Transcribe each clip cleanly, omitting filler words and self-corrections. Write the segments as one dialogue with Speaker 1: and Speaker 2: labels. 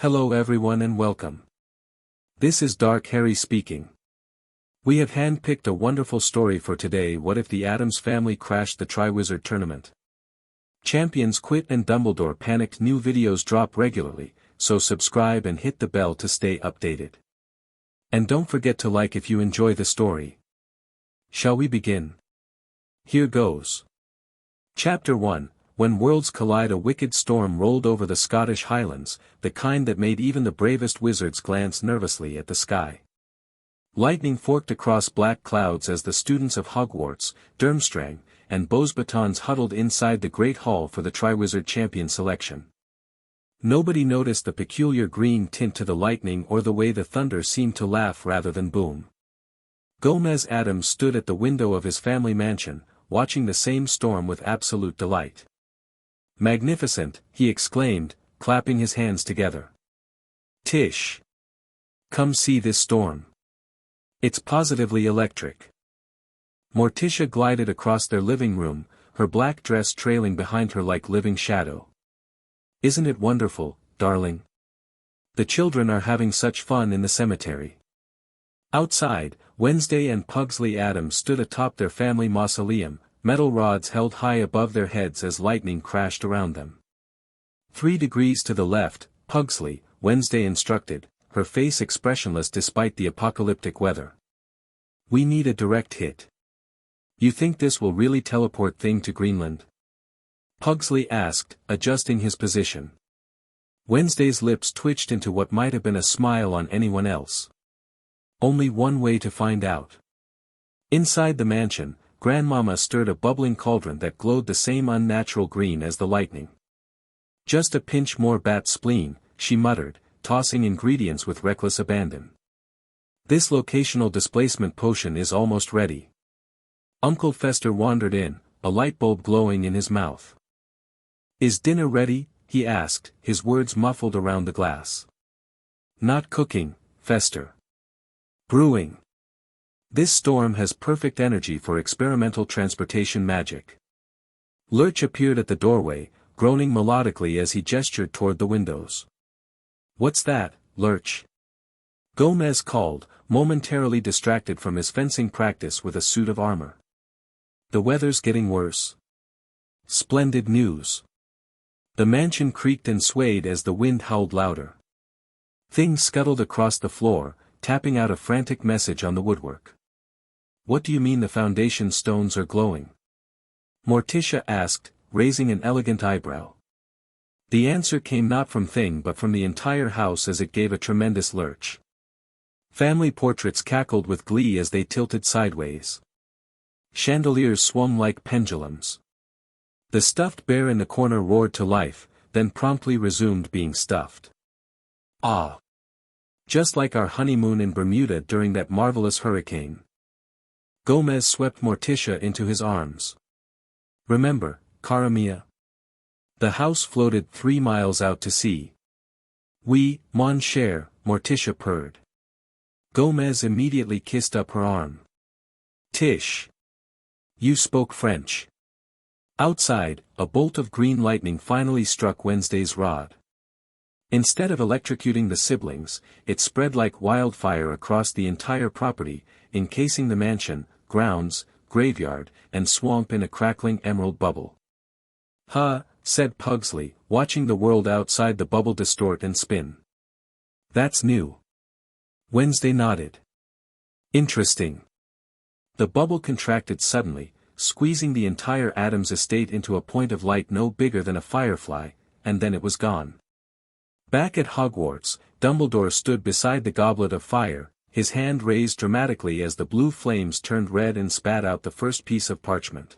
Speaker 1: Hello everyone and welcome. This is Dark Harry speaking. We have handpicked a wonderful story for today. What if the Addams family crashed the Triwizard tournament? Champions quit and Dumbledore panicked. New videos drop regularly, so subscribe and hit the bell to stay updated. And don't forget to like if you enjoy the story. Shall we begin? Here goes. Chapter 1. When worlds collide, a wicked storm rolled over the Scottish Highlands, the kind that made even the bravest wizards glance nervously at the sky. Lightning forked across black clouds as the students of Hogwarts, Durmstrang, and Beauxbatons huddled inside the Great Hall for the Triwizard champion selection. Nobody noticed the peculiar green tint to the lightning or the way the thunder seemed to laugh rather than boom. Gomez Addams stood at the window of his family mansion, watching the same storm with absolute delight. "Magnificent," he exclaimed, clapping his hands together. "Tish! Come see this storm. It's positively electric." Morticia glided across their living room, her black dress trailing behind her like living shadow. "Isn't it wonderful, darling? The children are having such fun in the cemetery." Outside, Wednesday and Pugsley Addams stood atop their family mausoleum, metal rods held high above their heads as lightning crashed around them. 3 degrees to the left, Pugsley, Wednesday instructed, her face expressionless despite the apocalyptic weather. "We need a direct hit." "You think this will really teleport thing to Greenland?" Pugsley asked, adjusting his position. Wednesday's lips twitched into what might have been a smile on anyone else. "Only one way to find out." Inside the mansion, Grandmama stirred a bubbling cauldron that glowed the same unnatural green as the lightning. "Just a pinch more bat spleen," she muttered, tossing ingredients with reckless abandon. "This locational displacement potion is almost ready." Uncle Fester wandered in, a light bulb glowing in his mouth. "Is dinner ready?" he asked, his words muffled around the glass. "Not cooking, Fester. Brewing. This storm has perfect energy for experimental transportation magic." Lurch appeared at the doorway, groaning melodically as he gestured toward the windows. "What's that, Lurch?" Gomez called, momentarily distracted from his fencing practice with a suit of armor. "The weather's getting worse." "Splendid news." The mansion creaked and swayed as the wind howled louder. Things scuttled across the floor, tapping out a frantic message on the woodwork. "What do you mean the foundation stones are glowing?" Morticia asked, raising an elegant eyebrow. The answer came not from Thing but from the entire house as it gave a tremendous lurch. Family portraits cackled with glee as they tilted sideways. Chandeliers swung like pendulums. The stuffed bear in the corner roared to life, then promptly resumed being stuffed. "Ah! Just like our honeymoon in Bermuda during that marvelous hurricane." Gomez swept Morticia into his arms. "Remember, cara mia? The house floated 3 miles out to sea." "Oui, mon cher," Morticia purred. Gomez immediately kissed up her arm. "Tish! You spoke French." Outside, a bolt of green lightning finally struck Wednesday's rod. Instead of electrocuting the siblings, it spread like wildfire across the entire property, encasing the mansion, grounds, graveyard, and swamp in a crackling emerald bubble. "Huh," said Pugsley, watching the world outside the bubble distort and spin. "That's new." Wednesday nodded. "Interesting." The bubble contracted suddenly, squeezing the entire Addams estate into a point of light no bigger than a firefly, and then it was gone. Back at Hogwarts, Dumbledore stood beside the goblet of fire, his hand raised dramatically as the blue flames turned red and spat out the first piece of parchment.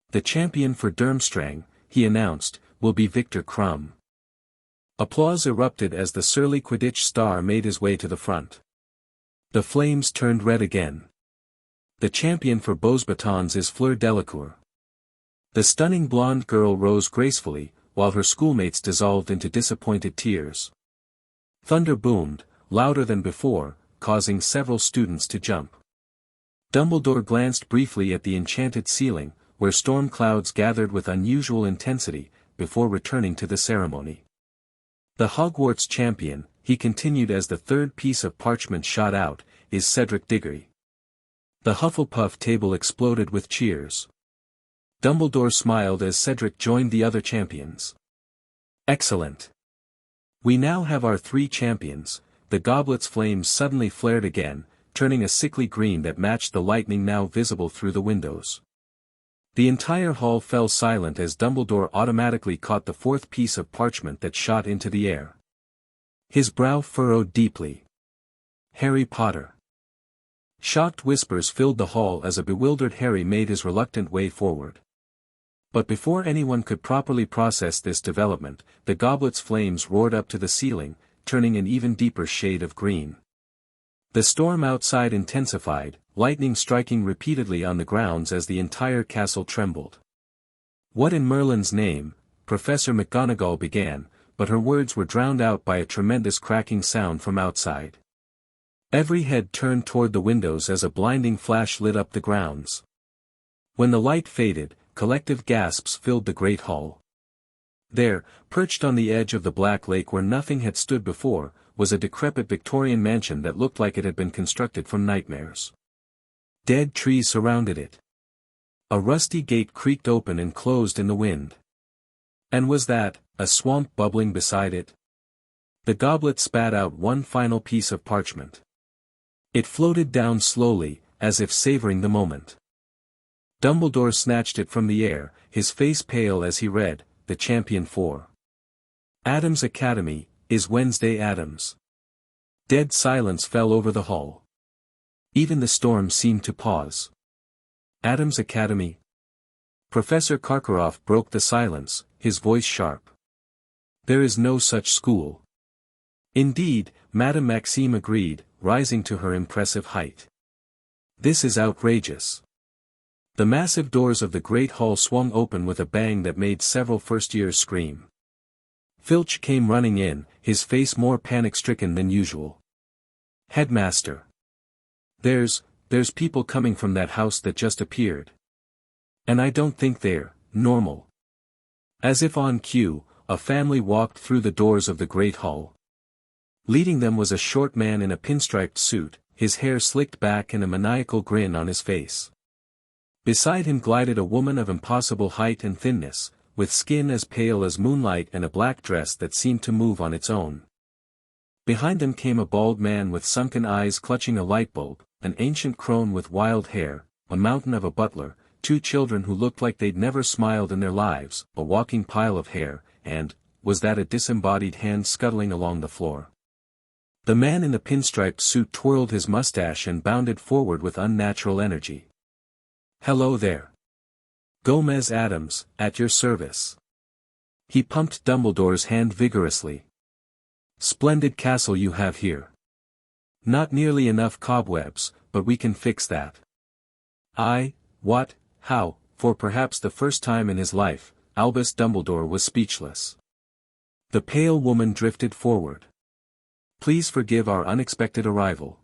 Speaker 1: "The champion for Durmstrang," he announced, "will be Victor Crumb." Applause erupted as the surly Quidditch star made his way to the front. The flames turned red again. "The champion for Beauxbatons is Fleur Delacour." The stunning blonde girl rose gracefully, while her schoolmates dissolved into disappointed tears. Thunder boomed, louder than before, causing several students to jump. Dumbledore glanced briefly at the enchanted ceiling, where storm clouds gathered with unusual intensity, before returning to the ceremony. The Hogwarts champion, he continued as the third piece of parchment shot out, is Cedric Diggory. The Hufflepuff table exploded with cheers. Dumbledore smiled as Cedric joined the other champions. Excellent. We now have our 3 champions. The goblet's flames suddenly flared again, turning a sickly green that matched the lightning now visible through the windows. The entire hall fell silent as Dumbledore automatically caught the 4th piece of parchment that shot into the air. His brow furrowed deeply. Harry Potter. Shocked whispers filled the hall as a bewildered Harry made his reluctant way forward. But before anyone could properly process this development, the goblet's flames roared up to the ceiling, turning an even deeper shade of green. The storm outside intensified, lightning striking repeatedly on the grounds as the entire castle trembled. "What in Merlin's name?" Professor McGonagall began, but her words were drowned out by a tremendous cracking sound from outside. Every head turned toward the windows as a blinding flash lit up the grounds. When the light faded, collective gasps filled the great hall. There, perched on the edge of the Black Lake where nothing had stood before, was a decrepit Victorian mansion that looked like it had been constructed from nightmares. Dead trees surrounded it. A rusty gate creaked open and closed in the wind. And was that, a swamp bubbling beside it? The goblet spat out one final piece of parchment. It floated down slowly, as if savoring the moment. Dumbledore snatched it from the air, his face pale as he read, "The champion for Addams Academy, is Wednesday Addams." Dead silence fell over the hall. Even the storm seemed to pause. Addams Academy? Professor Karkaroff broke the silence, his voice sharp. "There is no such school." "Indeed," Madame Maxime agreed, rising to her impressive height. "This is outrageous." The massive doors of the great hall swung open with a bang that made several first-years scream. Filch came running in, his face more panic-stricken than usual. "Headmaster! There's people coming from that house that just appeared. And I don't think they're normal." As if on cue, a family walked through the doors of the great hall. Leading them was a short man in a pinstriped suit, his hair slicked back and a maniacal grin on his face. Beside him glided a woman of impossible height and thinness, with skin as pale as moonlight and a black dress that seemed to move on its own. Behind them came a bald man with sunken eyes clutching a light bulb, an ancient crone with wild hair, a mountain of a butler, 2 children who looked like they'd never smiled in their lives, a walking pile of hair, and, was that a disembodied hand scuttling along the floor? The man in the pinstriped suit twirled his mustache and bounded forward with unnatural energy. "Hello there. Gomez Addams, at your service." He pumped Dumbledore's hand vigorously. "Splendid castle you have here. Not nearly enough cobwebs, but we can fix that." How?" For perhaps the first time in his life, Albus Dumbledore was speechless. The pale woman drifted forward. "Please forgive our unexpected arrival.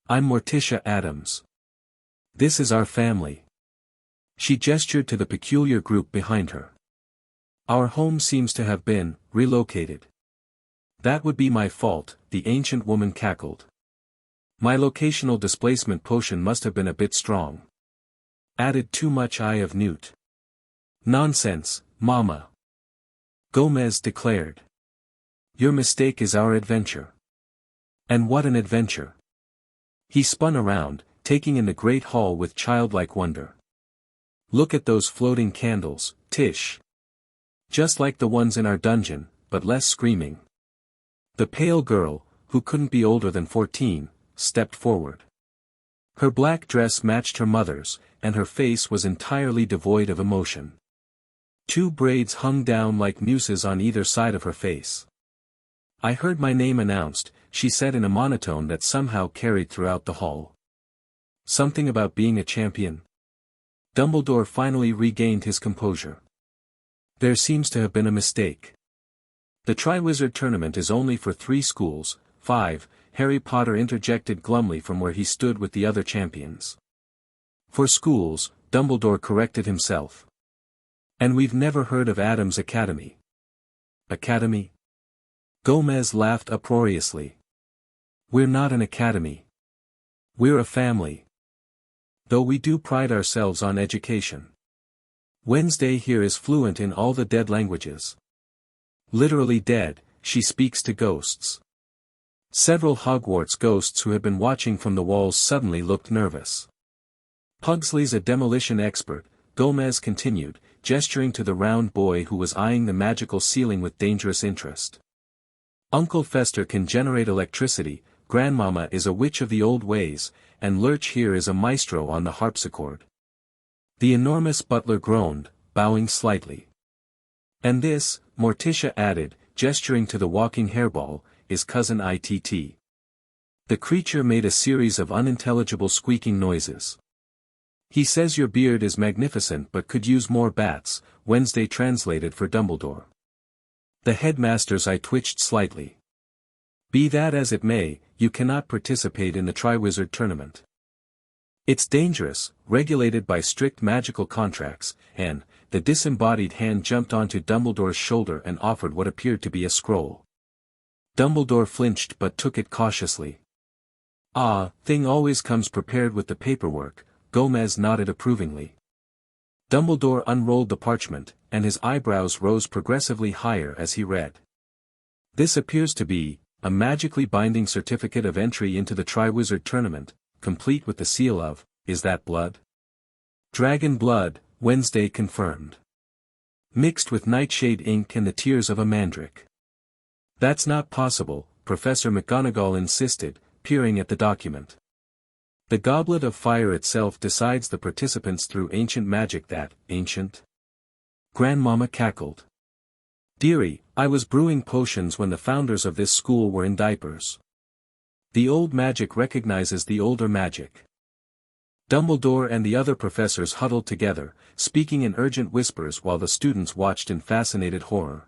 Speaker 1: I'm Morticia Addams. This is our family." She gestured to the peculiar group behind her. "Our home seems to have been relocated." "That would be my fault," the ancient woman cackled. "My locational displacement potion must have been a bit strong. Added too much Eye of Newt." "Nonsense, Mama," Gomez declared. "Your mistake is our adventure." "And what an adventure." He spun around, taking in the great hall with childlike wonder. "Look at those floating candles, Tish. Just like the ones in our dungeon, but less screaming." The pale girl, who couldn't be older than 14, stepped forward. Her black dress matched her mother's, and her face was entirely devoid of emotion. 2 braids hung down like muses on either side of her face. "I heard my name announced," she said in a monotone that somehow carried throughout the hall. "Something about being a champion?" Dumbledore finally regained his composure. "There seems to have been a mistake. The Triwizard tournament is only for 3 schools, 5, Harry Potter interjected glumly from where he stood with the other champions. "For schools," Dumbledore corrected himself. "And we've never heard of Addams Academy." "Academy?" Gomez laughed uproariously. We're not an academy. We're a family. Though we do pride ourselves on education. Wednesday here is fluent in all the dead languages. Literally dead, she speaks to ghosts. Several Hogwarts ghosts who had been watching from the walls suddenly looked nervous. Pugsley's a demolition expert, Gomez continued, gesturing to the round boy who was eyeing the magical ceiling with dangerous interest. Uncle Fester can generate electricity, Grandmama is a witch of the old ways, and Lurch here is a maestro on the harpsichord. The enormous butler groaned, bowing slightly. And this, Morticia added, gesturing to the walking hairball, is cousin Itt. The creature made a series of unintelligible squeaking noises. He says your beard is magnificent but could use more bats, Wednesday translated for Dumbledore. The headmaster's eye twitched slightly. Be that as it may, you cannot participate in the Triwizard tournament. It's dangerous, regulated by strict magical contracts, and, the disembodied hand jumped onto Dumbledore's shoulder and offered what appeared to be a scroll. Dumbledore flinched but took it cautiously. Ah, thing always comes prepared with the paperwork, Gomez nodded approvingly. Dumbledore unrolled the parchment, and his eyebrows rose progressively higher as he read. This appears to be, a magically binding certificate of entry into the Triwizard tournament, complete with the seal of, is that blood? Dragon blood, Wednesday confirmed. Mixed with nightshade ink and the tears of a mandrake. That's not possible, Professor McGonagall insisted, peering at the document. The goblet of fire itself decides the participants through ancient magic that, ancient? Grandmama cackled. Dearie, I was brewing potions when the founders of this school were in diapers. The old magic recognizes the older magic. Dumbledore and the other professors huddled together, speaking in urgent whispers while the students watched in fascinated horror.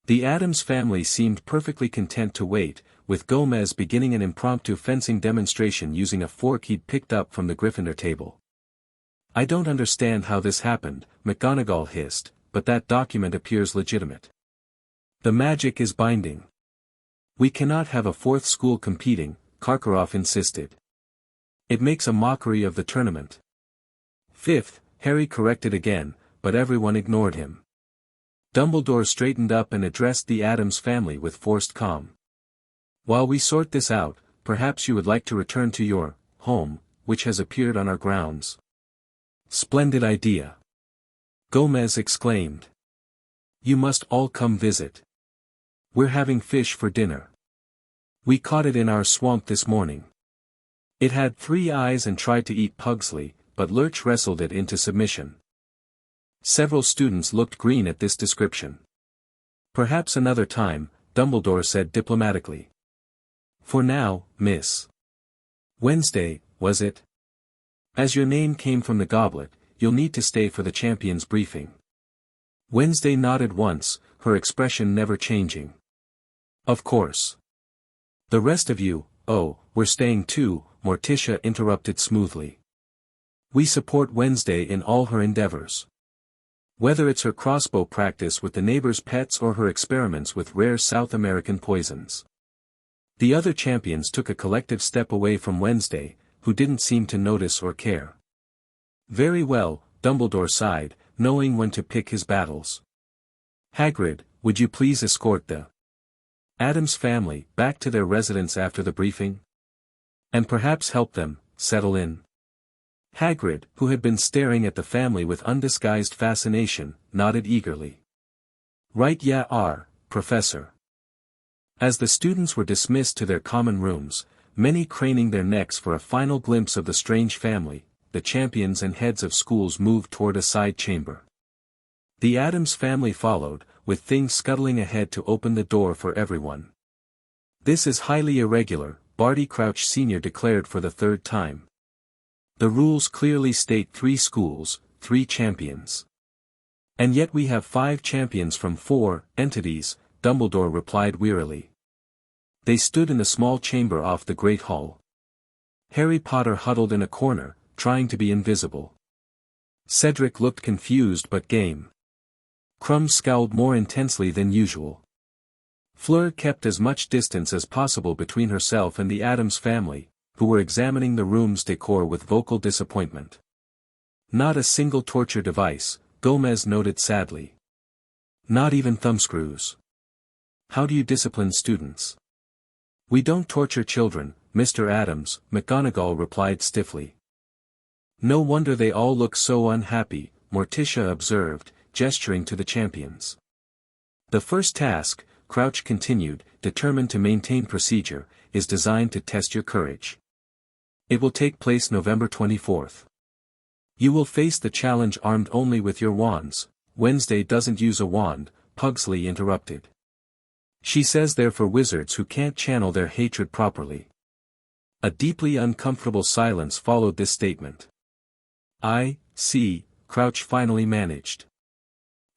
Speaker 1: The Addams family seemed perfectly content to wait, with Gomez beginning an impromptu fencing demonstration using a fork he'd picked up from the Gryffindor table. I don't understand how this happened, McGonagall hissed, but that document appears legitimate. The magic is binding. We cannot have a fourth school competing, Karkaroff insisted. It makes a mockery of the tournament. Fifth, Harry corrected again, but everyone ignored him. Dumbledore straightened up and addressed the Addams family with forced calm. While we sort this out, perhaps you would like to return to your home, which has appeared on our grounds. Splendid idea. Gomez exclaimed. You must all come visit. We're having fish for dinner. We caught it in our swamp this morning. It had 3 eyes and tried to eat Pugsley, but Lurch wrestled it into submission. Several students looked green at this description. Perhaps another time, Dumbledore said diplomatically. For now, Miss Wednesday, was it? As your name came from the goblet, you'll need to stay for the champion's briefing. Wednesday nodded once, her expression never changing. Of course. The rest of you, oh, we're staying too, Morticia interrupted smoothly. We support Wednesday in all her endeavors. Whether it's her crossbow practice with the neighbors' pets or her experiments with rare South American poisons. The other champions took a collective step away from Wednesday, who didn't seem to notice or care. Very well, Dumbledore sighed, knowing when to pick his battles. Hagrid, would you please escort the Addams family back to their residence after the briefing? And perhaps help them settle in. Hagrid, who had been staring at the family with undisguised fascination, nodded eagerly. Right Professor. As the students were dismissed to their common rooms, many craning their necks for a final glimpse of the strange family, the champions and heads of schools moved toward a side chamber. The Addams family followed, with things scuttling ahead to open the door for everyone. This is highly irregular, Barty Crouch Sr. declared for the 3rd time. The rules clearly state 3 schools, 3 champions. And yet we have 5 champions from 4 entities, Dumbledore replied wearily. They stood in the small chamber off the Great Hall. Harry Potter huddled in a corner, trying to be invisible. Cedric looked confused but game. Crumb scowled more intensely than usual. Fleur kept as much distance as possible between herself and the Addams family, who were examining the room's decor with vocal disappointment. Not a single torture device, Gomez noted sadly. Not even thumbscrews. How do you discipline students? We don't torture children, Mr. Addams, McGonagall replied stiffly. No wonder they all look so unhappy, Morticia observed, gesturing to the champions. The first task, Crouch continued, determined to maintain procedure, is designed to test your courage. It will take place November 24th. You will face the challenge armed only with your wands. Wednesday doesn't use a wand, Pugsley interrupted. She says they're for wizards who can't channel their hatred properly. A deeply uncomfortable silence followed this statement. I see, Crouch finally managed.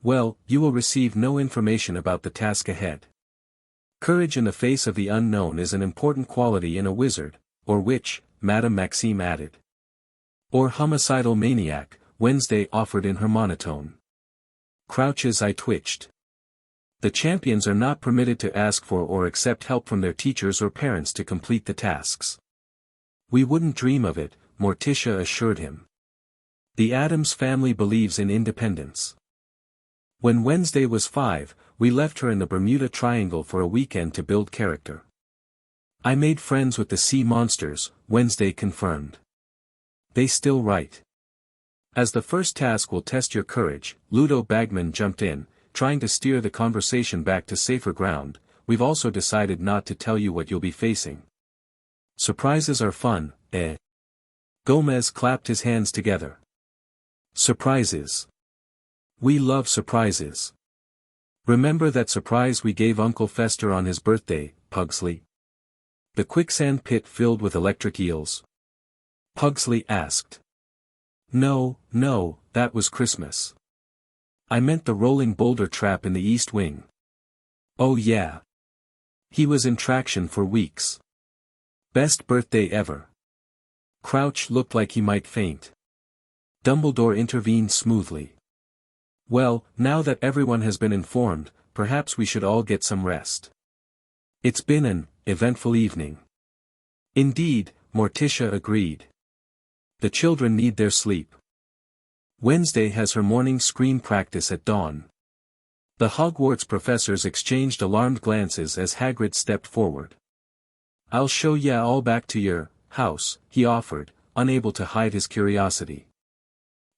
Speaker 1: Well, you will receive no information about the task ahead. Courage in the face of the unknown is an important quality in a wizard, or witch, Madame Maxime added. Or homicidal maniac, Wednesday offered in her monotone. Crouch's eye twitched. The champions are not permitted to ask for or accept help from their teachers or parents to complete the tasks. We wouldn't dream of it, Morticia assured him. The Addams family believes in independence. When Wednesday was 5, we left her in the Bermuda Triangle for a weekend to build character. I made friends with the sea monsters, Wednesday confirmed. They still write. As the first task will test your courage, Ludo Bagman jumped in, trying to steer the conversation back to safer ground. We've also decided not to tell you what you'll be facing. Surprises are fun, eh? Gomez clapped his hands together. Surprises. We love surprises. Remember that surprise we gave Uncle Fester on his birthday, Pugsley? The quicksand pit filled with electric eels? Pugsley asked. No, that was Christmas. I meant the rolling boulder trap in the East Wing. Oh yeah. He was in traction for weeks. Best birthday ever. Crouch looked like he might faint. Dumbledore intervened smoothly. Well, now that everyone has been informed, perhaps we should all get some rest. It's been an eventful evening. Indeed, Morticia agreed. The children need their sleep. Wednesday has her morning scream practice at dawn. The Hogwarts professors exchanged alarmed glances as Hagrid stepped forward. I'll show ya all back to your house, he offered, unable to hide his curiosity.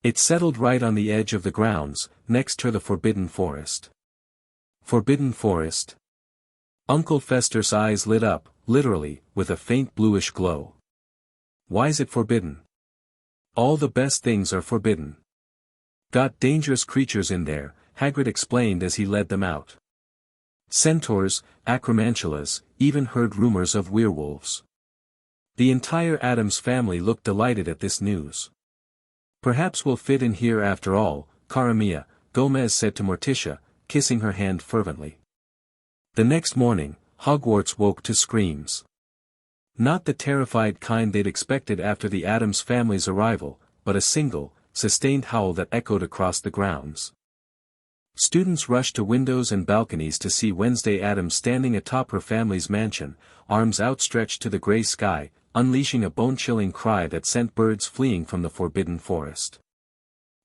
Speaker 1: It settled right on the edge of the grounds, next to the Forbidden Forest. Forbidden Forest? Uncle Fester's eyes lit up, literally, with a faint bluish glow. Why's it forbidden? All the best things are forbidden. Got dangerous creatures in there, Hagrid explained as he led them out. Centaurs, acromantulas, even heard rumors of werewolves. The entire Addams family looked delighted at this news. Perhaps we'll fit in here after all, cara mia, Gomez said to Morticia, kissing her hand fervently. The next morning, Hogwarts woke to screams. Not the terrified kind they'd expected after the Addams family's arrival, but a single, sustained howl that echoed across the grounds. Students rushed to windows and balconies to see Wednesday Addams standing atop her family's mansion, arms outstretched to the gray sky, unleashing a bone-chilling cry that sent birds fleeing from the Forbidden Forest.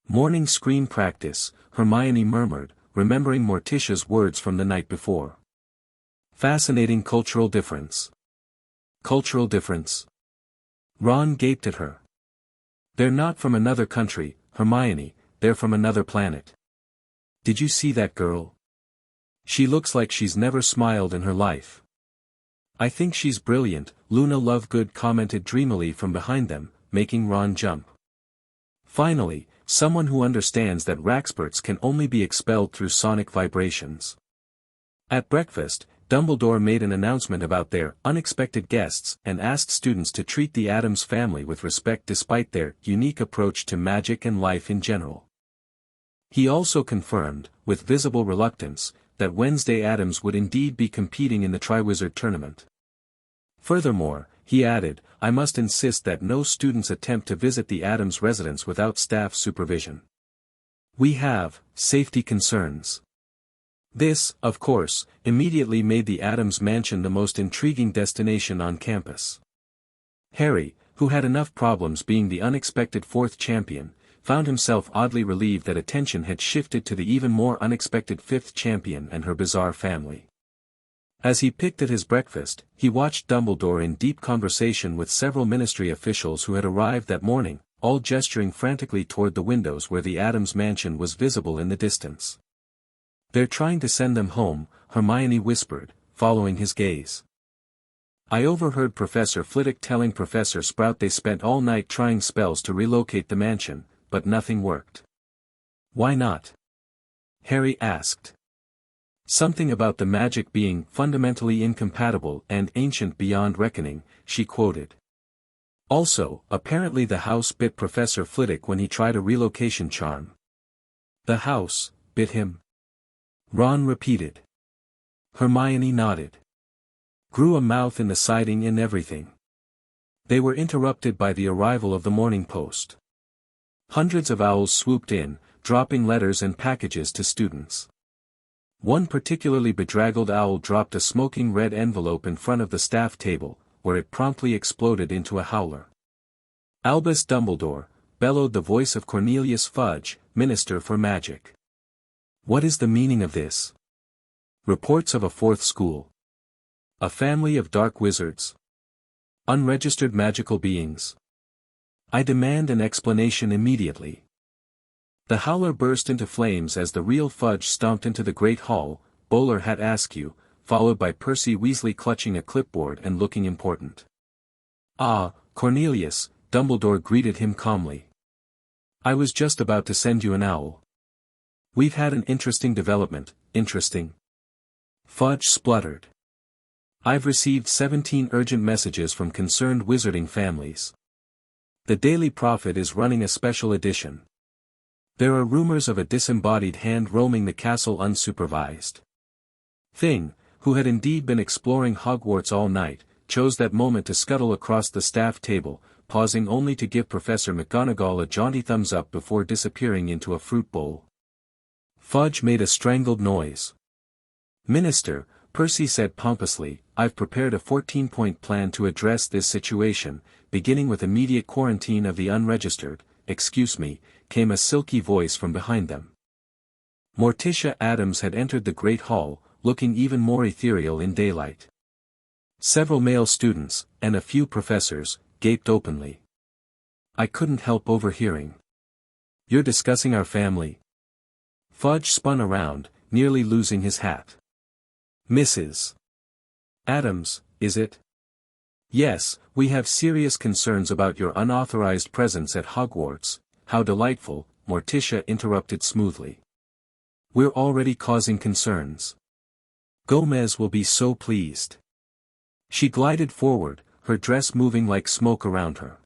Speaker 1: Morning scream practice, Hermione murmured, remembering Morticia's words from the night before. Fascinating cultural difference. Cultural difference? Ron gaped at her. They're not from another country, Hermione, they're from another planet. Did you see that girl? She looks like she's never smiled in her life. I think she's brilliant, Luna Lovegood commented dreamily from behind them, making Ron jump. Finally, someone who understands that Raxperts can only be expelled through sonic vibrations. At breakfast, Dumbledore made an announcement about their unexpected guests and asked students to treat the Addams family with respect despite their unique approach to magic and life in general. He also confirmed, with visible reluctance, that Wednesday Addams would indeed be competing in the Triwizard tournament. Furthermore, he added, I must insist that no students attempt to visit the Addams residence without staff supervision. We have safety concerns. This, of course, immediately made the Addams mansion the most intriguing destination on campus. Harry, who had enough problems being the unexpected fourth champion, found himself oddly relieved that attention had shifted to the even more unexpected fifth champion and her bizarre family. As he picked at his breakfast, he watched Dumbledore in deep conversation with several ministry officials who had arrived that morning, all gesturing frantically toward the windows where the Addams mansion was visible in the distance. "They're trying to send them home," Hermione whispered, following his gaze. "I overheard Professor Flitwick telling Professor Sprout they spent all night trying spells to relocate the mansion, but nothing worked." "Why not?" Harry asked. "Something about the magic being fundamentally incompatible and ancient beyond reckoning," she quoted. "Also, apparently the house bit Professor Flitwick when he tried a relocation charm." "The house bit him?" Ron repeated. Hermione nodded. "Grew a mouth in the siding and everything." They were interrupted by the arrival of the Morning Post. Hundreds of owls swooped in, dropping letters and packages to students. One particularly bedraggled owl dropped a smoking red envelope in front of the staff table, where it promptly exploded into a howler. "Albus Dumbledore," bellowed the voice of Cornelius Fudge, Minister for Magic. "What is the meaning of this? Reports of a fourth school. A family of dark wizards. Unregistered magical beings. I demand an explanation immediately." The howler burst into flames as the real Fudge stomped into the Great Hall, bowler hat askew, followed by Percy Weasley clutching a clipboard and looking important. "Ah, Cornelius," Dumbledore greeted him calmly. "I was just about to send you an owl. We've had an interesting development." "Interesting?" Fudge spluttered. "I've received 17 urgent messages from concerned wizarding families. The Daily Prophet is running a special edition. There are rumors of a disembodied hand roaming the castle unsupervised." Thing, who had indeed been exploring Hogwarts all night, chose that moment to scuttle across the staff table, pausing only to give Professor McGonagall a jaunty thumbs up before disappearing into a fruit bowl. Fudge made a strangled noise. "Minister," Percy said pompously, "I've prepared a 14-point plan to address this situation, beginning with immediate quarantine of the unregistered." "Excuse me," came a silky voice from behind them. Morticia Addams had entered the Great Hall, looking even more ethereal in daylight. Several male students, and a few professors, gaped openly. "I couldn't help overhearing. You're discussing our family?" Fudge spun around, nearly losing his hat. "Mrs. Addams, is it?" "Yes, we have serious concerns about your unauthorized presence at Hogwarts." "How delightful," Morticia interrupted smoothly. "We're already causing concerns. Gomez will be so pleased." She glided forward, her dress moving like smoke around her.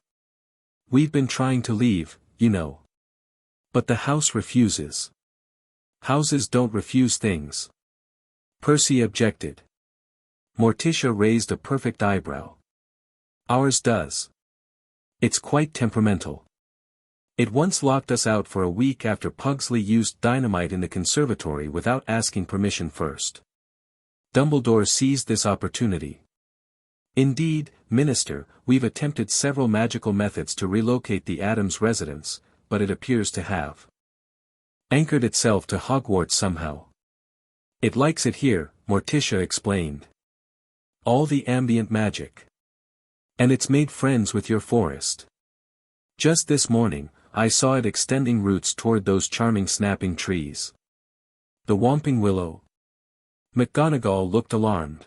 Speaker 1: "We've been trying to leave, you know. But the house refuses." "Houses don't refuse things." Percy objected. Morticia raised a perfect eyebrow. "Ours does. It's quite temperamental. It once locked us out for a week after Pugsley used dynamite in the conservatory without asking permission first. Dumbledore seized this opportunity. "Indeed, Minister, we've attempted several magical methods to relocate the Addams residence, but it appears to have anchored itself to Hogwarts somehow. It likes it here," Morticia explained. "All the ambient magic. And it's made friends with your forest. Just this morning, I saw it extending roots toward those charming snapping trees. The Whomping Willow." McGonagall looked alarmed.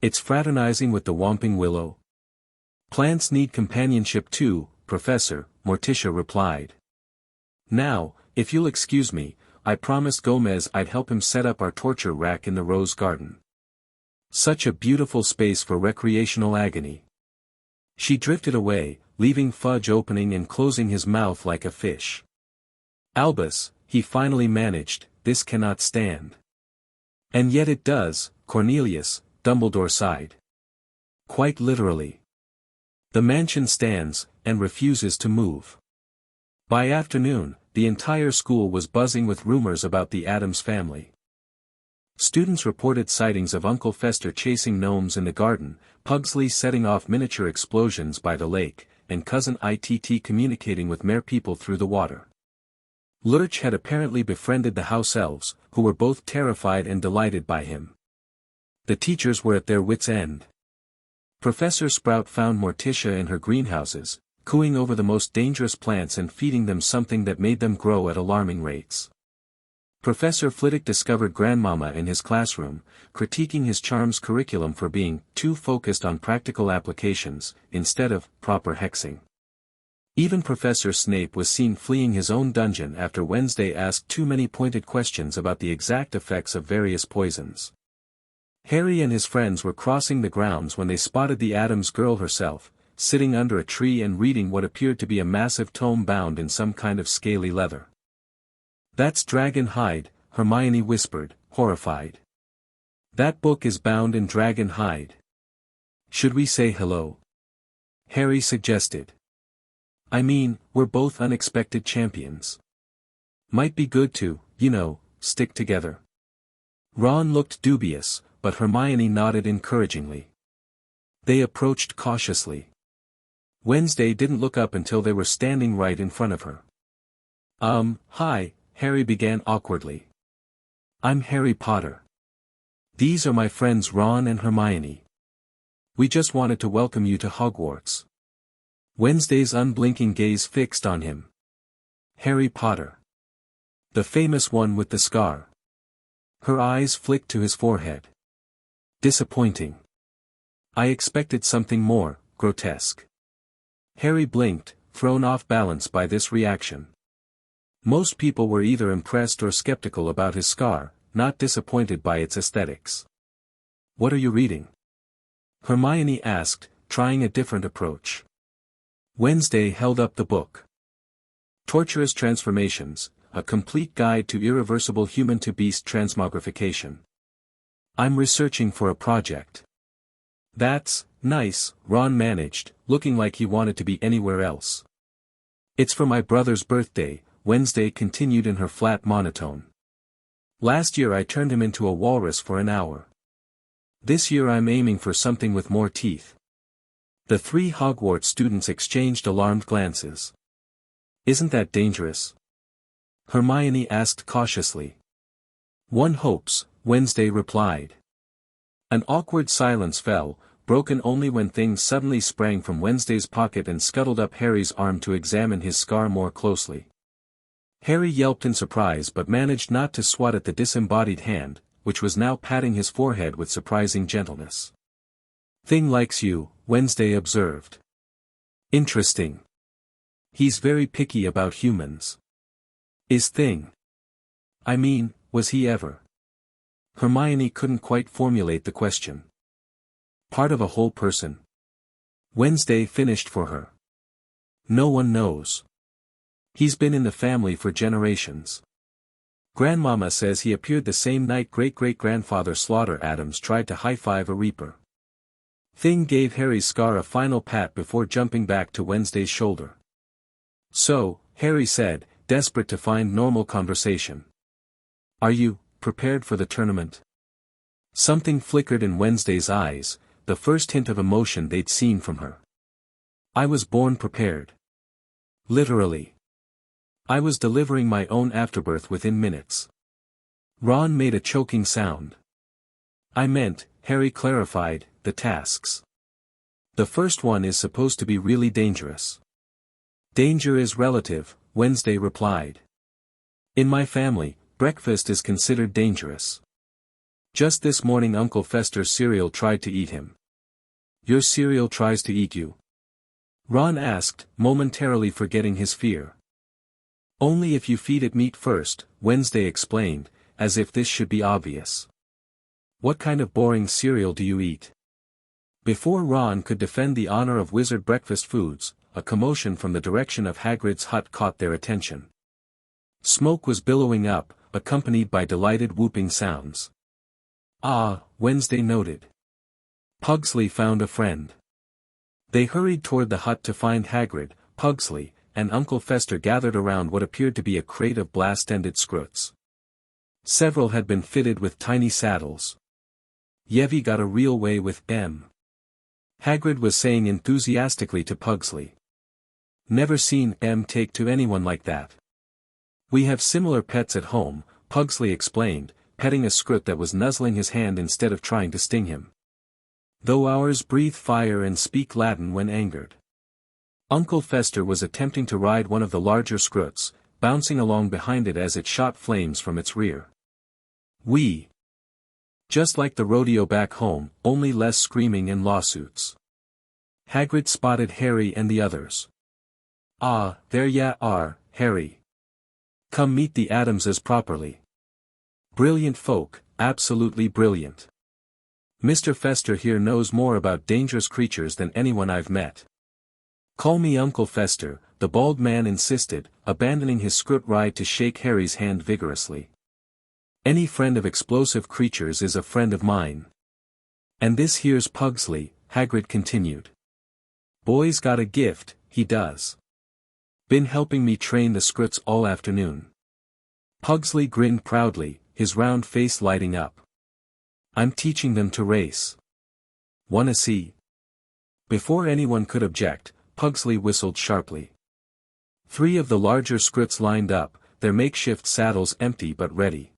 Speaker 1: "It's fraternizing with the Whomping Willow." "Plants need companionship too, Professor," Morticia replied. "Now, if you'll excuse me, I promised Gomez I'd help him set up our torture rack in the Rose Garden. Such a beautiful space for recreational agony." She drifted away, leaving Fudge opening and closing his mouth like a fish. "Albus," he finally managed, "this cannot stand." "And yet it does, Cornelius," Dumbledore sighed. "Quite literally. The mansion stands, and refuses to move." By afternoon, the entire school was buzzing with rumors about the Addams family. Students reported sightings of Uncle Fester chasing gnomes in the garden, Pugsley setting off miniature explosions by the lake, and Cousin Itt communicating with mere people through the water. Lurch had apparently befriended the house elves, who were both terrified and delighted by him. The teachers were at their wits' end. Professor Sprout found Morticia in her greenhouses, cooing over the most dangerous plants and feeding them something that made them grow at alarming rates. Professor Flitwick discovered Grandmama in his classroom, critiquing his charms curriculum for being too focused on practical applications, instead of proper hexing. Even Professor Snape was seen fleeing his own dungeon after Wednesday asked too many pointed questions about the exact effects of various poisons. Harry and his friends were crossing the grounds when they spotted the Addams girl herself, sitting under a tree and reading what appeared to be a massive tome bound in some kind of scaly leather. "That's dragon hide," Hermione whispered, horrified. "That book is bound in dragon hide." "Should we say hello?" Harry suggested. "I mean, we're both unexpected champions. Might be good to, stick together." Ron looked dubious, but Hermione nodded encouragingly. They approached cautiously. Wednesday didn't look up until they were standing right in front of her. Hi," Harry began awkwardly. "I'm Harry Potter. These are my friends Ron and Hermione. We just wanted to welcome you to Hogwarts." Wednesday's unblinking gaze fixed on him. "Harry Potter. The famous one with the scar." Her eyes flicked to his forehead. "Disappointing. I expected something more grotesque." Harry blinked, thrown off balance by this reaction. Most people were either impressed or skeptical about his scar, not disappointed by its aesthetics. "What are you reading?" Hermione asked, trying a different approach. Wednesday held up the book. "Torturous Transformations, a complete guide to irreversible human-to-beast transmogrification. I'm researching for a project." "That's nice," Ron managed, looking like he wanted to be anywhere else. "It's for my brother's birthday," Wednesday continued in her flat monotone. "Last year I turned him into a walrus for an hour. This year I'm aiming for something with more teeth." The three Hogwarts students exchanged alarmed glances. "Isn't that dangerous?" Hermione asked cautiously. "One hopes," Wednesday replied. An awkward silence fell, broken only when things suddenly sprang from Wednesday's pocket and scuttled up Harry's arm to examine his scar more closely. Harry yelped in surprise but managed not to swat at the disembodied hand, which was now patting his forehead with surprising gentleness. "Thing likes you," Wednesday observed. "Interesting. He's very picky about humans." "Is Thing? I mean, was he ever?" Hermione couldn't quite formulate the question. "Part of a whole person?" Wednesday finished for her. "No one knows. He's been in the family for generations. Grandmama says he appeared the same night great-great-grandfather Slaughter Addams tried to high-five a reaper." Thing gave Harry's scar a final pat before jumping back to Wednesday's shoulder. "So," Harry said, desperate to find normal conversation. "Are you prepared for the tournament?" Something flickered in Wednesday's eyes, the first hint of emotion they'd seen from her. "I was born prepared. Literally. I was delivering my own afterbirth within minutes." Ron made a choking sound. "I meant," Harry clarified, "the tasks. The first one is supposed to be really dangerous." "Danger is relative," Wednesday replied. "In my family, breakfast is considered dangerous. Just this morning Uncle Fester's cereal tried to eat him." "Your cereal tries to eat you?" Ron asked, momentarily forgetting his fear. "Only if you feed it meat first," Wednesday explained, as if this should be obvious. "What kind of boring cereal do you eat?" Before Ron could defend the honor of wizard breakfast foods, a commotion from the direction of Hagrid's hut caught their attention. Smoke was billowing up, accompanied by delighted whooping sounds. "Ah," Wednesday noted. Pugsley found a friend. They hurried toward the hut to find Hagrid, Pugsley, and Uncle Fester gathered around what appeared to be a crate of blast-ended scroats. Several had been fitted with tiny saddles. Yevi got a real way with M. Hagrid was saying enthusiastically to Pugsley. Never seen M take to anyone like that. We have similar pets at home, Pugsley explained, petting a scrut that was nuzzling his hand instead of trying to sting him. Though ours breathe fire and speak Latin when angered. Uncle Fester was attempting to ride one of the larger scruts, bouncing along behind it as it shot flames from its rear. Just like the rodeo back home, only less screaming and lawsuits. Hagrid spotted Harry and the others. Ah, there ya are, Harry. Come meet the Addamses properly. Brilliant folk, absolutely brilliant. Mr. Fester here knows more about dangerous creatures than anyone I've met. Call me Uncle Fester, the bald man insisted, abandoning his scrut ride to shake Harry's hand vigorously. Any friend of explosive creatures is a friend of mine. And this here's Pugsley, Hagrid continued. Boy's got a gift, he does. Been helping me train the scruts all afternoon. Pugsley grinned proudly, his round face lighting up. I'm teaching them to race. Wanna see? Before anyone could object, Pugsley whistled sharply. 3 of the larger scruts lined up, their makeshift saddles empty but ready.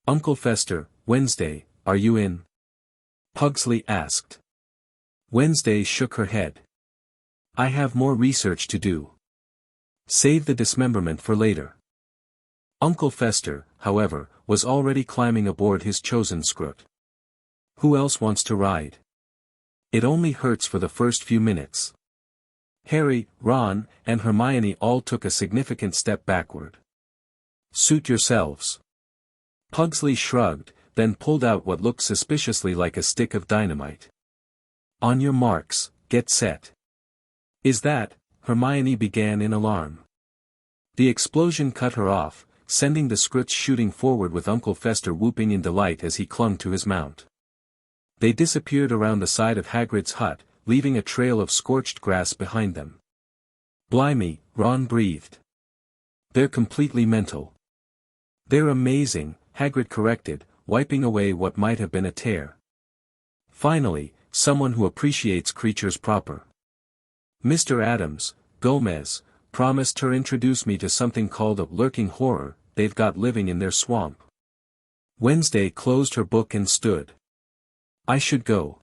Speaker 1: Uncle Fester, Wednesday, are you in? Pugsley asked. Wednesday shook her head. I have more research to do. Save the dismemberment for later. Uncle Fester, however, was already climbing aboard his chosen scrut. Who else wants to ride? It only hurts for the first few minutes. Harry, Ron, and Hermione all took a significant step backward. Suit yourselves. Pugsley shrugged, then pulled out what looked suspiciously like a stick of dynamite. On your marks, get set. Is that? Hermione began in alarm. The explosion cut her off, sending the scruts shooting forward with Uncle Fester whooping in delight as he clung to his mount. They disappeared around the side of Hagrid's hut, leaving a trail of scorched grass behind them. Blimey, Ron breathed. They're completely mental. They're amazing, Hagrid corrected, wiping away what might have been a tear. Finally, someone who appreciates creatures proper. Mr. Addams, Gomez, promised her introduce me to something called a lurking horror they've got living in their swamp. Wednesday closed her book and stood. I should go.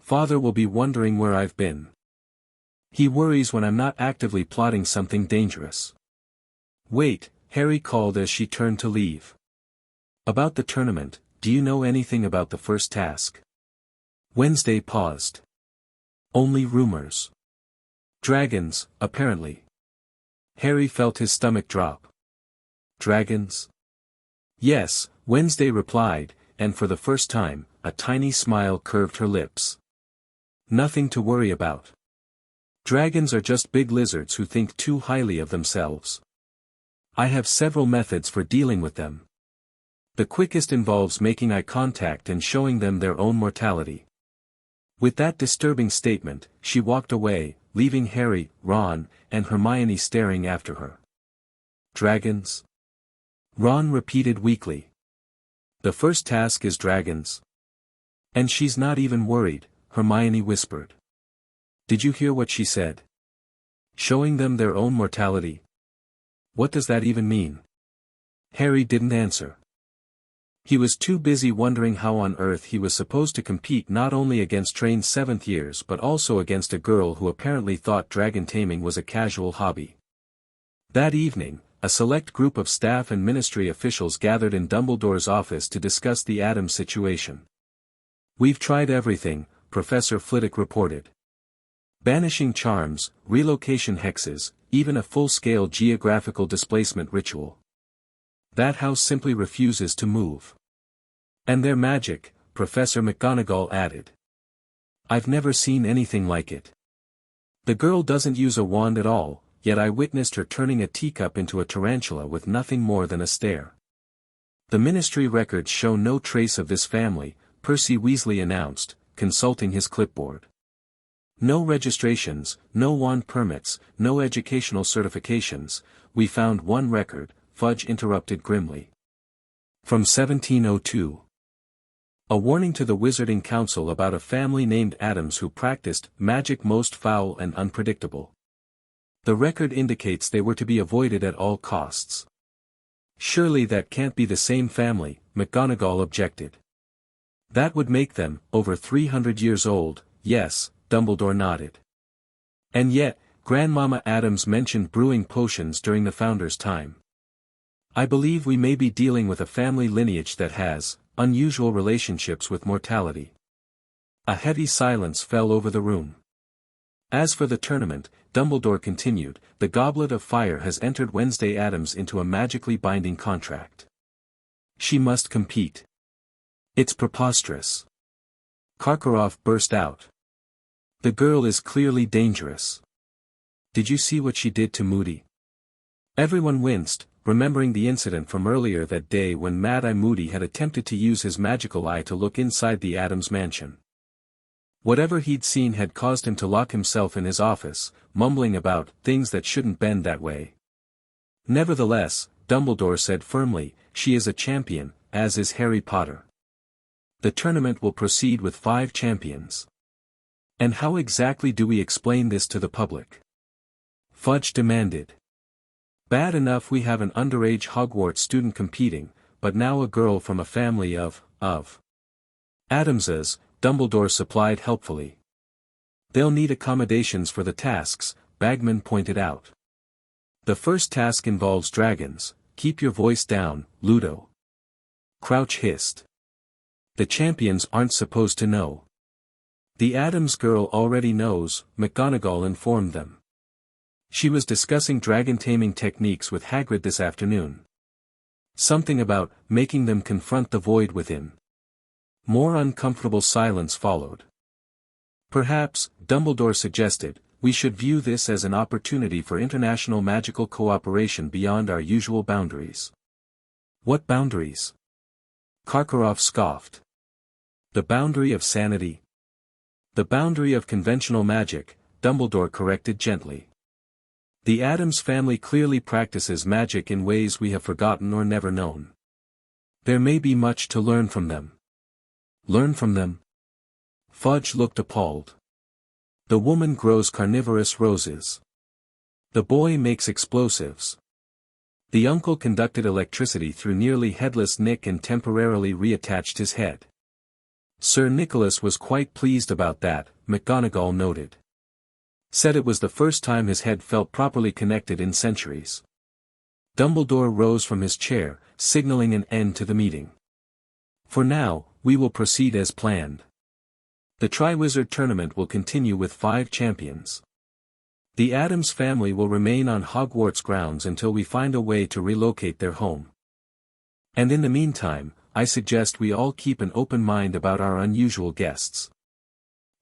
Speaker 1: Father will be wondering where I've been. He worries when I'm not actively plotting something dangerous. Wait, Harry called as she turned to leave. About the tournament, do you know anything about the first task? Wednesday paused. Only rumors. Dragons, apparently. Harry felt his stomach drop. Dragons? Yes, Wednesday replied, and for the first time, a tiny smile curved her lips. Nothing to worry about. Dragons are just big lizards who think too highly of themselves. I have several methods for dealing with them. The quickest involves making eye contact and showing them their own mortality. With that disturbing statement, she walked away, leaving Harry, Ron, and Hermione staring after her. Dragons? Ron repeated weakly. The first task is dragons. And she's not even worried, Hermione whispered. Did you hear what she said? Showing them their own mortality? What does that even mean? Harry didn't answer. He was too busy wondering how on earth he was supposed to compete not only against trained 7th years but also against a girl who apparently thought dragon taming was a casual hobby. That evening, a select group of staff and ministry officials gathered in Dumbledore's office to discuss the Addams situation. We've tried everything, Professor Flitwick reported. Banishing charms, relocation hexes, even a full-scale geographical displacement ritual. That house simply refuses to move. And their magic, Professor McGonagall added. I've never seen anything like it. The girl doesn't use a wand at all, yet I witnessed her turning a teacup into a tarantula with nothing more than a stare. The ministry records show no trace of this family, Percy Weasley announced, consulting his clipboard. No registrations, no wand permits, no educational certifications. We found one record, Fudge interrupted grimly. From 1702. A warning to the Wizarding Council about a family named Addams who practiced magic most foul and unpredictable. The record indicates they were to be avoided at all costs. Surely that can't be the same family, McGonagall objected. That would make them, over 300 years old, yes, Dumbledore nodded. And yet, Grandmama Addams mentioned brewing potions during the founder's time. I believe we may be dealing with a family lineage that has unusual relationships with mortality. A heavy silence fell over the room. As for the tournament, Dumbledore continued, the Goblet of Fire has entered Wednesday Addams into a magically binding contract. She must compete. It's preposterous. Karkaroff burst out. The girl is clearly dangerous. Did you see what she did to Moody? Everyone winced, remembering the incident from earlier that day when Mad-Eye Moody had attempted to use his magical eye to look inside the Addams mansion. Whatever he'd seen had caused him to lock himself in his office, mumbling about things that shouldn't bend that way. Nevertheless, Dumbledore said firmly, she is a champion, as is Harry Potter. The tournament will proceed with 5 champions. And how exactly do we explain this to the public? Fudge demanded. Bad enough we have an underage Hogwarts student competing, but now a girl from a family of Addamses, Dumbledore supplied helpfully. They'll need accommodations for the tasks, Bagman pointed out. The first task involves dragons, keep your voice down, Ludo. Crouch hissed. The champions aren't supposed to know. The Addams girl already knows, McGonagall informed them. She was discussing dragon-taming techniques with Hagrid this afternoon. Something about making them confront the void within. More uncomfortable silence followed. Perhaps, Dumbledore suggested, we should view this as an opportunity for international magical cooperation beyond our usual boundaries. What boundaries? Karkaroff scoffed. The boundary of sanity. The boundary of conventional magic, Dumbledore corrected gently. The Addams family clearly practices magic in ways we have forgotten or never known. There may be much to learn from them. Learn from them? Fudge looked appalled. The woman grows carnivorous roses. The boy makes explosives. The uncle conducted electricity through nearly headless Nick and temporarily reattached his head. Sir Nicholas was quite pleased about that, McGonagall noted. Said it was the first time his head felt properly connected in centuries. Dumbledore rose from his chair, signaling an end to the meeting. For now, we will proceed as planned. The Triwizard tournament will continue with 5 champions. The Addams family will remain on Hogwarts grounds until we find a way to relocate their home. And in the meantime, I suggest we all keep an open mind about our unusual guests.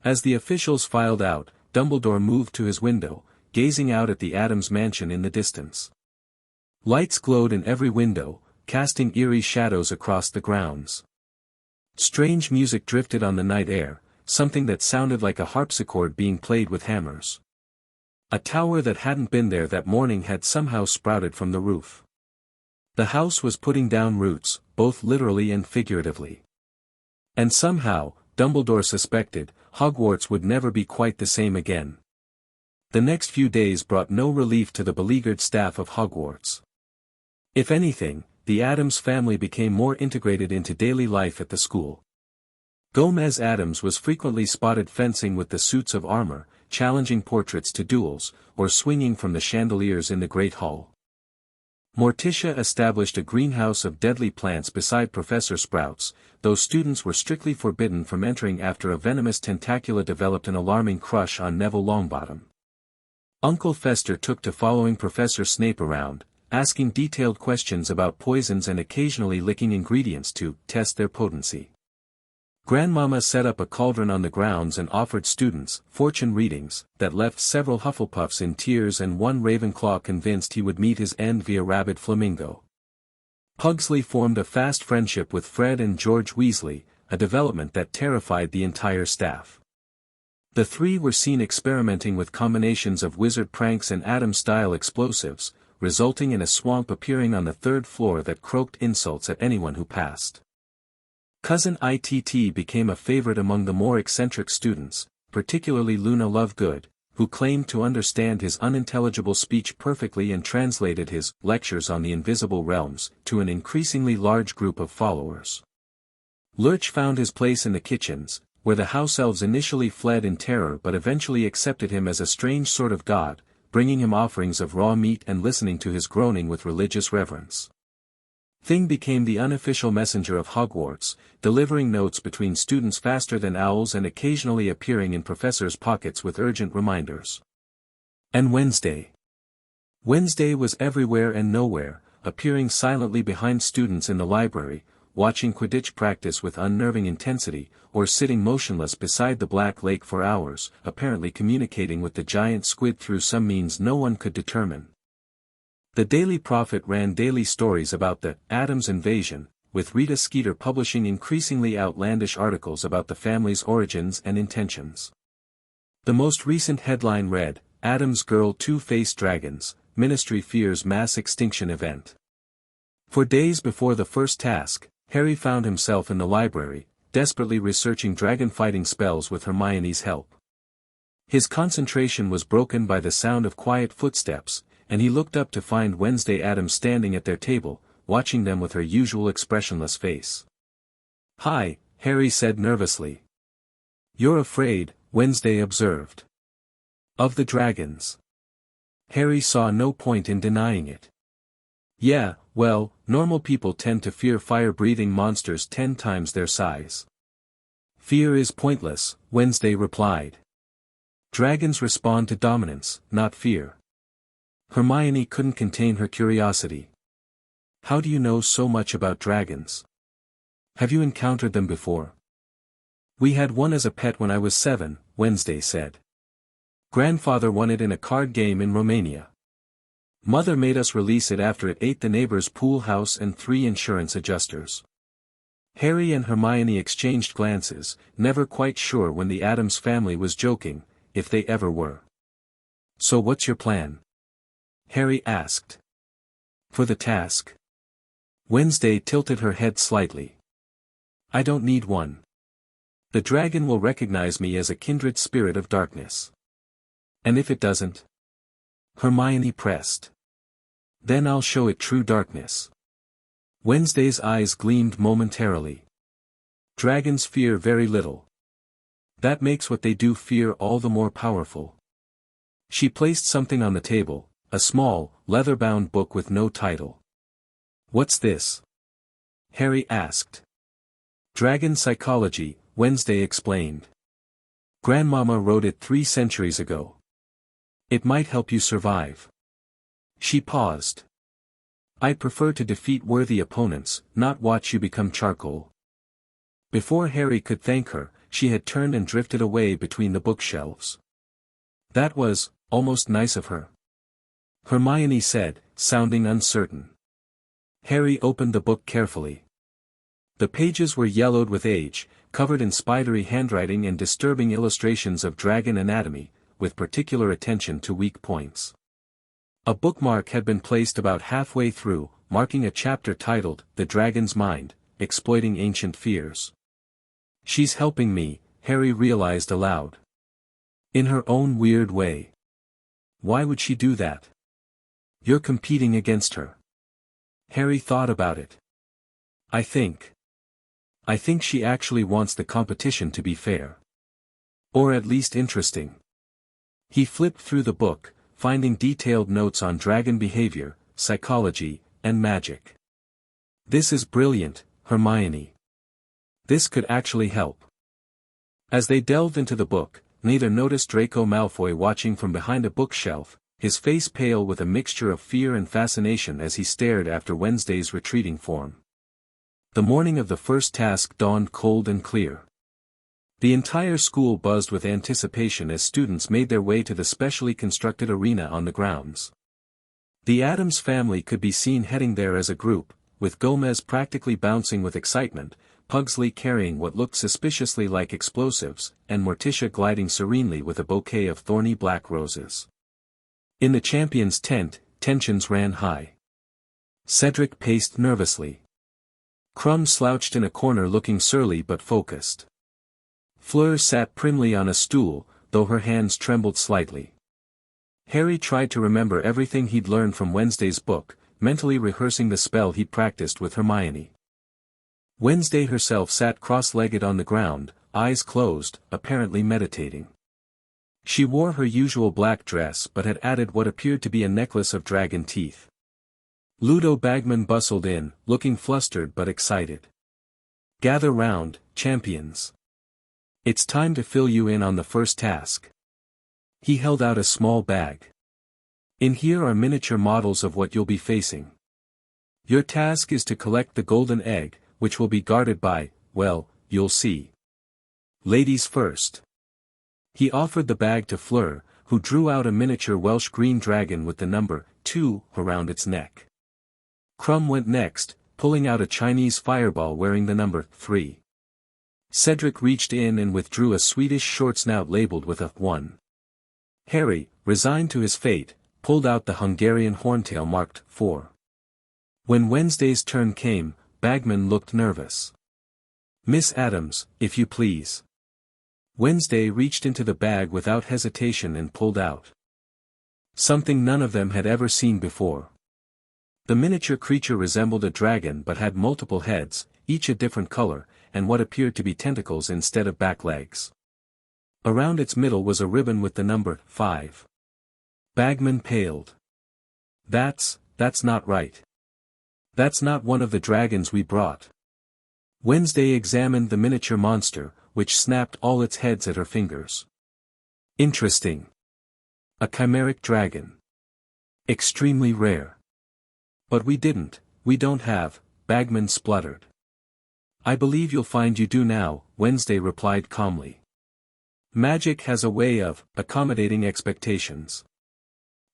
Speaker 1: As the officials filed out, Dumbledore moved to his window, gazing out at the Addams mansion in the distance. Lights glowed in every window, casting eerie shadows across the grounds. Strange music drifted on the night air, something that sounded like a harpsichord being played with hammers. A tower that hadn't been there that morning had somehow sprouted from the roof. The house was putting down roots, both literally and figuratively. And somehow, Dumbledore suspected, Hogwarts would never be quite the same again. The next few days brought no relief to the beleaguered staff of Hogwarts. If anything, the Addams family became more integrated into daily life at the school. Gomez Addams was frequently spotted fencing with the suits of armor, challenging portraits to duels, or swinging from the chandeliers in the Great Hall. Morticia established a greenhouse of deadly plants beside Professor Sprout's, though students were strictly forbidden from entering after a venomous tentacula developed an alarming crush on Neville Longbottom. Uncle Fester took to following Professor Snape around, asking detailed questions about poisons and occasionally licking ingredients to test their potency. Grandmama set up a cauldron on the grounds and offered students fortune readings that left several Hufflepuffs in tears and one Ravenclaw convinced he would meet his end via rabid flamingo. Pugsley formed a fast friendship with Fred and George Weasley, a development that terrified the entire staff. The three were seen experimenting with combinations of wizard pranks and Addams-style explosives, resulting in a swamp appearing on the third floor that croaked insults at anyone who passed. Cousin Itt became a favorite among the more eccentric students, particularly Luna Lovegood, who claimed to understand his unintelligible speech perfectly and translated his lectures on the invisible realms to an increasingly large group of followers. Lurch found his place in the kitchens, where the house elves initially fled in terror but eventually accepted him as a strange sort of god, bringing him offerings of raw meat and listening to his groaning with religious reverence. Thing became the unofficial messenger of Hogwarts, delivering notes between students faster than owls and occasionally appearing in professors' pockets with urgent reminders. And Wednesday. Wednesday was everywhere and nowhere, appearing silently behind students in the library, watching Quidditch practice with unnerving intensity, or sitting motionless beside the Black Lake for hours, apparently communicating with the giant squid through some means no one could determine. The Daily Prophet ran daily stories about the Addams invasion, with Rita Skeeter publishing increasingly outlandish articles about the family's origins and intentions. The most recent headline read, Addams Girl Two-Faced Dragons, Ministry Fears Mass Extinction Event. For days before the first task, Harry found himself in the library, desperately researching dragon-fighting spells with Hermione's help. His concentration was broken by the sound of quiet footsteps, and he looked up to find Wednesday Addams standing at their table, watching them with her usual expressionless face. "Hi," Harry said nervously. "You're afraid," Wednesday observed. "Of the dragons." Harry saw no point in denying it. "Yeah, well, normal people tend to fear fire-breathing monsters 10 times their size." "Fear is pointless," Wednesday replied. "Dragons respond to dominance, not fear." Hermione couldn't contain her curiosity. "How do you know so much about dragons? Have you encountered them before?" "We had one as a pet when I was 7, Wednesday said. Grandfather won it in a card game in Romania. Mother made us release it after it ate the neighbor's pool house and 3 insurance adjusters." Harry and Hermione exchanged glances, never quite sure when the Addams family was joking, if they ever were. "So what's your plan?" Harry asked. "For the task?" Wednesday tilted her head slightly. "I don't need one. The dragon will recognize me as a kindred spirit of darkness. And if it doesn't?" Hermione pressed. "Then I'll show it true darkness." Wednesday's eyes gleamed momentarily. "Dragons fear very little. That makes what they do fear all the more powerful." She placed something on the table, a small, leather-bound book with no title. "What's this?" Harry asked. "Dragon Psychology," Wednesday explained. "Grandmama wrote it 3 centuries ago. It might help you survive." She paused. "I prefer to defeat worthy opponents, not watch you become charcoal." Before Harry could thank her, she had turned and drifted away between the bookshelves. "That was, almost nice of her," Hermione said, sounding uncertain. Harry opened the book carefully. The pages were yellowed with age, covered in spidery handwriting and disturbing illustrations of dragon anatomy, with particular attention to weak points. A bookmark had been placed about halfway through, marking a chapter titled, The Dragon's Mind, Exploiting Ancient Fears. "She's helping me," Harry realized aloud. "In her own weird way. Why would she do that?" "You're competing against her." Harry thought about it. I think she actually wants the competition to be fair. Or at least interesting." He flipped through the book, finding detailed notes on dragon behavior, psychology, and magic. "This is brilliant, Hermione. This could actually help." As they delved into the book, neither noticed Draco Malfoy watching from behind a bookshelf, his face pale with a mixture of fear and fascination as he stared after Wednesday's retreating form. The morning of the first task dawned cold and clear. The entire school buzzed with anticipation as students made their way to the specially constructed arena on the grounds. The Addams family could be seen heading there as a group, with Gomez practically bouncing with excitement, Pugsley carrying what looked suspiciously like explosives, and Morticia gliding serenely with a bouquet of thorny black roses. In the champion's tent, tensions ran high. Cedric paced nervously. Crumb slouched in a corner looking surly but focused. Fleur sat primly on a stool, though her hands trembled slightly. Harry tried to remember everything he'd learned from Wednesday's book, mentally rehearsing the spell he'd practiced with Hermione. Wednesday herself sat cross-legged on the ground, eyes closed, apparently meditating. She wore her usual black dress but had added what appeared to be a necklace of dragon teeth. Ludo Bagman bustled in, looking flustered but excited. "Gather round, champions. It's time to fill you in on the first task." He held out a small bag. "In here are miniature models of what you'll be facing. Your task is to collect the golden egg, which will be guarded by, well, you'll see. Ladies first." He offered the bag to Fleur, who drew out a miniature Welsh green dragon with the number 2 around its neck. Crumb went next, pulling out a Chinese fireball wearing the number 3. Cedric reached in and withdrew a Swedish short snout labeled with a 1. Harry, resigned to his fate, pulled out the Hungarian horntail marked 4. When Wednesday's turn came, Bagman looked nervous. "Miss Addams, if you please." Wednesday reached into the bag without hesitation and pulled out something none of them had ever seen before. The miniature creature resembled a dragon but had multiple heads, each a different color, and what appeared to be tentacles instead of back legs. Around its middle was a ribbon with the number 5. Bagman paled. That's not right. That's not one of the dragons we brought." Wednesday examined the miniature monster, which snapped all its heads at her fingers. "Interesting. A chimeric dragon. Extremely rare. But we don't have," Bagman spluttered. "I believe you'll find you do now," Wednesday replied calmly. "Magic has a way of accommodating expectations."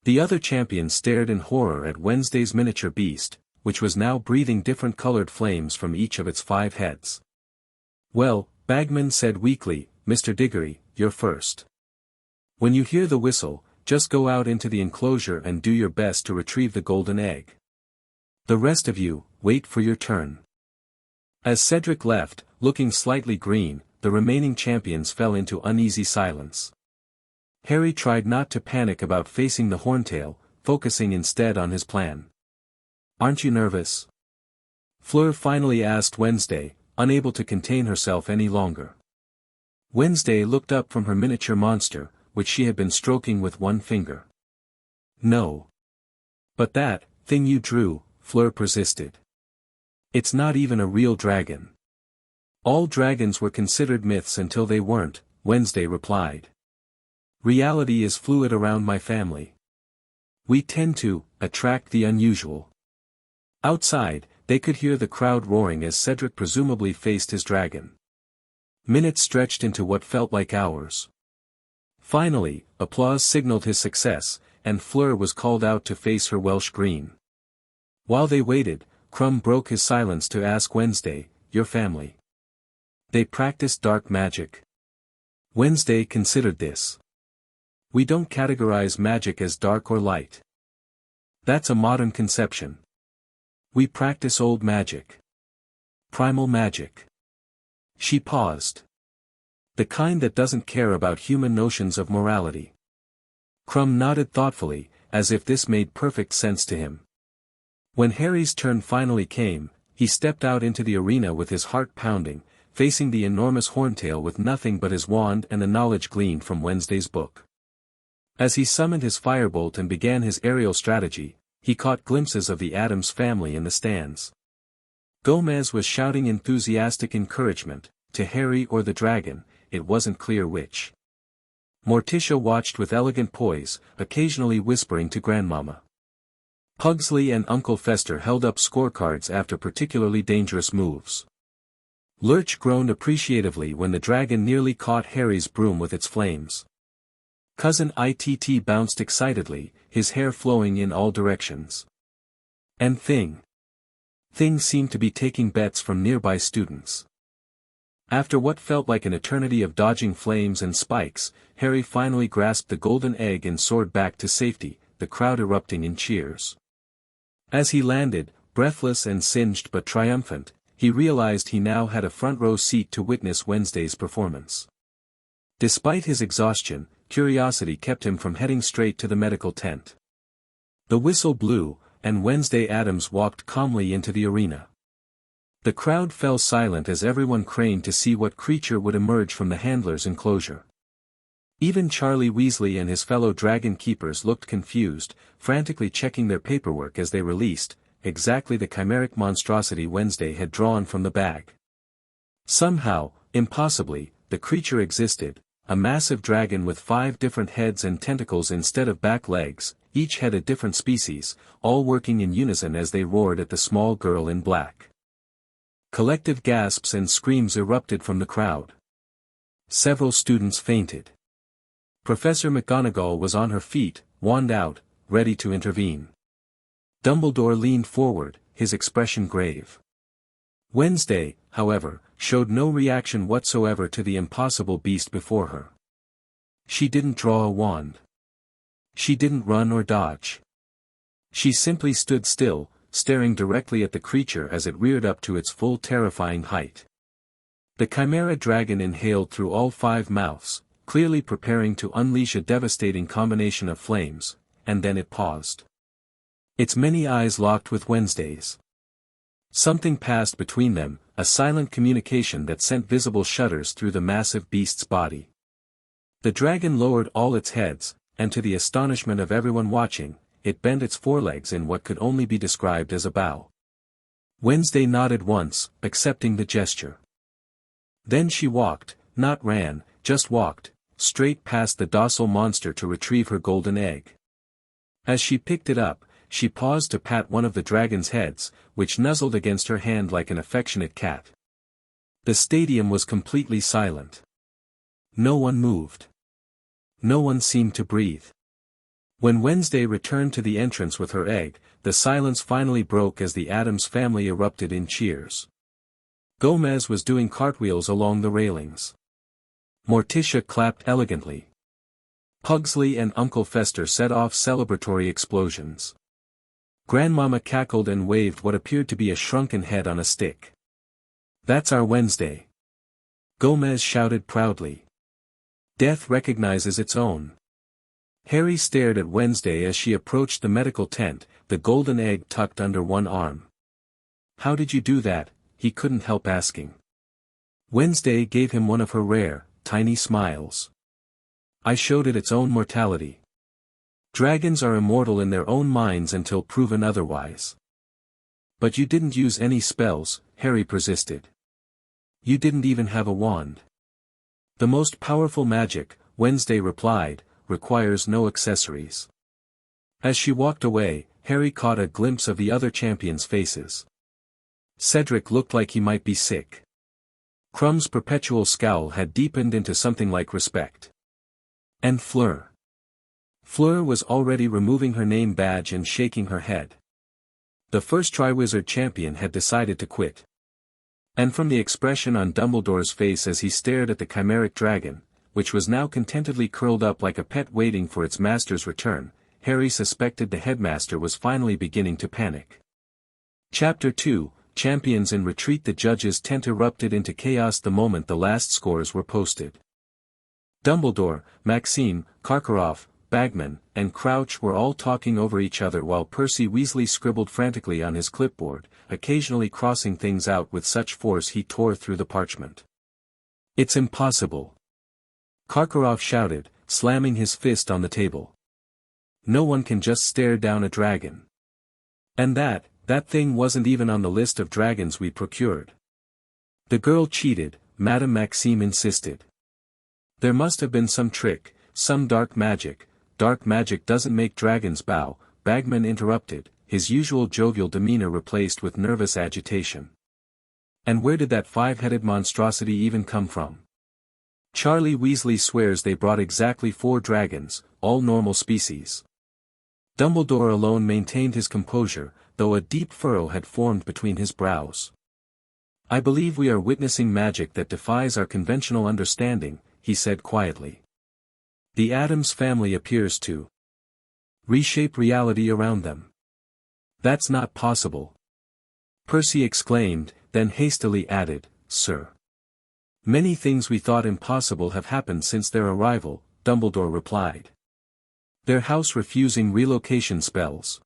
Speaker 1: The other champions stared in horror at Wednesday's miniature beast, which was now breathing different colored flames from each of its 5 heads. "Well," Bagman said weakly, "Mr. Diggory, you're first. When you hear the whistle, just go out into the enclosure and do your best to retrieve the golden egg. The rest of you, wait for your turn." As Cedric left, looking slightly green, the remaining champions fell into uneasy silence. Harry tried not to panic about facing the horntail, focusing instead on his plan. "Aren't you nervous?" Fleur finally asked Wednesday, unable to contain herself any longer. Wednesday looked up from her miniature monster, which she had been stroking with one finger. "No. But that thing you drew," Fleur persisted. "It's not even a real dragon." "All dragons were considered myths until they weren't," Wednesday replied. "Reality is fluid around my family. We tend to attract the unusual." Outside, they could hear the crowd roaring as Cedric presumably faced his dragon. Minutes stretched into what felt like hours. Finally, applause signaled his success, and Fleur was called out to face her Welsh green. While they waited, Crumb broke his silence to ask Wednesday, "Your family? They practice dark magic?" Wednesday considered this. "We don't categorize magic as dark or light. That's a modern conception. We practice old magic. Primal magic." She paused. "The kind that doesn't care about human notions of morality." Crumb nodded thoughtfully, as if this made perfect sense to him. When Harry's turn finally came, he stepped out into the arena with his heart pounding, facing the enormous horntail with nothing but his wand and the knowledge gleaned from Wednesday's book. As he summoned his firebolt and began his aerial strategy, he caught glimpses of the Addams family in the stands. Gomez was shouting enthusiastic encouragement, to Harry or the dragon, it wasn't clear which. Morticia watched with elegant poise, occasionally whispering to Grandmama. Pugsley and Uncle Fester held up scorecards after particularly dangerous moves. Lurch groaned appreciatively when the dragon nearly caught Harry's broom with its flames. Cousin Itt bounced excitedly, his hair flowing in all directions. And Thing seemed to be taking bets from nearby students. After what felt like an eternity of dodging flames and spikes, Harry finally grasped the golden egg and soared back to safety, the crowd erupting in cheers. As he landed, breathless and singed but triumphant, he realized he now had a front-row seat to witness Wednesday's performance. Despite his exhaustion, curiosity kept him from heading straight to the medical tent. The whistle blew, and Wednesday Addams walked calmly into the arena. The crowd fell silent as everyone craned to see what creature would emerge from the handler's enclosure. Even Charlie Weasley and his fellow dragon keepers looked confused, frantically checking their paperwork as they released exactly the chimeric monstrosity Wednesday had drawn from the bag. Somehow, impossibly, the creature existed, a massive dragon with 5 different heads and tentacles instead of back legs, each head a different species, all working in unison as they roared at the small girl in black. Collective gasps and screams erupted from the crowd. Several students fainted. Professor McGonagall was on her feet, wand out, ready to intervene. Dumbledore leaned forward, his expression grave. Wednesday, however, showed no reaction whatsoever to the impossible beast before her. She didn't draw a wand. She didn't run or dodge. She simply stood still, staring directly at the creature as it reared up to its full terrifying height. The chimera dragon inhaled through all 5 mouths, clearly preparing to unleash a devastating combination of flames, and then it paused. Its many eyes locked with Wednesday's. Something passed between them, a silent communication that sent visible shudders through the massive beast's body. The dragon lowered all its heads, and to the astonishment of everyone watching, it bent its forelegs in what could only be described as a bow. Wednesday nodded once, accepting the gesture. Then she walked, not ran, just walked, straight past the docile monster to retrieve her golden egg. As she picked it up, she paused to pat one of the dragon's heads, which nuzzled against her hand like an affectionate cat. The stadium was completely silent. No one moved. No one seemed to breathe. When Wednesday returned to the entrance with her egg, the silence finally broke as the Addams family erupted in cheers. Gomez was doing cartwheels along the railings. Morticia clapped elegantly. Pugsley and Uncle Fester set off celebratory explosions. Grandmama cackled and waved what appeared to be a shrunken head on a stick. "That's our Wednesday," Gomez shouted proudly. "Death recognizes its own." Harry stared at Wednesday as she approached the medical tent, the golden egg tucked under one arm. "How did you do that?" he couldn't help asking. Wednesday gave him one of her rare, tiny smiles. "I showed it its own mortality. Dragons are immortal in their own minds until proven otherwise." "But you didn't use any spells," Harry persisted. "You didn't even have a wand." "The most powerful magic," Wednesday replied, "requires no accessories." As she walked away, Harry caught a glimpse of the other champions' faces. Cedric looked like he might be sick. Crumb's perpetual scowl had deepened into something like respect. And Fleur. Fleur was already removing her name badge and shaking her head. The first Triwizard champion had decided to quit. And from the expression on Dumbledore's face as he stared at the chimeric dragon, which was now contentedly curled up like a pet waiting for its master's return, Harry suspected the headmaster was finally beginning to panic. Chapter 2, Champions in Retreat. The judges' tent erupted into chaos the moment the last scores were posted. Dumbledore, Maxime, Karkaroff, Bagman, and Crouch were all talking over each other while Percy Weasley scribbled frantically on his clipboard, occasionally crossing things out with such force he tore through the parchment. "It's impossible!" Karkaroff shouted, slamming his fist on the table. "No one can just stare down a dragon. And that thing wasn't even on the list of dragons we procured." "The girl cheated," Madame Maxime insisted. "There must have been some trick, some dark magic." "Dark magic doesn't make dragons bow," Bagman interrupted, his usual jovial demeanor replaced with nervous agitation. "And where did that 5-headed monstrosity even come from? Charlie Weasley swears they brought exactly 4 dragons, all normal species." Dumbledore alone maintained his composure, though a deep furrow had formed between his brows. "I believe we are witnessing magic that defies our conventional understanding," he said quietly. "The Addams family appears to Reshape reality around them. That's not possible. Percy exclaimed, then hastily added, Sir. Many things we thought impossible have happened since their arrival, Dumbledore replied. Their house refusing relocation spells.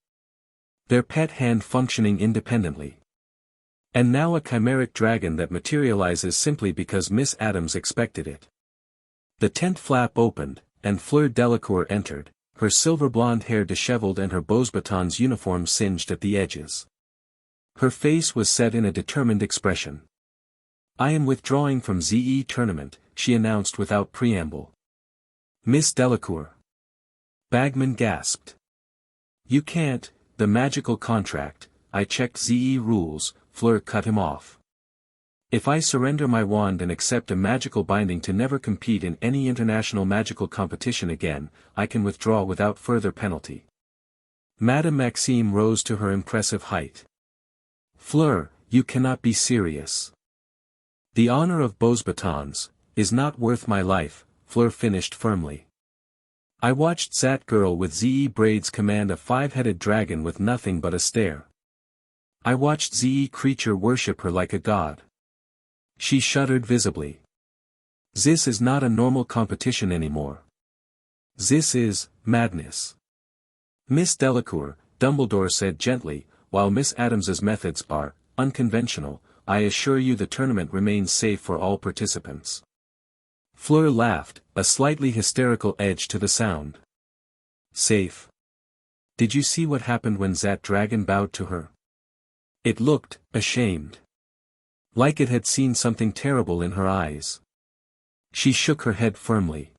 Speaker 1: Their pet hand functioning independently. And now a chimeric dragon that materializes simply because Miss Addams expected it. The tent flap opened, and Fleur Delacour entered, her silver blonde hair disheveled and her Beauxbatons uniform singed at the edges. Her face was set in a determined expression. I am withdrawing from ZE tournament, she announced without preamble. Miss Delacour. Bagman gasped. You can't, the magical contract, I checked ZE rules, Fleur cut him off. If I surrender my wand and accept a magical binding to never compete in any international magical competition again, I can withdraw without further penalty. Madame Maxime rose to her impressive height. Fleur, you cannot be serious. The honor of Beauxbatons is not worth my life, Fleur finished firmly. I watched that girl with ZE braids command a 5-headed dragon with nothing but a stare. I watched ZE creature worship her like a god. She shuddered visibly. This is not a normal competition anymore. This is madness. Miss Delacour, Dumbledore said gently, while Miss Addams's methods are unconventional, I assure you the tournament remains safe for all participants. Fleur laughed, a slightly hysterical edge to the sound. Safe. Did you see what happened when that dragon bowed to her? It looked ashamed. Like it had seen something terrible in her eyes. She shook her head firmly.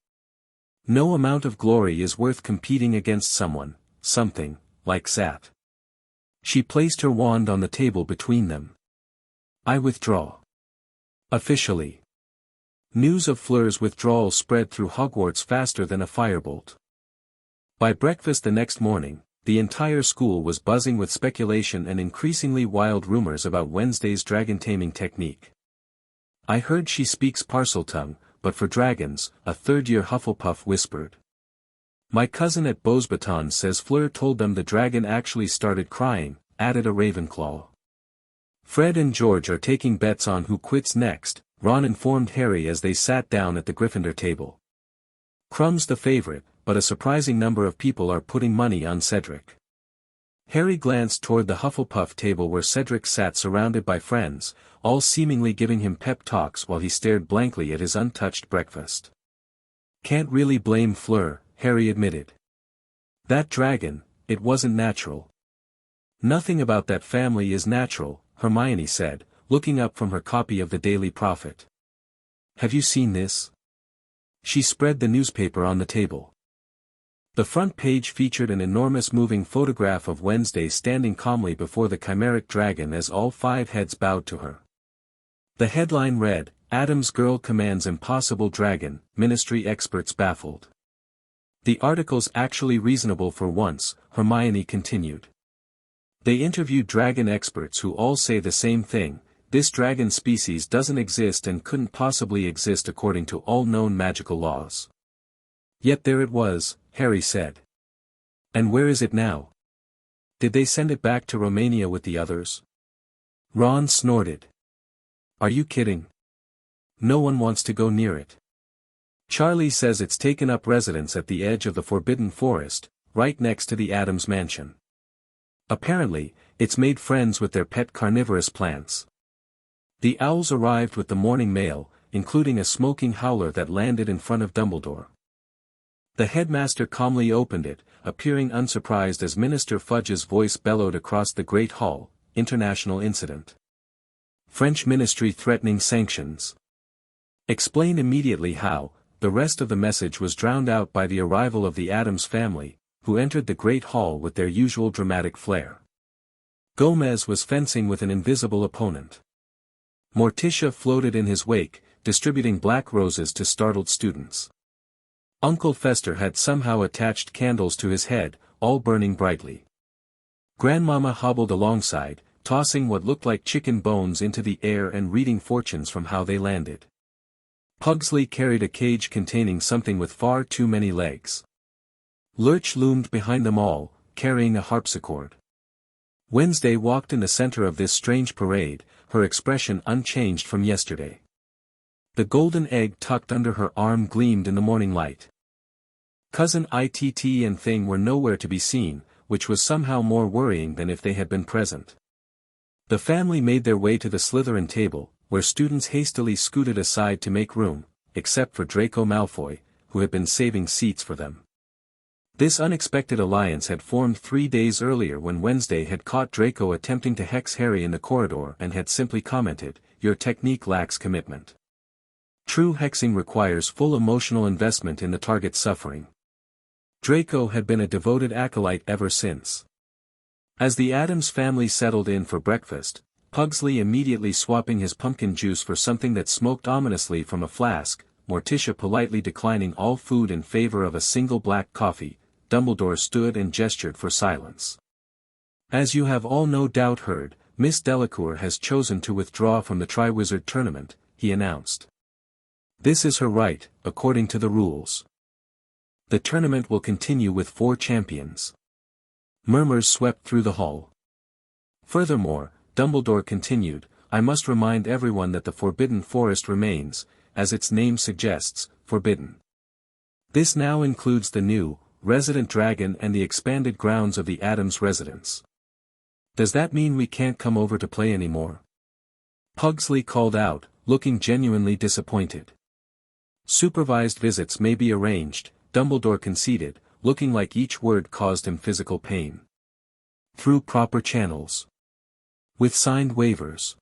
Speaker 1: No amount of glory is worth competing against something, like that. She placed her wand on the table between them. I withdraw. Officially. News of Fleur's withdrawal spread through Hogwarts faster than a firebolt. By breakfast the next morning, the entire school was buzzing with speculation and increasingly wild rumors about Wednesday's dragon-taming technique. I heard she speaks Parseltongue, but for dragons, a third-year Hufflepuff whispered. My cousin at Beauxbatons says Fleur told them the dragon actually started crying, added a Ravenclaw. Fred and George are taking bets on who quits next, Ron informed Harry as they sat down at the Gryffindor table. Crum's the favorite, but a surprising number of people are putting money on Cedric. Harry glanced toward the Hufflepuff table where Cedric sat surrounded by friends, all seemingly giving him pep talks while he stared blankly at his untouched breakfast. Can't really blame Fleur, Harry admitted. That dragon, it wasn't natural. Nothing about that family is natural, Hermione said, looking up from her copy of the Daily Prophet. Have you seen this? She spread the newspaper on the table. The front page featured an enormous moving photograph of Wednesday standing calmly before the chimeric dragon as all 5 heads bowed to her. The headline read, Addams girl commands impossible dragon, ministry experts baffled. The article's actually reasonable for once, Hermione continued. They interviewed dragon experts who all say the same thing, this dragon species doesn't exist and couldn't possibly exist according to all known magical laws. Yet there it was, Harry said. And where is it now? Did they send it back to Romania with the others? Ron snorted. Are you kidding? No one wants to go near it. Charlie says it's taken up residence at the edge of the Forbidden Forest, right next to the Addams mansion. Apparently, it's made friends with their pet carnivorous plants. The owls arrived with the morning mail, including a smoking howler that landed in front of Dumbledore. The headmaster calmly opened it, appearing unsurprised as Minister Fudge's voice bellowed across the Great Hall, International Incident. French Ministry threatening sanctions. Explain immediately how. The rest of the message was drowned out by the arrival of the Addams family, who entered the Great Hall with their usual dramatic flair. Gomez was fencing with an invisible opponent. Morticia floated in his wake, distributing black roses to startled students. Uncle Fester had somehow attached candles to his head, all burning brightly. Grandmama hobbled alongside, tossing what looked like chicken bones into the air and reading fortunes from how they landed. Pugsley carried a cage containing something with far too many legs. Lurch loomed behind them all, carrying a harpsichord. Wednesday walked in the center of this strange parade, her expression unchanged from yesterday. The golden egg tucked under her arm gleamed in the morning light. Cousin Itt and Thing were nowhere to be seen, which was somehow more worrying than if they had been present. The family made their way to the Slytherin table, where students hastily scooted aside to make room, except for Draco Malfoy, who had been saving seats for them. This unexpected alliance had formed 3 days earlier when Wednesday had caught Draco attempting to hex Harry in the corridor and had simply commented, "Your technique lacks commitment." True hexing requires full emotional investment in the target's suffering. Draco had been a devoted acolyte ever since. As the Addams family settled in for breakfast, Pugsley immediately swapping his pumpkin juice for something that smoked ominously from a flask, Morticia politely declining all food in favor of a single black coffee, Dumbledore stood and gestured for silence. "As you have all no doubt heard, Miss Delacour has chosen to withdraw from the Triwizard tournament," he announced. "This is her right, according to the rules. The tournament will continue with 4 champions." Murmurs swept through the hall. "Furthermore," Dumbledore continued, "I must remind everyone that the Forbidden Forest remains, as its name suggests, forbidden. This now includes the new, resident dragon and the expanded grounds of the Addams residence. Does that mean we can't come over to play anymore?" Pugsley called out, looking genuinely disappointed. "Supervised visits may be arranged," Dumbledore conceded, looking like each word caused him physical pain. "Through proper channels. With signed waivers."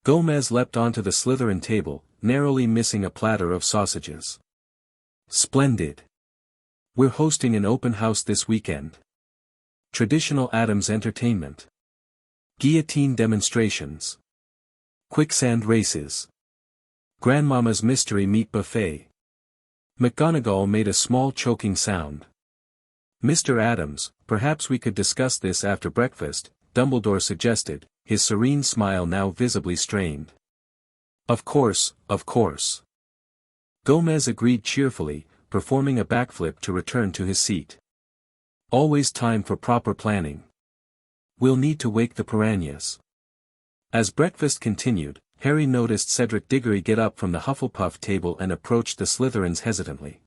Speaker 1: Gomez leapt onto the Slytherin table, narrowly missing a platter of sausages. "Splendid. We're hosting an open house this weekend. Traditional Addams entertainment. Guillotine demonstrations. Quicksand races. Grandmama's mystery meat buffet." McGonagall made a small choking sound. "Mr. Addams, perhaps we could discuss this after breakfast," Dumbledore suggested, his serene smile now visibly strained. Of course." Gomez agreed cheerfully, performing a backflip to return to his seat. "Always time for proper planning. We'll need to wake the piranhas." As breakfast continued, Harry noticed Cedric Diggory get up from the Hufflepuff table and approach the Slytherins hesitantly.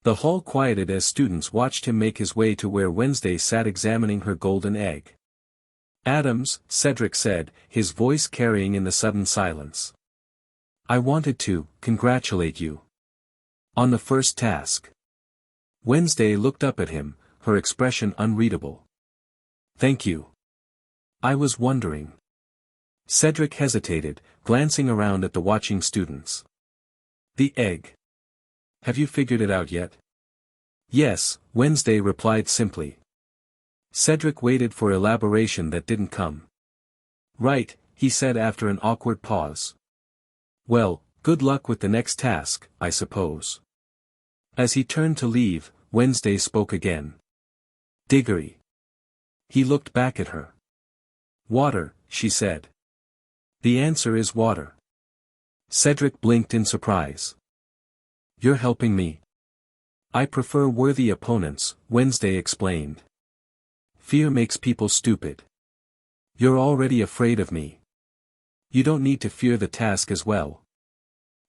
Speaker 1: The hall quieted as students watched him make his way to where Wednesday sat examining her golden egg. "Addams," Cedric said, his voice carrying in the sudden silence. "I wanted to congratulate you on the first task." Wednesday looked up at him, her expression unreadable. "Thank you. I was wondering." Cedric hesitated, glancing around at the watching students. "The egg. Have you figured it out yet?" "Yes," Wednesday replied simply. Cedric waited for elaboration that didn't come. "Right," he said after an awkward pause. "Well, good luck with the next task, I suppose." As he turned to leave, Wednesday spoke again. "Diggory." He looked back at her. "Water," she said. "The answer is water." Cedric blinked in surprise. "You're helping me." "I prefer worthy opponents," Wednesday explained. "Fear makes people stupid. You're already afraid of me. You don't need to fear the task as well."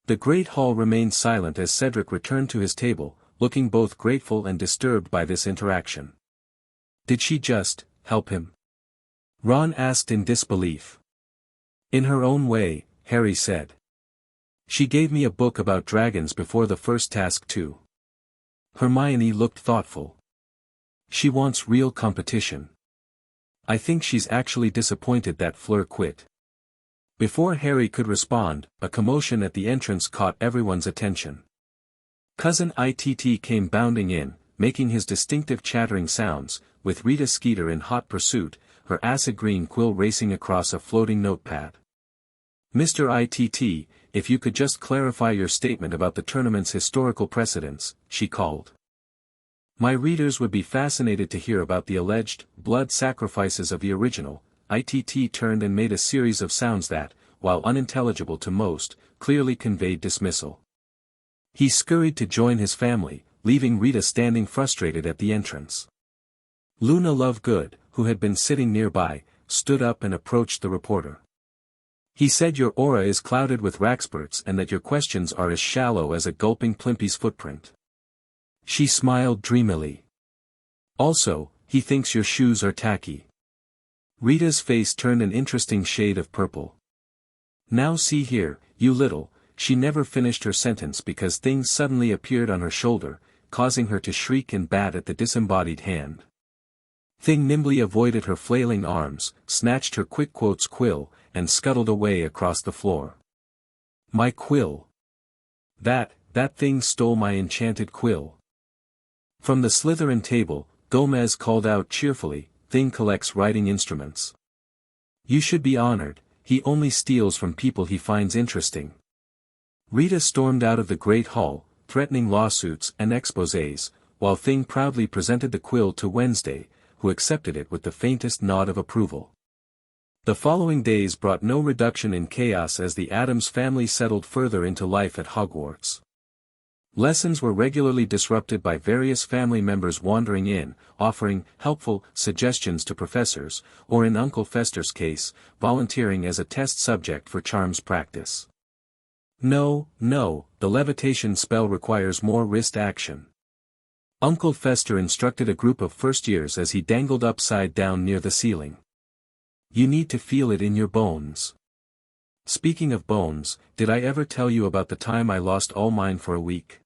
Speaker 1: The great hall remained silent as Cedric returned to his table, looking both grateful and disturbed by this interaction. "Did she just help him?" Ron asked in disbelief. "In her own way," Harry said. "She gave me a book about dragons before the first task too." Hermione looked thoughtful. "She wants real competition. I think she's actually disappointed that Fleur quit." Before Harry could respond, a commotion at the entrance caught everyone's attention. Cousin Itt came bounding in, making his distinctive chattering sounds, with Rita Skeeter in hot pursuit, her acid green quill racing across a floating notepad. "Mr. Itt, if you could just clarify your statement about the tournament's historical precedents," she called. "My readers would be fascinated to hear about the alleged blood sacrifices of the original." Itt turned and made a series of sounds that, while unintelligible to most, clearly conveyed dismissal. He scurried to join his family, leaving Rita standing frustrated at the entrance. Luna Lovegood, who had been sitting nearby, stood up and approached the reporter. "He said your aura is clouded with Raxperts and that your questions are as shallow as a gulping Plimpy's footprint." She smiled dreamily. "Also, he thinks your shoes are tacky." Rita's face turned an interesting shade of purple. "Now see here, you little," she never finished her sentence because things suddenly appeared on her shoulder, causing her to shriek and bat at the disembodied hand. Thing nimbly avoided her flailing arms, snatched her quick-quotes quill, and scuttled away across the floor. "My quill! That thing stole my enchanted quill." From the Slytherin table, Gomez called out cheerfully, "Thing collects writing instruments. You should be honored, he only steals from people he finds interesting." Rita stormed out of the great hall, threatening lawsuits and exposés, while Thing proudly presented the quill to Wednesday, who accepted it with the faintest nod of approval. The following days brought no reduction in chaos as the Addams family settled further into life at Hogwarts. Lessons were regularly disrupted by various family members wandering in, offering helpful suggestions to professors, or in Uncle Fester's case, volunteering as a test subject for charms practice. No, the levitation spell requires more wrist action. Uncle Fester instructed a group of first-years as he dangled upside down near the ceiling. "You need to feel it in your bones." Speaking of bones, did I ever tell you about the time I lost all mine for a week?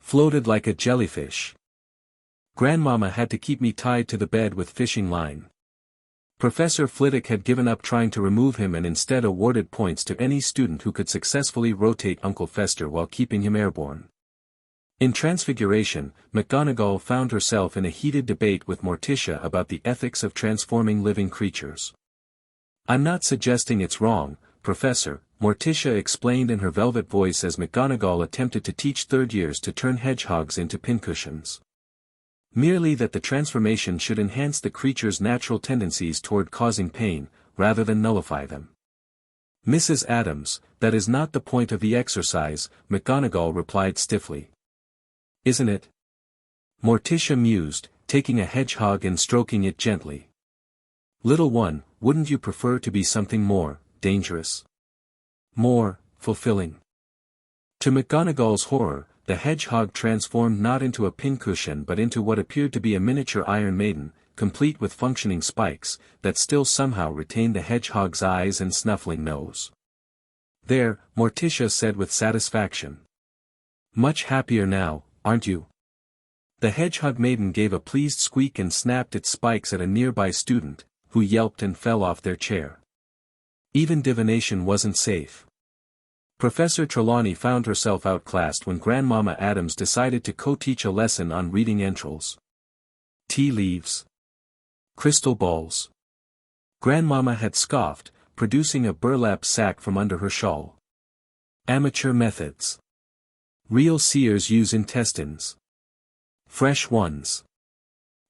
Speaker 1: Floated like a jellyfish. Grandmama had to keep me tied to the bed with fishing line. Professor Flitwick had given up trying to remove him and instead awarded points to any student who could successfully rotate Uncle Fester while keeping him airborne. In Transfiguration, McGonagall found herself in a heated debate with Morticia about the ethics of transforming living creatures. "I'm not suggesting it's wrong, Professor," Morticia explained in her velvet voice as McGonagall attempted to teach third-years to turn hedgehogs into pincushions. "Merely that the transformation should enhance the creature's natural tendencies toward causing pain, rather than nullify them." "Mrs. Addams, that is not the point of the exercise," McGonagall replied stiffly. "Isn't it?" Morticia mused, taking a hedgehog and stroking it gently. "Little one, wouldn't you prefer to be something more dangerous? More fulfilling?" To McGonagall's horror, the hedgehog transformed not into a pincushion but into what appeared to be a miniature Iron Maiden, complete with functioning spikes, that still somehow retained the hedgehog's eyes and snuffling nose. "There," Morticia said with satisfaction. "Much happier now, aren't you?" The hedgehog maiden gave a pleased squeak and snapped its spikes at a nearby student, who yelped and fell off their chair. Even divination wasn't safe. Professor Trelawney found herself outclassed when Grandmama Addams decided to co-teach a lesson on reading entrails. Tea leaves. Crystal balls. Grandmama had scoffed, producing a burlap sack from under her shawl. Amateur methods. Real seers use intestines. Fresh ones.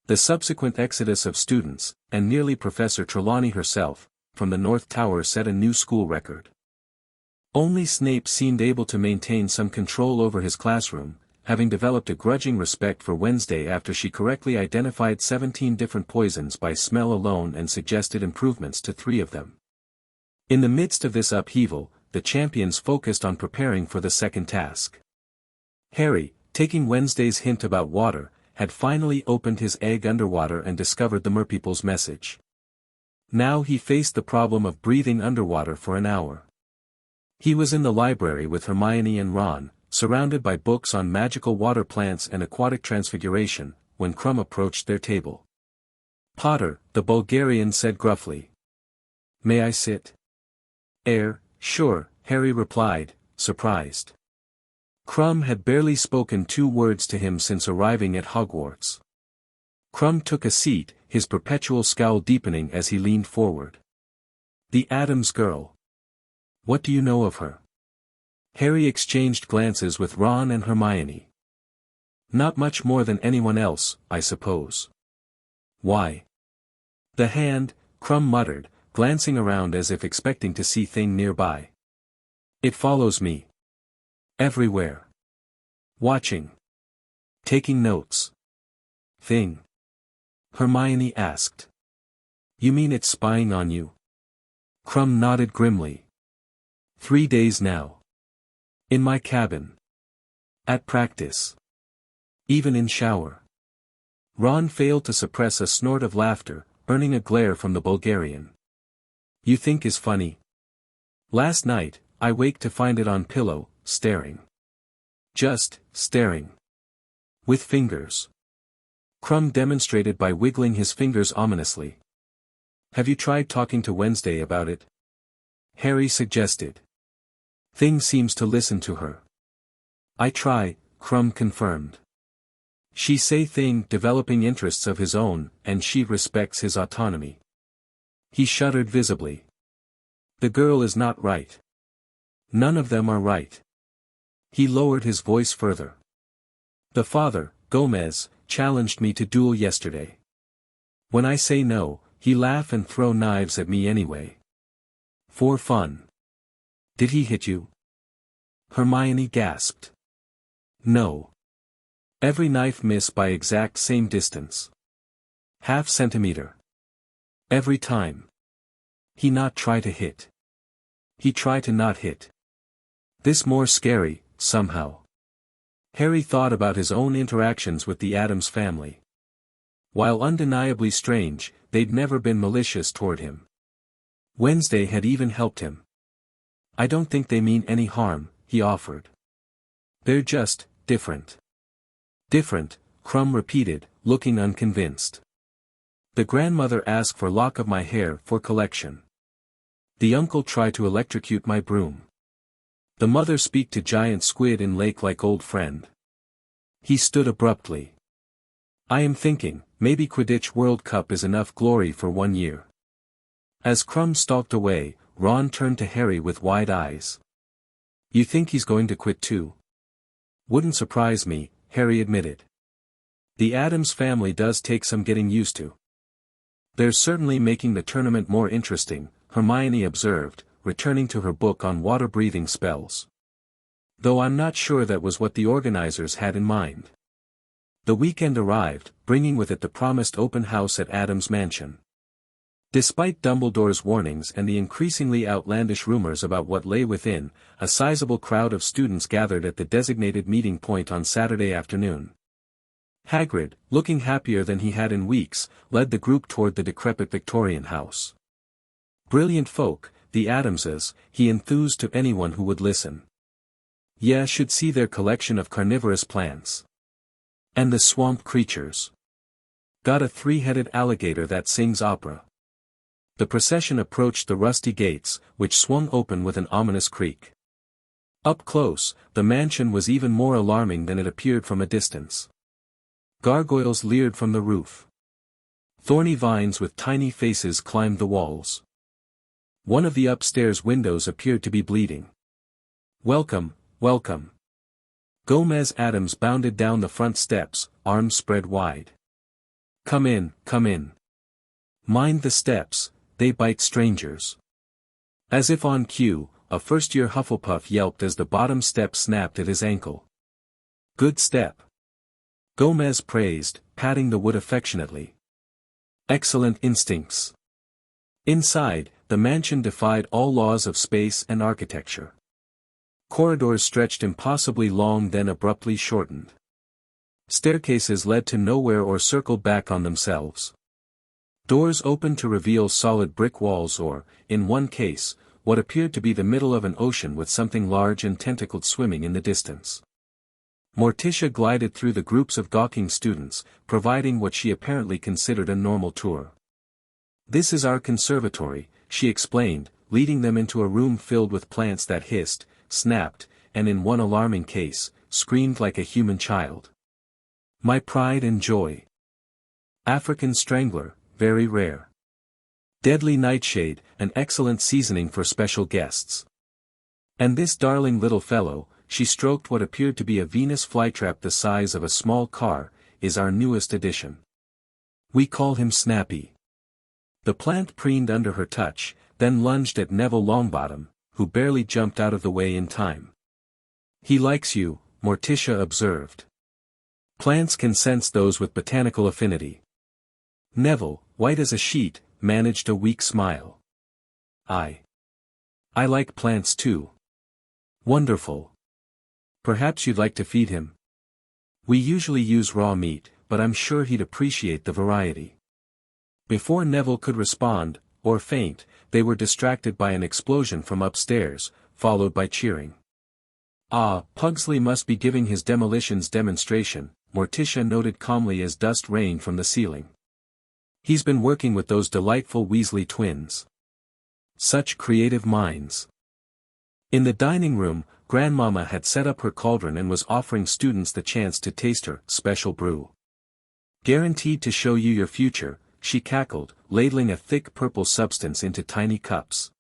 Speaker 1: The subsequent exodus of students, and nearly Professor Trelawney herself, from the North Tower set a new school record. Only Snape seemed able to maintain some control over his classroom, having developed a grudging respect for Wednesday after she correctly identified 17 different poisons by smell alone and suggested improvements to 3 of them. In the midst of this upheaval, the champions focused on preparing for the second task. Harry, taking Wednesday's hint about water, had finally opened his egg underwater and discovered the merpeople's message. Now he faced the problem of breathing underwater for an hour. He was in the library with Hermione and Ron, surrounded by books on magical water plants and aquatic transfiguration, when Krum approached their table. "Potter," the Bulgarian said gruffly. "May I sit?" Sure," Harry replied, surprised. Krum had barely spoken 2 words to him since arriving at Hogwarts. Krum took a seat, his perpetual scowl deepening as he leaned forward. "The Addams girl. What do you know of her?" Harry exchanged glances with Ron and Hermione. "Not much more than anyone else, I suppose." "Why?" "The hand," Krum muttered, glancing around as if expecting to see Thing nearby. "It follows me. Everywhere. Watching." Taking notes. Thing? Hermione asked. You mean it's spying on you? Krum nodded grimly. 3 days now. In my cabin. At practice. Even in shower. Ron failed to suppress a snort of laughter, earning a glare from the Bulgarian. You think is funny? Last night, I waked to find it on pillow, staring. Just, staring. With fingers. Krum demonstrated by wiggling his fingers ominously. Have you tried talking to Wednesday about it? Harry suggested. Thing seems to listen to her. I try, Krum confirmed. She say Thing developing interests of his own, and she respects his autonomy. He shuddered visibly. The girl is not right. None of them are right. He lowered his voice further. The father, Gomez, challenged me to duel yesterday. When I say no, he laugh and throw knives at me anyway. For fun. Did he hit you? Hermione gasped. No. Every knife miss by exact same distance. Half centimeter. Every time. He not try to hit. He try to not hit. This more scary, somehow. Harry thought about his own interactions with the Addams family. While undeniably strange, they'd never been malicious toward him. Wednesday had even helped him. I don't think they mean any harm, he offered. They're just, different. Different, Krum repeated, looking unconvinced. The grandmother asked for lock of my hair for collection. The uncle tried to electrocute my broom. The mother speak to giant squid in lake like old friend. He stood abruptly. I am thinking, maybe Quidditch World Cup is enough glory for 1 year. As Krum stalked away, Ron turned to Harry with wide eyes. You think he's going to quit too? Wouldn't surprise me, Harry admitted. The Addams family does take some getting used to. They're certainly making the tournament more interesting, Hermione observed, returning to her book on water-breathing spells. Though I'm not sure that was what the organizers had in mind. The weekend arrived, bringing with it the promised open house at Addams' mansion. Despite Dumbledore's warnings and the increasingly outlandish rumors about what lay within, a sizable crowd of students gathered at the designated meeting point on Saturday afternoon. Hagrid, looking happier than he had in weeks, led the group toward the decrepit Victorian house. Brilliant folk, the Addamses, he enthused to anyone who would listen. Yeah, should see their collection of carnivorous plants. And the swamp creatures. Got a 3-headed alligator that sings opera. The procession approached the rusty gates, which swung open with an ominous creak. Up close, the mansion was even more alarming than it appeared from a distance. Gargoyles leered from the roof. Thorny vines with tiny faces climbed the walls. One of the upstairs windows appeared to be bleeding. Welcome, welcome. Gomez Addams bounded down the front steps, arms spread wide. Come in, come in. Mind the steps, they bite strangers. As if on cue, a first-year Hufflepuff yelped as the bottom step snapped at his ankle. Good step. Gomez praised, patting the wood affectionately. Excellent instincts. Inside, the mansion defied all laws of space and architecture. Corridors stretched impossibly long then abruptly shortened. Staircases led to nowhere or circled back on themselves. Doors opened to reveal solid brick walls or, in one case, what appeared to be the middle of an ocean with something large and tentacled swimming in the distance. Morticia glided through the groups of gawking students, providing what she apparently considered a normal tour. This is our conservatory, she explained, leading them into a room filled with plants that hissed, snapped, and in one alarming case, screamed like a human child. My pride and joy. African strangler, very rare. Deadly nightshade, an excellent seasoning for special guests. And this darling little fellow, she stroked what appeared to be a Venus flytrap the size of a small car, is our newest addition. We call him Snappy. The plant preened under her touch, then lunged at Neville Longbottom, who barely jumped out of the way in time. He likes you, Morticia observed. Plants can sense those with botanical affinity. Neville, white as a sheet, managed a weak smile. I like plants too. Wonderful. Perhaps you'd like to feed him. We usually use raw meat, but I'm sure he'd appreciate the variety. Before Neville could respond, or faint, they were distracted by an explosion from upstairs, followed by cheering. Ah, Pugsley must be giving his demolitions demonstration, Morticia noted calmly as dust rained from the ceiling. He's been working with those delightful Weasley twins. Such creative minds. In the dining room, Grandmama had set up her cauldron and was offering students the chance to taste her special brew. Guaranteed to show you your future, she cackled, ladling a thick purple substance into tiny cups.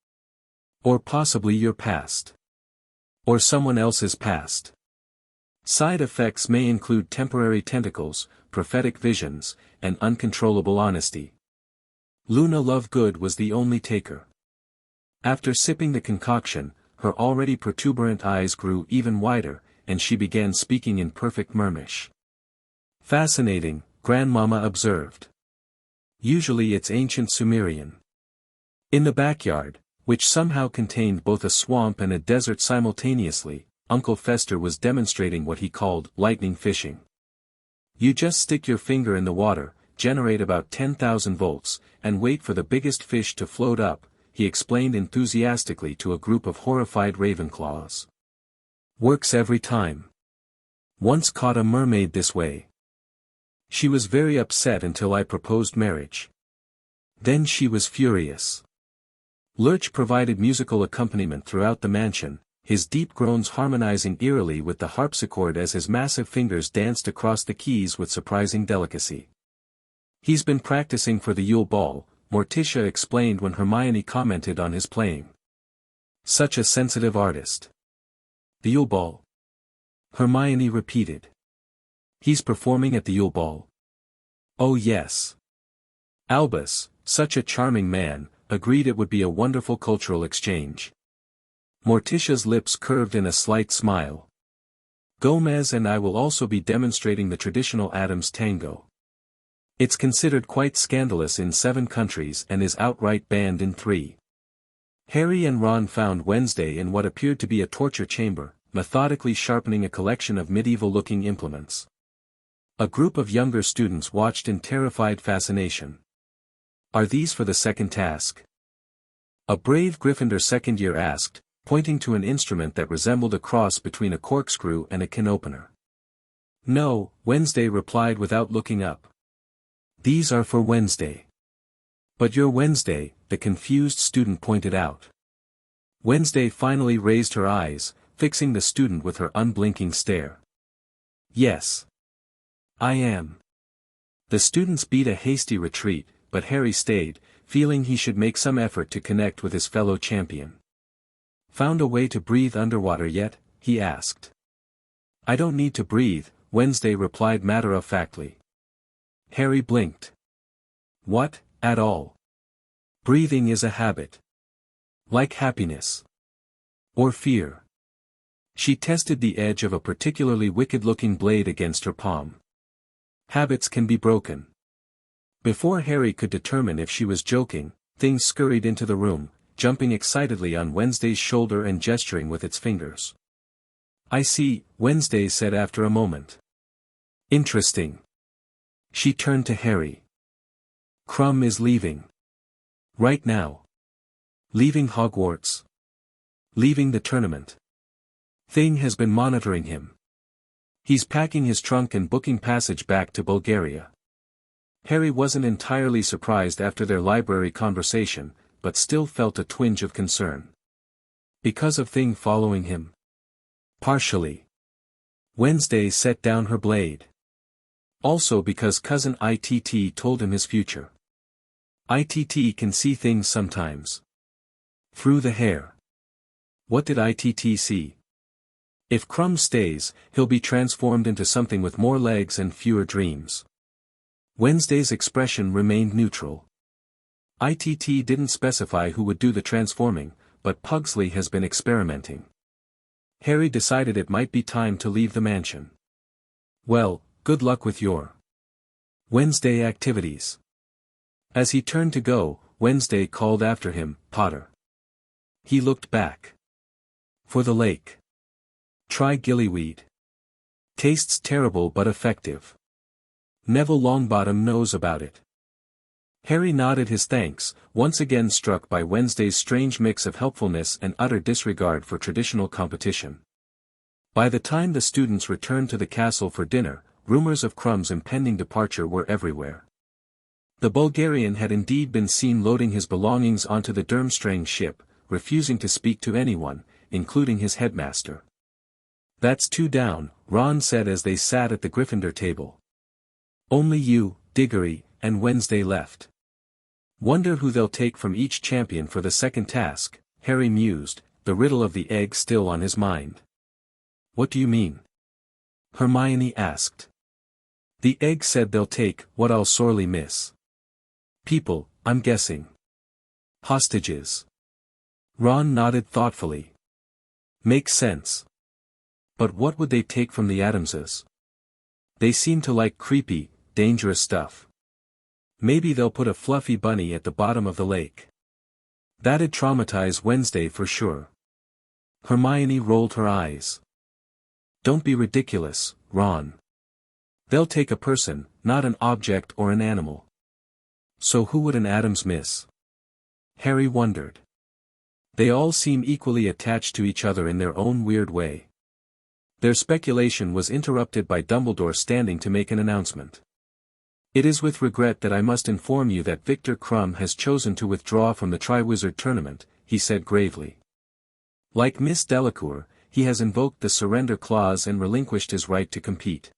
Speaker 1: Or possibly your past. Or someone else's past. Side effects may include temporary tentacles, prophetic visions, and uncontrollable honesty. Luna Lovegood was the only taker. After sipping the concoction, her already protuberant eyes grew even wider, and she began speaking in perfect Mermish. Fascinating, Grandmama observed. Usually it's ancient Sumerian. In the backyard, which somehow contained both a swamp and a desert simultaneously, Uncle Fester was demonstrating what he called lightning fishing. You just stick your finger in the water, generate about 10,000 volts, and wait for the biggest fish to float up, he explained enthusiastically to a group of horrified Ravenclaws. Works every time. Once caught a mermaid this way. She was very upset until I proposed marriage. Then she was furious. Lurch provided musical accompaniment throughout the mansion, his deep groans harmonizing eerily with the harpsichord as his massive fingers danced across the keys with surprising delicacy. He's been practicing for the Yule Ball, Morticia explained when Hermione commented on his playing. Such a sensitive artist. The Yule Ball. Hermione repeated. He's performing at the Yule Ball. Oh yes. Albus, such a charming man, agreed it would be a wonderful cultural exchange. Morticia's lips curved in a slight smile. Gomez and I will also be demonstrating the traditional Addams tango. It's considered quite scandalous in 7 countries and is outright banned in 3. Harry and Ron found Wednesday in what appeared to be a torture chamber, methodically sharpening a collection of medieval-looking implements. A group of younger students watched in terrified fascination. Are these for the second task? A brave Gryffindor second year asked, pointing to an instrument that resembled a cross between a corkscrew and a can opener. No, Wednesday replied without looking up. These are for Wednesday. But you're Wednesday, the confused student pointed out. Wednesday finally raised her eyes, fixing the student with her unblinking stare. Yes. I am. The students beat a hasty retreat, but Harry stayed, feeling he should make some effort to connect with his fellow champion. Found a way to breathe underwater yet? He asked. I don't need to breathe, Wednesday replied matter-of-factly. Harry blinked. What, at all? Breathing is a habit. Like happiness. Or fear. She tested the edge of a particularly wicked-looking blade against her palm. Habits can be broken. Before Harry could determine if she was joking, Thing scurried into the room, jumping excitedly on Wednesday's shoulder and gesturing with its fingers. I see, Wednesday said after a moment. Interesting. She turned to Harry. Crumb is leaving. Right now. Leaving Hogwarts. Leaving the tournament. Thing has been monitoring him. He's packing his trunk and booking passage back to Bulgaria. Harry wasn't entirely surprised after their library conversation, but still felt a twinge of concern. Because of Thing following him? Partially. Wednesday set down her blade. Also because cousin ITT told him his future. ITT can see things sometimes. Through the hair. What did ITT see? If Crumb stays, he'll be transformed into something with more legs and fewer dreams. Wednesday's expression remained neutral. ITT didn't specify who would do the transforming, but Pugsley has been experimenting. Harry decided it might be time to leave the mansion. Well, Good luck with your Wednesday activities. As he turned to go, Wednesday called after him, Potter. He looked back. For the lake. Try gillyweed. Tastes terrible but effective. Neville Longbottom knows about it. Harry nodded his thanks, once again struck by Wednesday's strange mix of helpfulness and utter disregard for traditional competition. By the time the students returned to the castle for dinner, rumors of Krumm's impending departure were everywhere. The Bulgarian had indeed been seen loading his belongings onto the Durmstrang ship, refusing to speak to anyone, including his headmaster. That's two down, Ron said as they sat at the Gryffindor table. Only you, Diggory, and Wednesday left. Wonder who they'll take from each champion for the second task, Harry mused, the riddle of the egg still on his mind. What do you mean? Hermione asked. The egg said they'll take what I'll sorely miss. People, I'm guessing. Hostages. Ron nodded thoughtfully. Makes sense. But what would they take from the Addamses? They seem to like creepy, dangerous stuff. Maybe they'll put a fluffy bunny at the bottom of the lake. That'd traumatize Wednesday for sure. Hermione rolled her eyes. Don't be ridiculous, Ron. They'll take a person, not an object or an animal. So who would an Addams miss? Harry wondered. They all seem equally attached to each other in their own weird way. Their speculation was interrupted by Dumbledore standing to make an announcement. It is with regret that I must inform you that Victor Krumm has chosen to withdraw from the Triwizard tournament, he said gravely. Like Miss Delacour, he has invoked the surrender clause and relinquished his right to compete.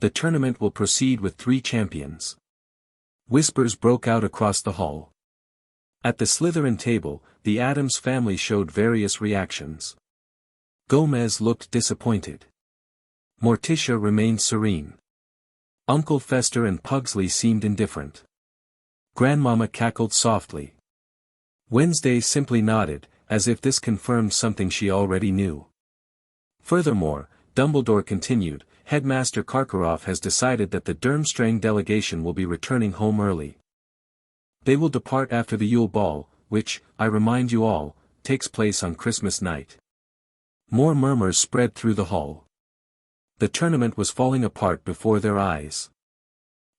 Speaker 1: The tournament will proceed with 3 champions. Whispers broke out across the hall. At the Slytherin table, the Addams family showed various reactions. Gomez looked disappointed. Morticia remained serene. Uncle Fester and Pugsley seemed indifferent. Grandmama cackled softly. Wednesday simply nodded, as if this confirmed something she already knew. Furthermore, Dumbledore continued, Headmaster Karkaroff has decided that the Durmstrang delegation will be returning home early. They will depart after the Yule Ball, which, I remind you all, takes place on Christmas night. More murmurs spread through the hall. The tournament was falling apart before their eyes.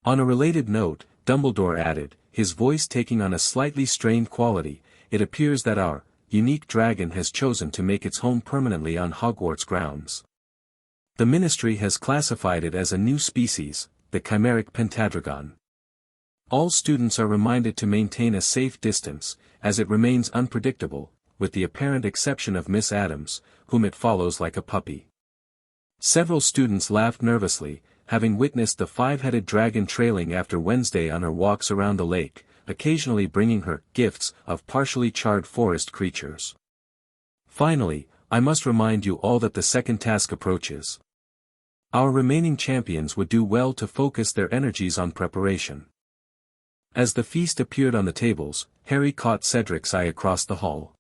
Speaker 1: On a related note, Dumbledore added, his voice taking on a slightly strained quality, it appears that our unique dragon has chosen to make its home permanently on Hogwarts grounds. The Ministry has classified it as a new species, the chimeric pentadragon. All students are reminded to maintain a safe distance, as it remains unpredictable, with the apparent exception of Miss Addams, whom it follows like a puppy. Several students laughed nervously, having witnessed the 5-headed dragon trailing after Wednesday on her walks around the lake, occasionally bringing her gifts of partially charred forest creatures. Finally, I must remind you all that the second task approaches. Our remaining champions would do well to focus their energies on preparation. As the feast appeared on the tables, Harry caught Cedric's eye across the hall.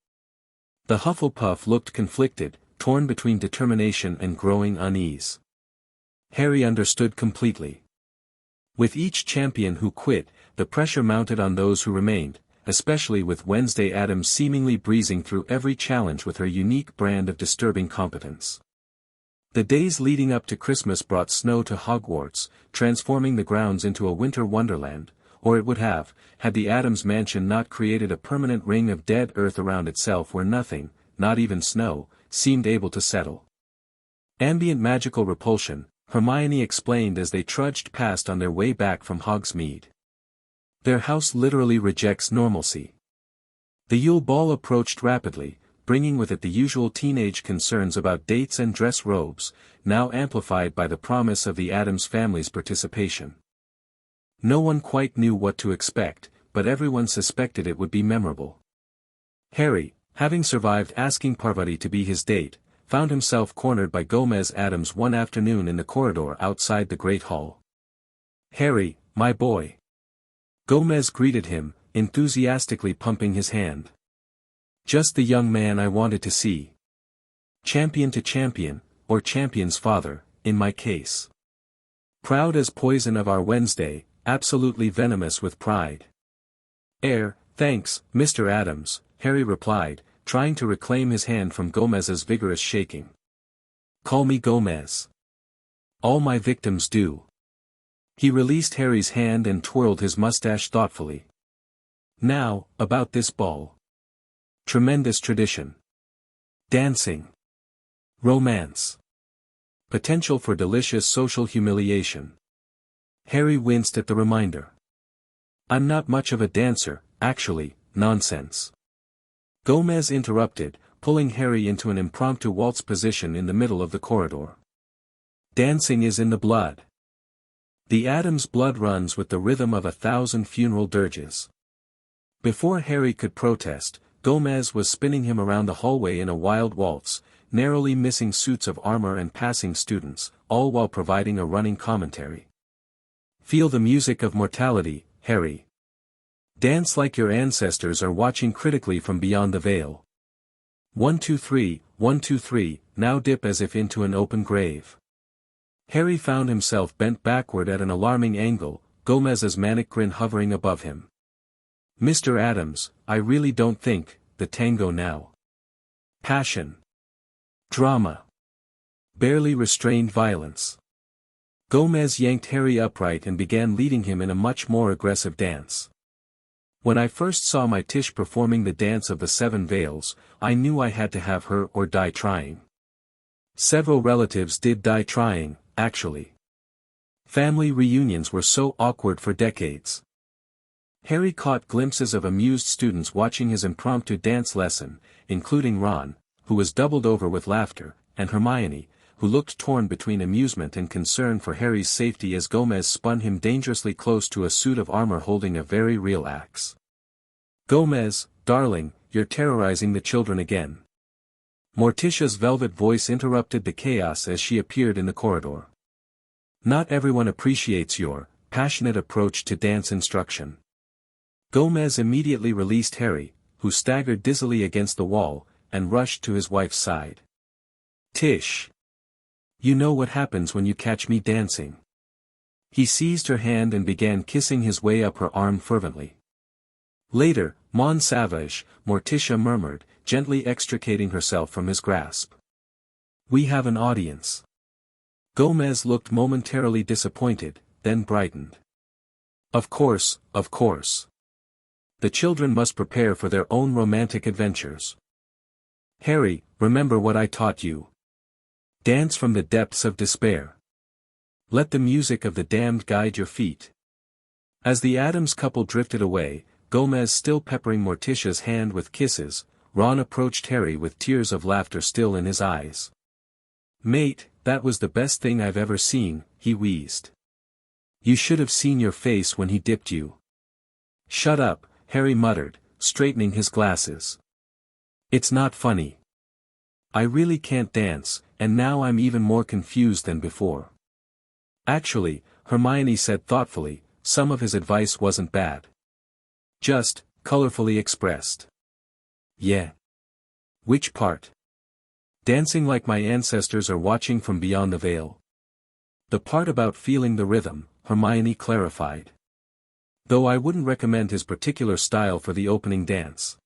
Speaker 1: The Hufflepuff looked conflicted, torn between determination and growing unease. Harry understood completely. With each champion who quit, the pressure mounted on those who remained, especially with Wednesday Addams seemingly breezing through every challenge with her unique brand of disturbing competence. The days leading up to Christmas brought snow to Hogwarts, transforming the grounds into a winter wonderland, or it would have, had the Addams mansion not created a permanent ring of dead earth around itself where nothing, not even snow, seemed able to settle. Ambient magical repulsion, Hermione explained as they trudged past on their way back from Hogsmeade. Their house literally rejects normalcy. The Yule Ball approached rapidly, bringing with it the usual teenage concerns about dates and dress robes, now amplified by the promise of the Addams family's participation. No one quite knew what to expect, but everyone suspected it would be memorable. Harry, having survived asking Parvati to be his date, found himself cornered by Gomez Addams one afternoon in the corridor outside the Great Hall. "Harry, my boy." Gomez greeted him, enthusiastically pumping his hand. "Just the young man I wanted to see. Champion to champion, or champion's father, in my case." Proud as poison of our Wednesday, absolutely venomous with pride. Thanks, Mr. Addams, Harry replied, trying to reclaim his hand from Gomez's vigorous shaking. Call me Gomez. All my victims do. He released Harry's hand and twirled his mustache thoughtfully. Now, about this ball. Tremendous tradition. Dancing. Romance. Potential for delicious social humiliation. Harry winced at the reminder. I'm not much of a dancer, actually, nonsense. Gomez interrupted, pulling Harry into an impromptu waltz position in the middle of the corridor. Dancing is in the blood. The Addams blood runs with the rhythm of 1,000 funeral dirges. Before Harry could protest, Gomez was spinning him around the hallway in a wild waltz, narrowly missing suits of armor and passing students, all while providing a running commentary. Feel the music of mortality, Harry. Dance like your ancestors are watching critically from beyond the veil. 1 2 3, 1 2 3, now dip as if into an open grave. Harry found himself bent backward at an alarming angle, Gomez's manic grin hovering above him. Mr. Addams, I really don't think, the tango now. Passion. Drama. Barely restrained violence. Gomez yanked Harry upright and began leading him in a much more aggressive dance. When I first saw my Tish performing the dance of the 7 veils, I knew I had to have her or die trying. Several relatives did die trying, actually. Family reunions were so awkward for decades. Harry caught glimpses of amused students watching his impromptu dance lesson, including Ron, who was doubled over with laughter, and Hermione, who looked torn between amusement and concern for Harry's safety as Gomez spun him dangerously close to a suit of armor holding a very real axe. Gomez, darling, you're terrorizing the children again. Morticia's velvet voice interrupted the chaos as she appeared in the corridor. Not everyone appreciates your passionate approach to dance instruction. Gomez immediately released Harry, who staggered dizzily against the wall, and rushed to his wife's side. Tish. You know what happens when you catch me dancing. He seized her hand and began kissing his way up her arm fervently. Later, Mon Savage, Morticia murmured, gently extricating herself from his grasp. We have an audience. Gomez looked momentarily disappointed, then brightened. Of course, of course. The children must prepare for their own romantic adventures. Harry, remember what I taught you. Dance from the depths of despair. Let the music of the damned guide your feet. As the Addams couple drifted away, Gomez still peppering Morticia's hand with kisses, Ron approached Harry with tears of laughter still in his eyes. Mate, that was the best thing I've ever seen, he wheezed. You should have seen your face when he dipped you. Shut up, Harry muttered, straightening his glasses. It's not funny. I really can't dance, and now I'm even more confused than before. Actually, Hermione said thoughtfully, some of his advice wasn't bad. Just, colorfully expressed. Yeah. Which part? Dancing like my ancestors are watching from beyond the veil. The part about feeling the rhythm, Hermione clarified. Though I wouldn't recommend his particular style for the opening dance.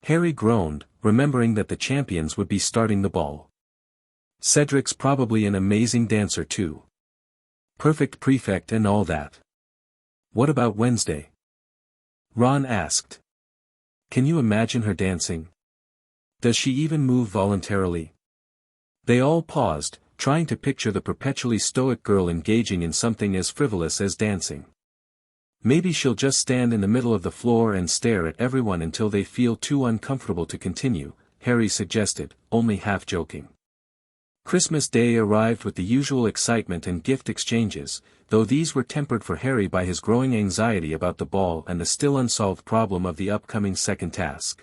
Speaker 1: Harry groaned, remembering that the champions would be starting the ball. Cedric's probably an amazing dancer too. Perfect prefect and all that. What about Wednesday? Ron asked. Can you imagine her dancing? Does she even move voluntarily? They all paused, trying to picture the perpetually stoic girl engaging in something as frivolous as dancing. Maybe she'll just stand in the middle of the floor and stare at everyone until they feel too uncomfortable to continue, Harry suggested, only half joking. Christmas Day arrived with the usual excitement and gift exchanges, though these were tempered for Harry by his growing anxiety about the ball and the still unsolved problem of the upcoming second task.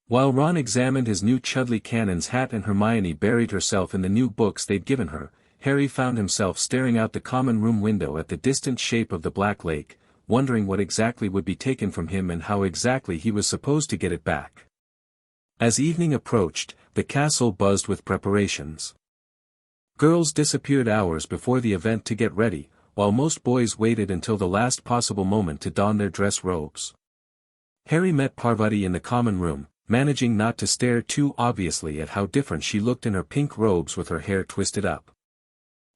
Speaker 1: While Ron examined his new Chudley Cannon's hat and Hermione buried herself in the new books they'd given her, Harry found himself staring out the common room window at the distant shape of the Black Lake, wondering what exactly would be taken from him and how exactly he was supposed to get it back. As evening approached, the castle buzzed with preparations. Girls disappeared hours before the event to get ready, while most boys waited until the last possible moment to don their dress robes. Harry met Parvati in the common room, managing not to stare too obviously at how different she looked in her pink robes with her hair twisted up.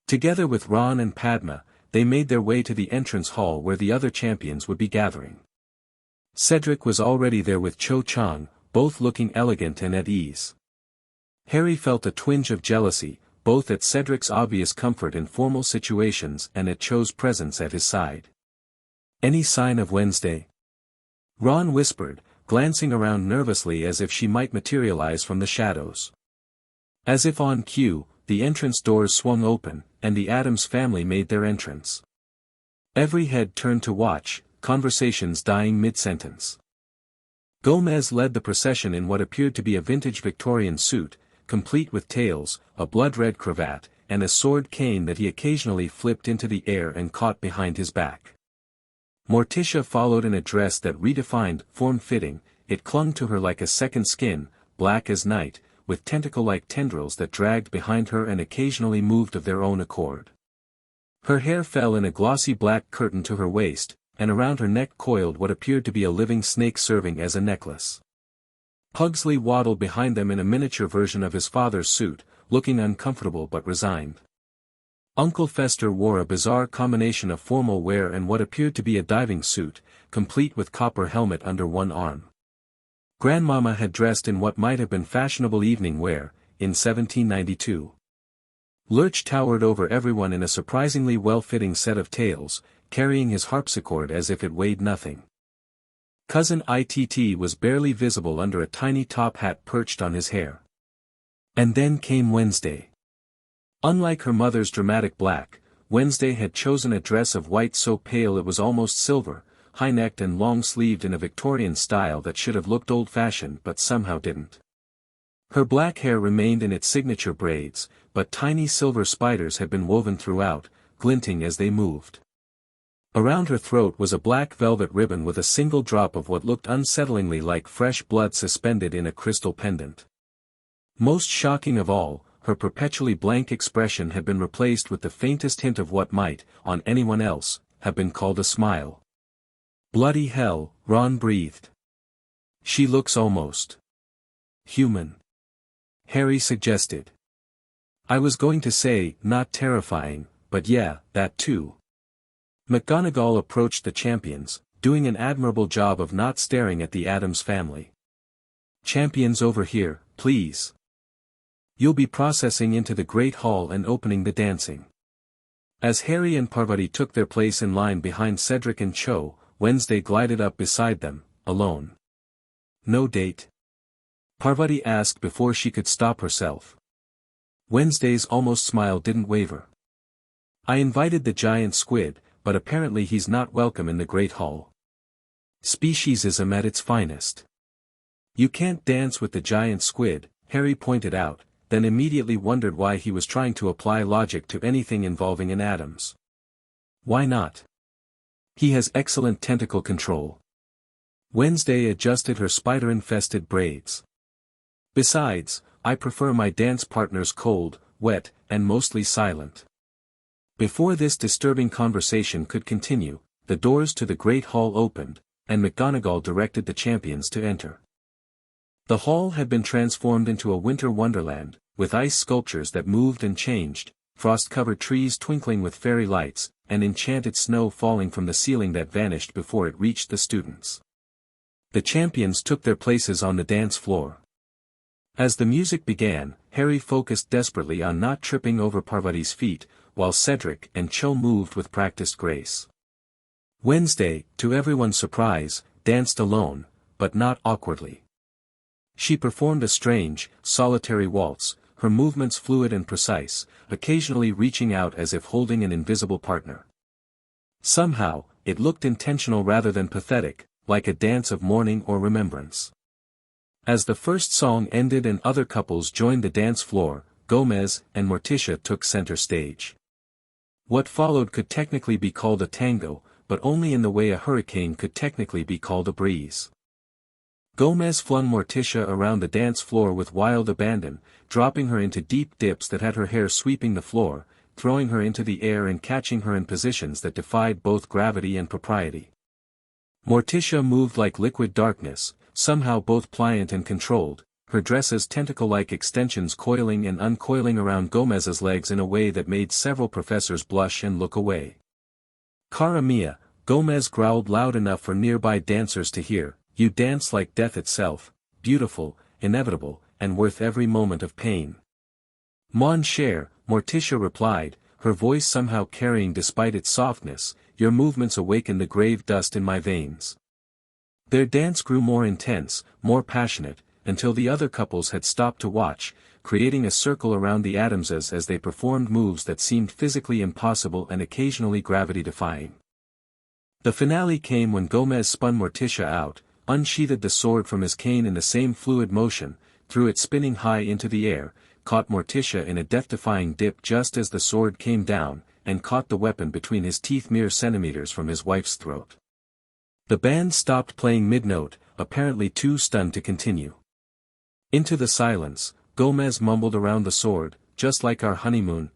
Speaker 1: Together with Ron and Padma, they made their way to the entrance hall where the other champions would be gathering. Cedric was already there with Cho Chang, both looking elegant and at ease. Harry felt a twinge of jealousy, both at Cedric's obvious comfort in formal situations and at Cho's presence at his side. "Any sign of Wednesday?" Ron whispered, glancing around nervously as if she might materialize from the shadows. As if on cue, the entrance doors swung open, and the Addams family made their entrance. Every head turned to watch, conversations dying mid-sentence. Gomez led the procession in what appeared to be a vintage Victorian suit, complete with tails, a blood-red cravat, and a sword cane that he occasionally flipped into the air and caught behind his back. Morticia followed in a dress that redefined form-fitting. It clung to her like a second skin, black as night, with tentacle-like tendrils that dragged behind her and occasionally moved of their own accord. Her hair fell in a glossy black curtain to her waist, and around her neck coiled what appeared to be a living snake serving as a necklace. Pugsley waddled behind them in a miniature version of his father's suit, looking uncomfortable but resigned. Uncle Fester wore a bizarre combination of formal wear and what appeared to be a diving suit, complete with copper helmet under one arm. Grandmama had dressed in what might have been fashionable evening wear, in 1792. Lurch towered over everyone in a surprisingly well-fitting set of tails, carrying his harpsichord as if it weighed nothing. Cousin Itt was barely visible under a tiny top hat perched on his hair. And then came Wednesday. Unlike her mother's dramatic black, Wednesday had chosen a dress of white so pale it was almost silver, high-necked and long-sleeved in a Victorian style that should have looked old-fashioned but somehow didn't. Her black hair remained in its signature braids, but tiny silver spiders had been woven throughout, glinting as they moved. Around her throat was a black velvet ribbon with a single drop of what looked unsettlingly like fresh blood suspended in a crystal pendant. Most shocking of all, her perpetually blank expression had been replaced with the faintest hint of what might, on anyone else, have been called a smile. "Bloody hell," Ron breathed. "She looks almost human," Harry suggested. "I was going to say, not terrifying, but yeah, that too." McGonagall approached the champions, doing an admirable job of not staring at the Addams family. "Champions over here, please. You'll be processing into the Great Hall and opening the dancing." As Harry and Parvati took their place in line behind Cedric and Cho, Wednesday glided up beside them, alone. "No date?" Parvati asked before she could stop herself. Wednesday's almost smile didn't waver. "I invited the giant squid, but apparently he's not welcome in the Great Hall. Speciesism at its finest." "You can't dance with the giant squid," Harry pointed out, then immediately wondered why he was trying to apply logic to anything involving an Addams. "Why not? He has excellent tentacle control." Wednesday adjusted her spider-infested braids. "Besides, I prefer my dance partners cold, wet, and mostly silent." Before this disturbing conversation could continue, the doors to the Great Hall opened, and McGonagall directed the champions to enter. The hall had been transformed into a winter wonderland, with ice sculptures that moved and changed, frost-covered trees twinkling with fairy lights, and enchanted snow falling from the ceiling that vanished before it reached the students. The champions took their places on the dance floor. As the music began, Harry focused desperately on not tripping over Parvati's feet, while Cedric and Cho moved with practiced grace. Wednesday, to everyone's surprise, danced alone, but not awkwardly. She performed a strange, solitary waltz, her movements fluid and precise, occasionally reaching out as if holding an invisible partner. Somehow, it looked intentional rather than pathetic, like a dance of mourning or remembrance. As the first song ended and other couples joined the dance floor, Gomez and Morticia took center stage. What followed could technically be called a tango, but only in the way a hurricane could technically be called a breeze. Gomez flung Morticia around the dance floor with wild abandon, dropping her into deep dips that had her hair sweeping the floor, throwing her into the air and catching her in positions that defied both gravity and propriety. Morticia moved like liquid darkness, somehow both pliant and controlled, her dresses tentacle-like extensions coiling and uncoiling around Gomez's legs in a way that made several professors blush and look away. "Cara mia," Gomez growled loud enough for nearby dancers to hear, "you dance like death itself, beautiful, inevitable, and worth every moment of pain." "Mon cher," Morticia replied, her voice somehow carrying despite its softness, "your movements awaken the grave dust in my veins." Their dance grew more intense, more passionate, until the other couples had stopped to watch, creating a circle around the Addamses as they performed moves that seemed physically impossible and occasionally gravity-defying. The finale came when Gomez spun Morticia out, unsheathed the sword from his cane in the same fluid motion, threw it spinning high into the air, caught Morticia in a death-defying dip just as the sword came down, and caught the weapon between his teeth mere centimeters from his wife's throat. The band stopped playing mid-note, apparently too stunned to continue. Into the silence, Gomez mumbled around the sword, "Just like our honeymoon,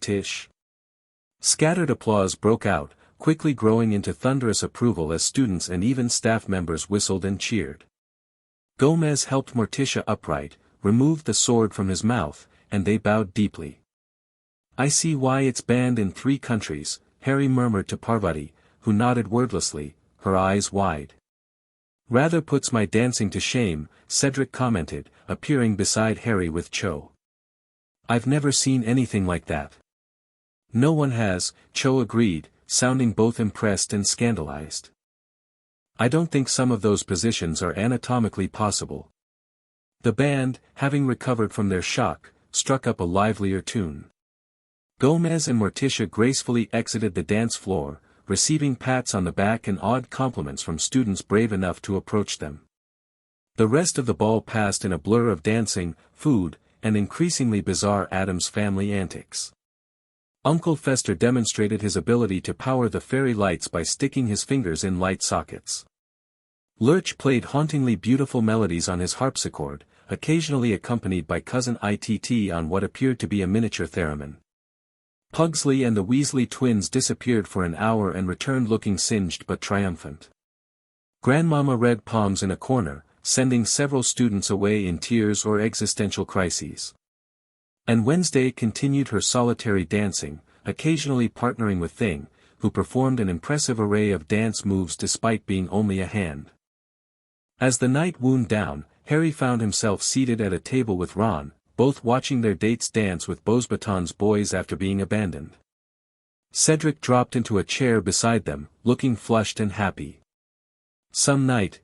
Speaker 1: Tish." Scattered applause broke out, quickly growing into thunderous approval as students and even staff members whistled and cheered. Gomez helped Morticia upright, removed the sword from his mouth, and they bowed deeply. "I see why it's banned in 3 countries, Harry murmured to Parvati, who nodded wordlessly, her eyes wide. "Rather puts my dancing to shame," Cedric commented, appearing beside Harry with Cho. "I've never seen anything like that." "No one has," Cho agreed, sounding both impressed and scandalized. "I don't think some of those positions are anatomically possible." The band, having recovered from their shock, struck up a livelier tune. Gomez and Morticia gracefully exited the dance floor, receiving pats on the back and odd compliments from students brave enough to approach them. The rest of the ball passed in a blur of dancing, food, and increasingly bizarre Addams family antics. Uncle Fester demonstrated his ability to power the fairy lights by sticking his fingers in light sockets. Lurch played hauntingly beautiful melodies on his harpsichord, occasionally accompanied by Cousin Itt on what appeared to be a miniature theremin. Pugsley and the Weasley twins disappeared for an hour and returned looking singed but triumphant. Grandmama read palms in a corner, sending several students away in tears or existential crises. And Wednesday continued her solitary dancing, occasionally partnering with Thing, who performed an impressive array of dance moves despite being only a hand. As the night wound down, Harry found himself seated at a table with Ron, both watching their dates dance with Beauxbatons boys after being abandoned. Cedric dropped into a chair beside them, looking flushed and happy. "Some night,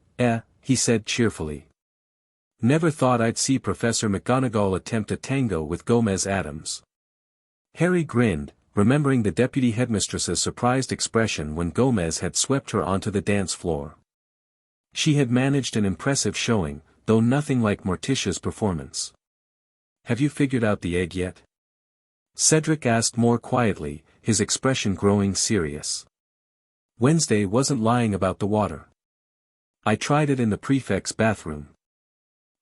Speaker 1: he said cheerfully. "Never thought I'd see Professor McGonagall attempt a tango with Gomez Addams." Harry grinned, remembering the deputy headmistress's surprised expression when Gomez had swept her onto the dance floor. She had managed an impressive showing, though nothing like Morticia's performance. "Have you figured out the egg yet?" Cedric asked more quietly, his expression growing serious. Wednesday wasn't lying about the water. "I tried it in the prefect's bathroom."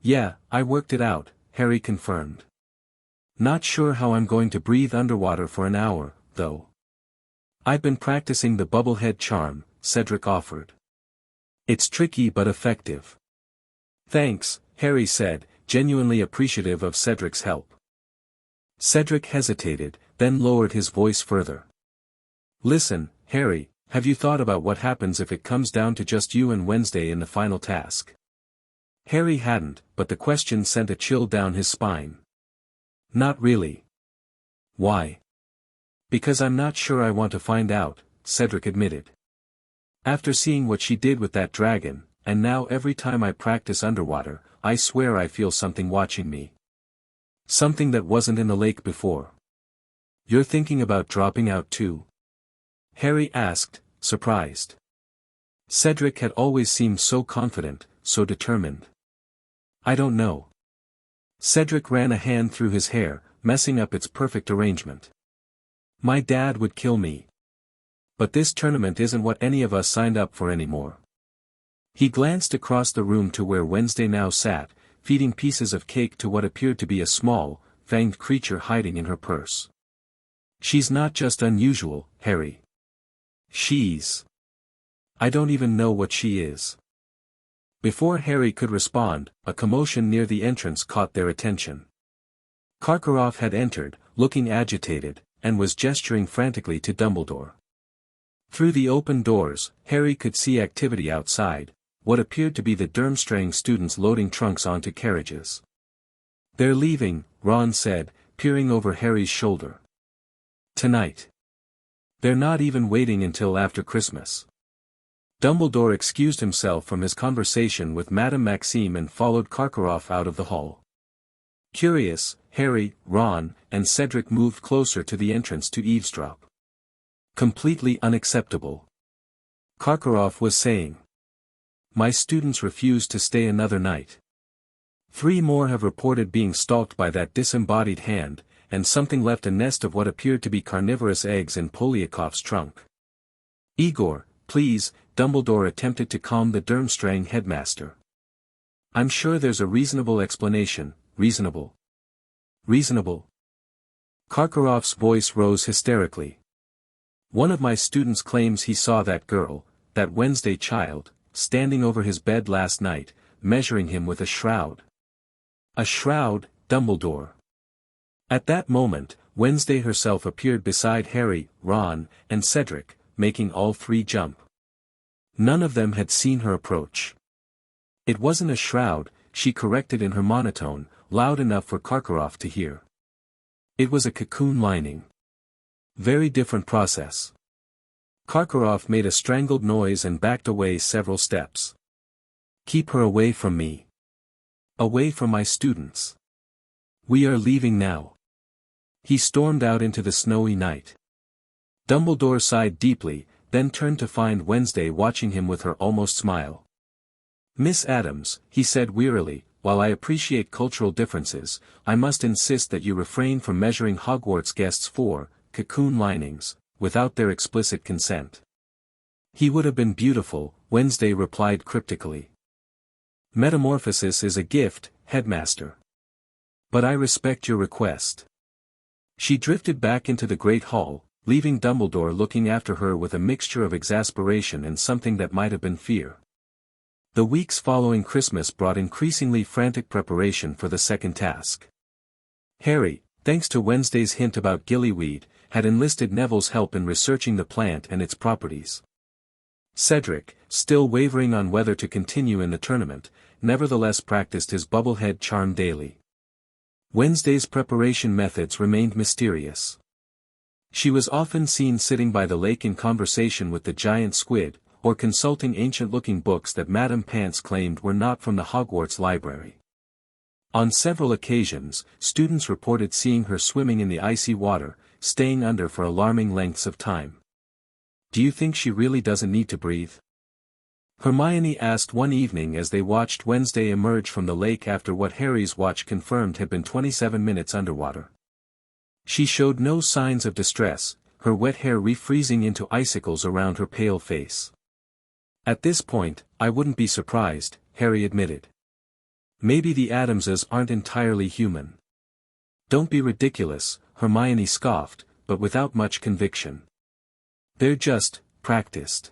Speaker 1: "Yeah, I worked it out," Harry confirmed. "Not sure how I'm going to breathe underwater for an hour, though." "I've been practicing the bubblehead charm," Cedric offered. "It's tricky but effective." "Thanks," Harry said, genuinely appreciative of Cedric's help. Cedric hesitated, then lowered his voice further. "Listen, Harry, have you thought about what happens if it comes down to just you and Wednesday in the final task?" Harry hadn't, but the question sent a chill down his spine. "Not really." "Why?" "Because I'm not sure I want to find out," Cedric admitted. "After seeing what she did with that dragon, and now every time I practice underwater, I swear I feel something watching me. Something that wasn't in the lake before." "You're thinking about dropping out too?" Harry asked, surprised. Cedric had always seemed so confident, so determined. "I don't know." Cedric ran a hand through his hair, messing up its perfect arrangement. "My dad would kill me. But this tournament isn't what any of us signed up for anymore." He glanced across the room to where Wednesday now sat, feeding pieces of cake to what appeared to be a small, fanged creature hiding in her purse. "She's not just unusual, Harry. I don't even know what she is." Before Harry could respond, a commotion near the entrance caught their attention. Karkaroff had entered, looking agitated, and was gesturing frantically to Dumbledore. Through the open doors, Harry could see activity outside, what appeared to be the Durmstrang students loading trunks onto carriages. "They're leaving," Ron said, peering over Harry's shoulder. "Tonight. They're not even waiting until after Christmas." Dumbledore excused himself from his conversation with Madame Maxime and followed Karkaroff out of the hall. Curious, Harry, Ron, and Cedric moved closer to the entrance to eavesdrop. "Completely unacceptable," Karkaroff was saying. "My students refuse to stay another night. 3 more have reported being stalked by that disembodied hand, and something left a nest of what appeared to be carnivorous eggs in Polyakov's trunk." "Igor, please," Dumbledore attempted to calm the Durmstrang headmaster. "I'm sure there's a reasonable explanation." Reasonable? Karkaroff's voice rose hysterically. "One of my students claims he saw that girl, that Wednesday child, standing over his bed last night, measuring him with a shroud." "A shroud, Dumbledore?" At that moment, Wednesday herself appeared beside Harry, Ron, and Cedric, making all 3 jump. None of them had seen her approach. "It wasn't a shroud," she corrected in her monotone, loud enough for Karkaroff to hear. "It was a cocoon lining. Very different process." Karkaroff made a strangled noise and backed away several steps. "Keep her away from me. Away from my students. We are leaving now." He stormed out into the snowy night. Dumbledore sighed deeply, then turned to find Wednesday watching him with her almost smile. "Miss Addams," he said wearily, "while I appreciate cultural differences, I must insist that you refrain from measuring Hogwarts guests for cocoon linings, without their explicit consent." "He would have been beautiful," Wednesday replied cryptically. "Metamorphosis is a gift, headmaster. But I respect your request." She drifted back into the great hall, leaving Dumbledore looking after her with a mixture of exasperation and something that might have been fear. The weeks following Christmas brought increasingly frantic preparation for the second task. Harry, thanks to Wednesday's hint about gillyweed, had enlisted Neville's help in researching the plant and its properties. Cedric, still wavering on whether to continue in the tournament, nevertheless practiced his bubblehead charm daily. Wednesday's preparation methods remained mysterious. She was often seen sitting by the lake in conversation with the giant squid, or consulting ancient-looking books that Madame Pants claimed were not from the Hogwarts library. On several occasions, students reported seeing her swimming in the icy water, staying under for alarming lengths of time. "Do you think she really doesn't need to breathe?" Hermione asked one evening as they watched Wednesday emerge from the lake after what Harry's watch confirmed had been 27 minutes underwater. She showed no signs of distress, her wet hair refreezing into icicles around her pale face. "At this point, I wouldn't be surprised," Harry admitted. "Maybe the Addamses aren't entirely human." "Don't be ridiculous," Hermione scoffed, but without much conviction. "They're just practiced."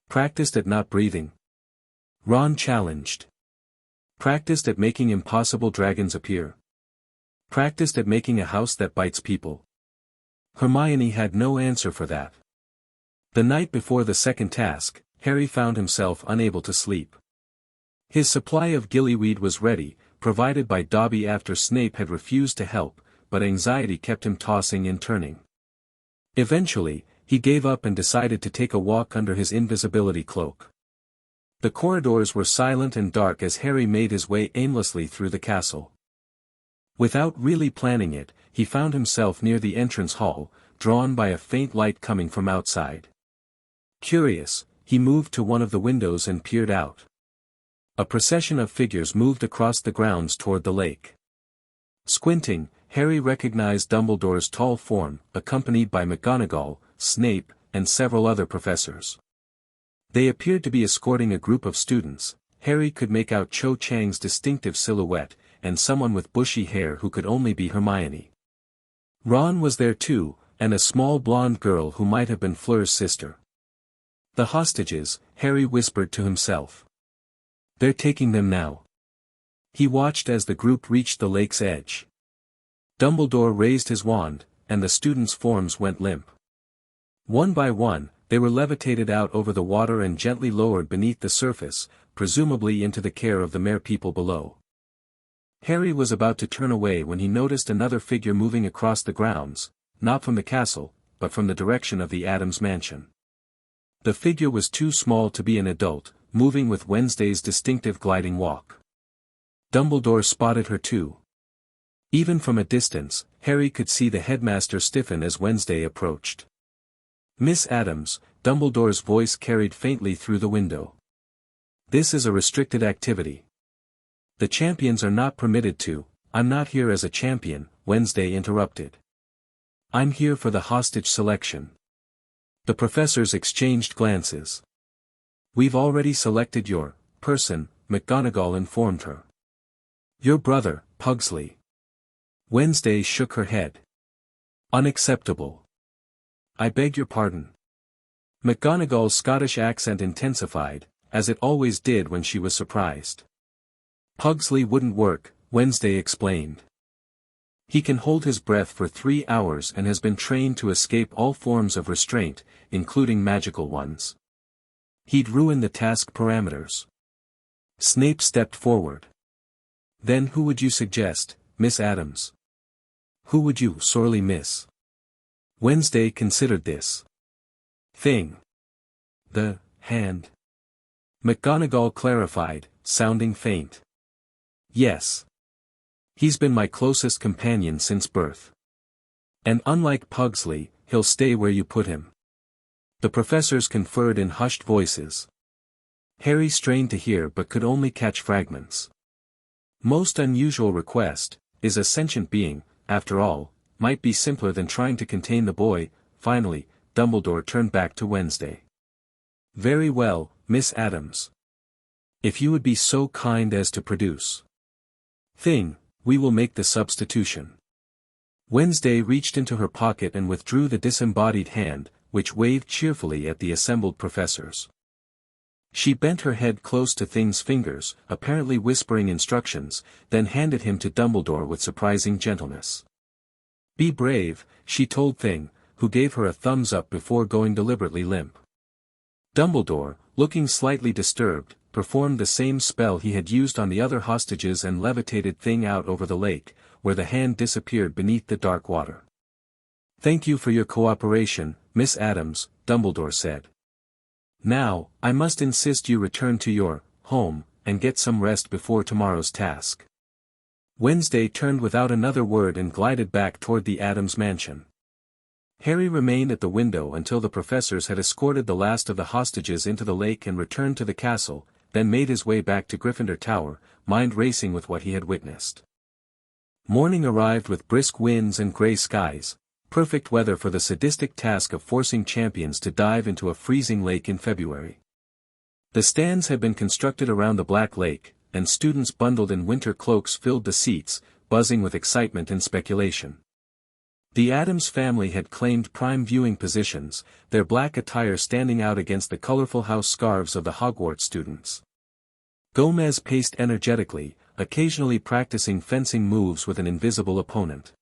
Speaker 1: "Practiced at not breathing?" Ron challenged. "Practiced at making impossible dragons appear? Practiced at making a house that bites people?" Hermione had no answer for that. The night before the second task, Harry found himself unable to sleep. His supply of gillyweed was ready, provided by Dobby after Snape had refused to help, but anxiety kept him tossing and turning. Eventually, he gave up and decided to take a walk under his invisibility cloak. The corridors were silent and dark as Harry made his way aimlessly through the castle. Without really planning it, he found himself near the entrance hall, drawn by a faint light coming from outside. Curious, he moved to one of the windows and peered out. A procession of figures moved across the grounds toward the lake. Squinting, Harry recognized Dumbledore's tall form, accompanied by McGonagall, Snape, and several other professors. They appeared to be escorting a group of students, Harry could make out Cho Chang's distinctive silhouette, and someone with bushy hair who could only be Hermione. Ron was there too, and a small blonde girl who might have been Fleur's sister. The hostages, Harry whispered to himself. They're taking them now. He watched as the group reached the lake's edge. Dumbledore raised his wand, and the students' forms went limp. One by one, they were levitated out over the water and gently lowered beneath the surface, presumably into the care of the merpeople below. Harry was about to turn away when he noticed another figure moving across the grounds, not from the castle, but from the direction of the Addams mansion. The figure was too small to be an adult, moving with Wednesday's distinctive gliding walk. Dumbledore spotted her too. Even from a distance, Harry could see the headmaster stiffen as Wednesday approached. Miss Addams, Dumbledore's voice carried faintly through the window. This is a restricted activity. The champions are not permitted to. I'm not here as a champion, Wednesday interrupted. I'm here for the hostage selection. The professors exchanged glances. We've already selected your person, McGonagall informed her. Your brother, Pugsley. Wednesday shook her head. Unacceptable. I beg your pardon. McGonagall's Scottish accent intensified, as it always did when she was surprised. Pugsley wouldn't work, Wednesday explained. He can hold his breath for 3 hours and has been trained to escape all forms of restraint, including magical ones. He'd ruin the task parameters. Snape stepped forward. Then who would you suggest, Miss Addams? Who would you sorely miss? Wednesday considered this thing. The hand. McGonagall clarified, sounding faint. Yes. He's been my closest companion since birth. And unlike Pugsley, he'll stay where you put him. The professors conferred in hushed voices. Harry strained to hear but could only catch fragments. Most unusual request, is a sentient being, after all, might be simpler than trying to contain the boy. Finally, Dumbledore turned back to Wednesday. Very well, Miss Addams. If you would be so kind as to produce thing, we will make the substitution. Wednesday reached into her pocket and withdrew the disembodied hand, which waved cheerfully at the assembled professors. She bent her head close to Thing's fingers, apparently whispering instructions, then handed him to Dumbledore with surprising gentleness. Be brave, she told Thing, who gave her a thumbs up before going deliberately limp. Dumbledore, looking slightly disturbed, performed the same spell he had used on the other hostages and levitated Thing out over the lake, where the hand disappeared beneath the dark water. Thank you for your cooperation, Miss Addams, Dumbledore said. Now, I must insist you return to your home, and get some rest before tomorrow's task. Wednesday turned without another word and glided back toward the Addams mansion. Harry remained at the window until the professors had escorted the last of the hostages into the lake and returned to the castle, then made his way back to Gryffindor Tower, mind racing with what he had witnessed. Morning arrived with brisk winds and grey skies, perfect weather for the sadistic task of forcing champions to dive into a freezing lake in February. The stands had been constructed around the Black Lake, and students bundled in winter cloaks filled the seats, buzzing with excitement and speculation. The Addams family had claimed prime viewing positions, their black attire standing out against the colorful house scarves of the Hogwarts students. Gomez paced energetically, occasionally practicing fencing moves with an invisible opponent.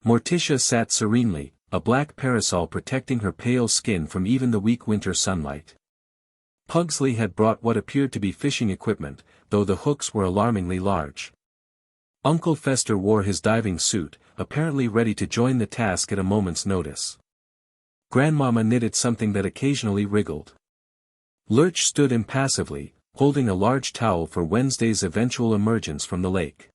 Speaker 1: Morticia sat serenely, a black parasol protecting her pale skin from even the weak winter sunlight. Pugsley had brought what appeared to be fishing equipment, though the hooks were alarmingly large. Uncle Fester wore his diving suit, apparently ready to join the task at a moment's notice. Grandmama knitted something that occasionally wriggled. Lurch stood impassively, holding a large towel for Wednesday's eventual emergence from the lake.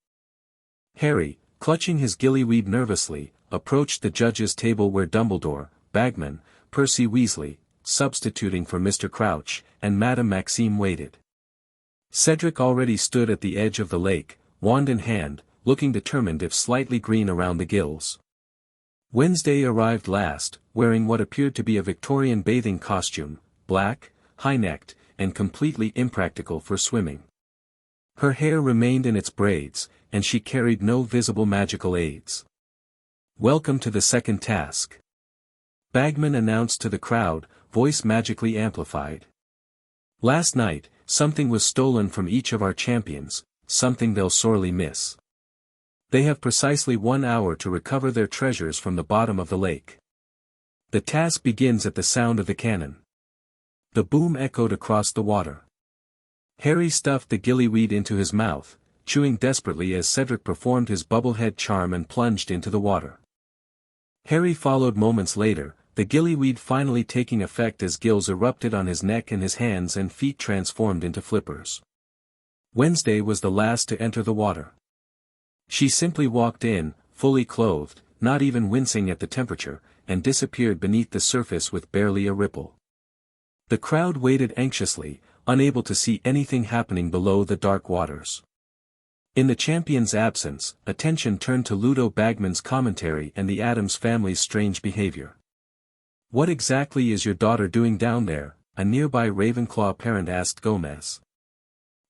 Speaker 1: Harry, clutching his gillyweed nervously, approached the judge's table where Dumbledore, Bagman, Percy Weasley, substituting for Mr. Crouch, and Madame Maxime waited. Cedric already stood at the edge of the lake, wand in hand, looking determined if slightly green around the gills. Wednesday arrived last, wearing what appeared to be a Victorian bathing costume, black, high-necked, and completely impractical for swimming. Her hair remained in its braids, and she carried no visible magical aids. "Welcome to the second task," Bagman announced to the crowd, voice magically amplified. "Last night, something was stolen from each of our champions, something they'll sorely miss. They have precisely 1 hour to recover their treasures from the bottom of the lake. The task begins at the sound of the cannon." The boom echoed across the water. Harry stuffed the gillyweed into his mouth, chewing desperately as Cedric performed his bubblehead charm and plunged into the water. Harry followed moments later, the gillyweed finally taking effect as gills erupted on his neck and his hands and feet transformed into flippers. Wednesday was the last to enter the water. She simply walked in, fully clothed, not even wincing at the temperature, and disappeared beneath the surface with barely a ripple. The crowd waited anxiously, unable to see anything happening below the dark waters. In the champion's absence, attention turned to Ludo Bagman's commentary and the Addams family's strange behavior. "What exactly is your daughter doing down there?" a nearby Ravenclaw parent asked Gomez.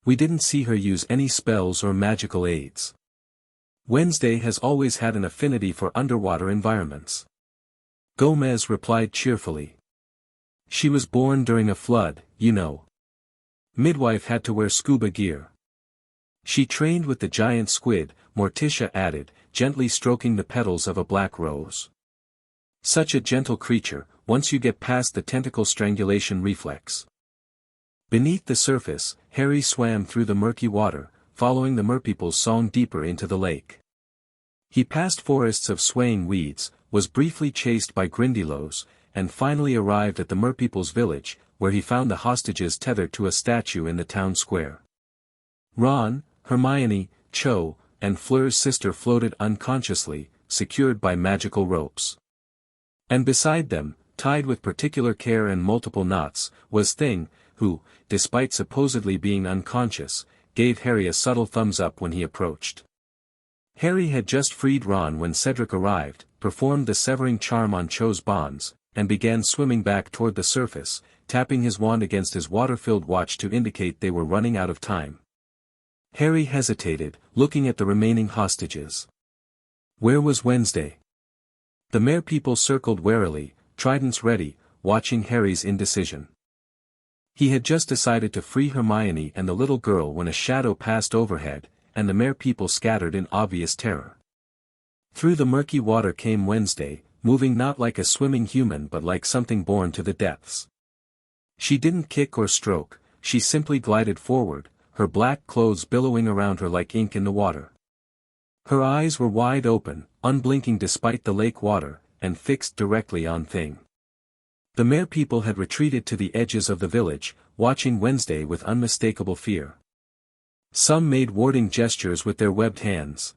Speaker 1: "We didn't see her use any spells or magical aids. Wednesday has always had an affinity for underwater environments," Gomez replied cheerfully. "She was born during a flood, you know. Midwife had to wear scuba gear. She trained with the giant squid," Morticia added, gently stroking the petals of a black rose. "Such a gentle creature, once you get past the tentacle strangulation reflex." Beneath the surface, Harry swam through the murky water, following the merpeople's song deeper into the lake. He passed forests of swaying weeds, was briefly chased by Grindylows, and finally arrived at the merpeople's village, where he found the hostages tethered to a statue in the town square. Ron, Hermione, Cho, and Fleur's sister floated unconsciously, secured by magical ropes. And beside them, tied with particular care and multiple knots, was Thing, who, despite supposedly being unconscious, gave Harry a subtle thumbs up when he approached. Harry had just freed Ron when Cedric arrived, performed the severing charm on Cho's bonds, and began swimming back toward the surface, tapping his wand against his water-filled watch to indicate they were running out of time. Harry hesitated, looking at the remaining hostages. Where was Wednesday? The merpeople circled warily, tridents ready, watching Harry's indecision. He had just decided to free Hermione and the little girl when a shadow passed overhead, and the merpeople scattered in obvious terror. Through the murky water came Wednesday, moving not like a swimming human but like something born to the depths. She didn't kick or stroke, she simply glided forward, her black clothes billowing around her like ink in the water. Her eyes were wide open, unblinking despite the lake water, and fixed directly on Thing. The merpeople had retreated to the edges of the village, watching Wednesday with unmistakable fear. Some made warding gestures with their webbed hands.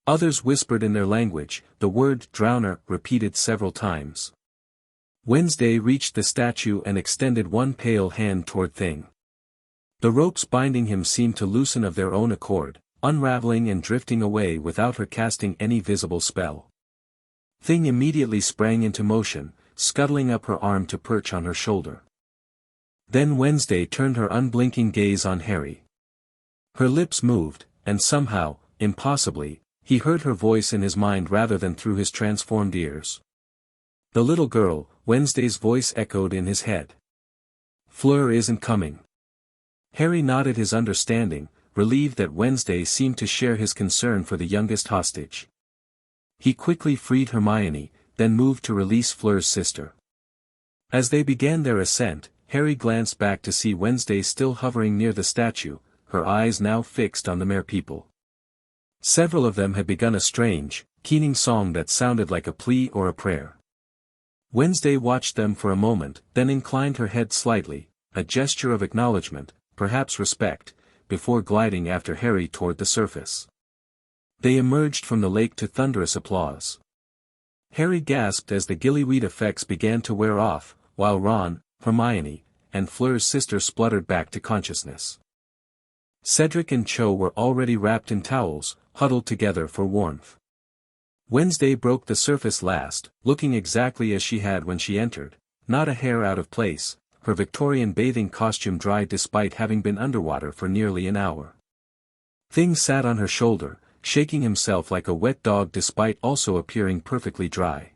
Speaker 1: Others whispered in their language, the word drowner repeated several times. Wednesday reached the statue and extended one pale hand toward Thing. The ropes binding him seemed to loosen of their own accord, unraveling and drifting away without her casting any visible spell. Thing immediately sprang into motion, scuttling up her arm to perch on her shoulder. Then Wednesday turned her unblinking gaze on Harry. Her lips moved, and somehow, impossibly, he heard her voice in his mind rather than through his transformed ears. The little girl, Wednesday's voice echoed in his head. "Fleur isn't coming." Harry nodded his understanding, relieved that Wednesday seemed to share his concern for the youngest hostage. He quickly freed Hermione, then moved to release Fleur's sister. As they began their ascent, Harry glanced back to see Wednesday still hovering near the statue, her eyes now fixed on the merpeople. Several of them had begun a strange, keening song that sounded like a plea or a prayer. Wednesday watched them for a moment, then inclined her head slightly, a gesture of acknowledgement, perhaps respect, before gliding after Harry toward the surface. They emerged from the lake to thunderous applause. Harry gasped as the gillyweed effects began to wear off, while Ron, Hermione, and Fleur's sister spluttered back to consciousness. Cedric and Cho were already wrapped in towels, huddled together for warmth. Wednesday broke the surface last, looking exactly as she had when she entered, not a hair out of place, her Victorian bathing costume dried despite having been underwater for nearly an hour. Thing sat on her shoulder, shaking himself like a wet dog despite also appearing perfectly dry.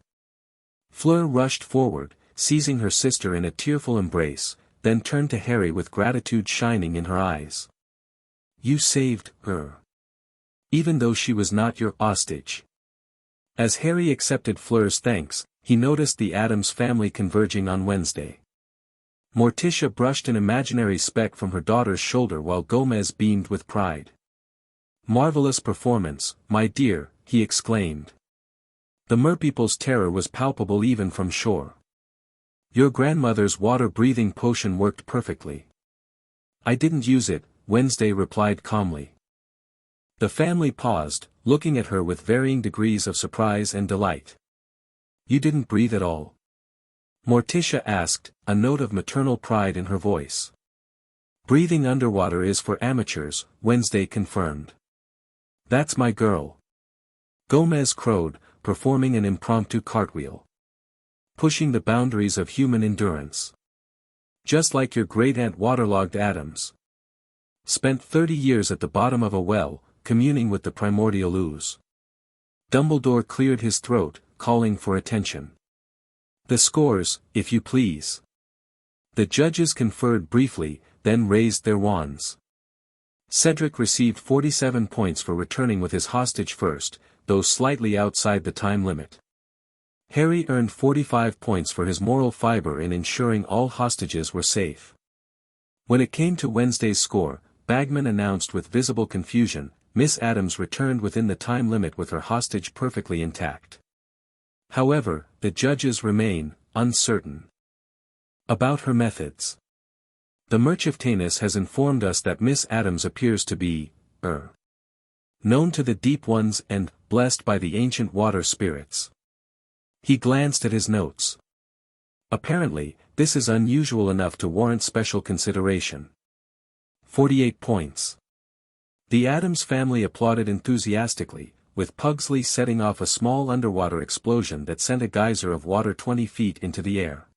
Speaker 1: Fleur rushed forward, seizing her sister in a tearful embrace, then turned to Harry with gratitude shining in her eyes. "You saved her. Even though she was not your hostage." As Harry accepted Fleur's thanks, he noticed the Addams family converging on Wednesday. Morticia brushed an imaginary speck from her daughter's shoulder while Gomez beamed with pride. "Marvelous performance, my dear," he exclaimed. The merpeople's terror was palpable even from shore. "Your grandmother's water-breathing potion worked perfectly." "I didn't use it," Wednesday replied calmly. The family paused, looking at her with varying degrees of surprise and delight. "You didn't breathe at all?" Morticia asked, a note of maternal pride in her voice. "Breathing underwater is for amateurs," Wednesday confirmed. "That's my girl." Gomez crowed, performing an impromptu cartwheel. "Pushing the boundaries of human endurance. Just like your great-aunt waterlogged Addams. Spent 30 years at the bottom of a well, communing with the primordial ooze." Dumbledore cleared his throat, calling for attention. "The scores, if you please." The judges conferred briefly, then raised their wands. Cedric received 47 points for returning with his hostage first, though slightly outside the time limit. Harry earned 45 points for his moral fiber in ensuring all hostages were safe. When it came to Wednesday's score, Bagman announced with visible confusion, Miss Addams returned within the time limit with her hostage perfectly intact. However, the judges remain uncertain about her methods. The Merchiftanus has informed us that Miss Addams appears to be, known to the Deep Ones and blessed by the ancient water spirits. He glanced at his notes. Apparently, this is unusual enough to warrant special consideration. 48 points. The Addams family applauded enthusiastically, with Pugsley setting off a small underwater explosion that sent a geyser of water 20 feet into the air.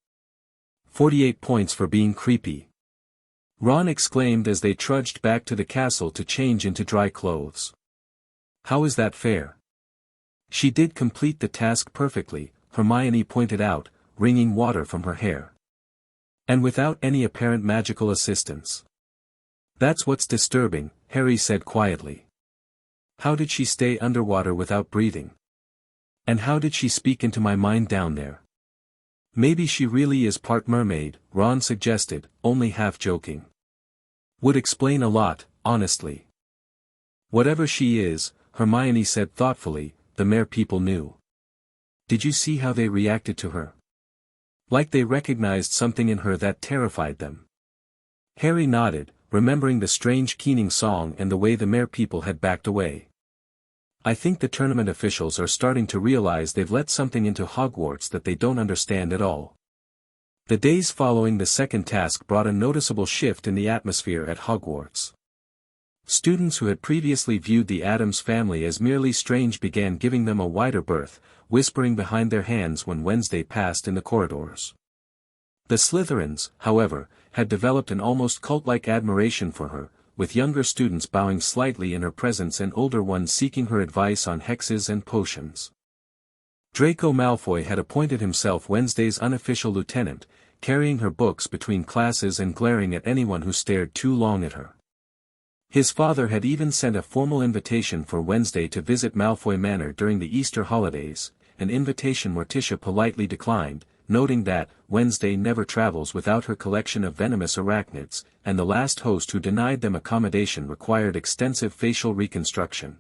Speaker 1: 48 points for being creepy. Ron exclaimed as they trudged back to the castle to change into dry clothes. "How is that fair?" "She did complete the task perfectly," Hermione pointed out, wringing water from her hair. "And without any apparent magical assistance." "That's what's disturbing," Harry said quietly. "How did she stay underwater without breathing? And how did she speak into my mind down there?" "Maybe she really is part mermaid," Ron suggested, only half joking. "Would explain a lot, honestly." "Whatever she is," Hermione said thoughtfully, "the mere people knew. Did you see how they reacted to her? Like they recognized something in her that terrified them." Harry nodded, remembering the strange keening song and the way the mere people had backed away. "I think the tournament officials are starting to realize they've let something into Hogwarts that they don't understand at all." The days following the second task brought a noticeable shift in the atmosphere at Hogwarts. Students who had previously viewed the Addams family as merely strange began giving them a wider berth, whispering behind their hands when Wednesday passed in the corridors. The Slytherins, however, had developed an almost cult-like admiration for her, with younger students bowing slightly in her presence and older ones seeking her advice on hexes and potions. Draco Malfoy had appointed himself Wednesday's unofficial lieutenant, carrying her books between classes and glaring at anyone who stared too long at her. His father had even sent a formal invitation for Wednesday to visit Malfoy Manor during the Easter holidays, an invitation Morticia politely declined, noting that Wednesday never travels without her collection of venomous arachnids, and the last host who denied them accommodation required extensive facial reconstruction.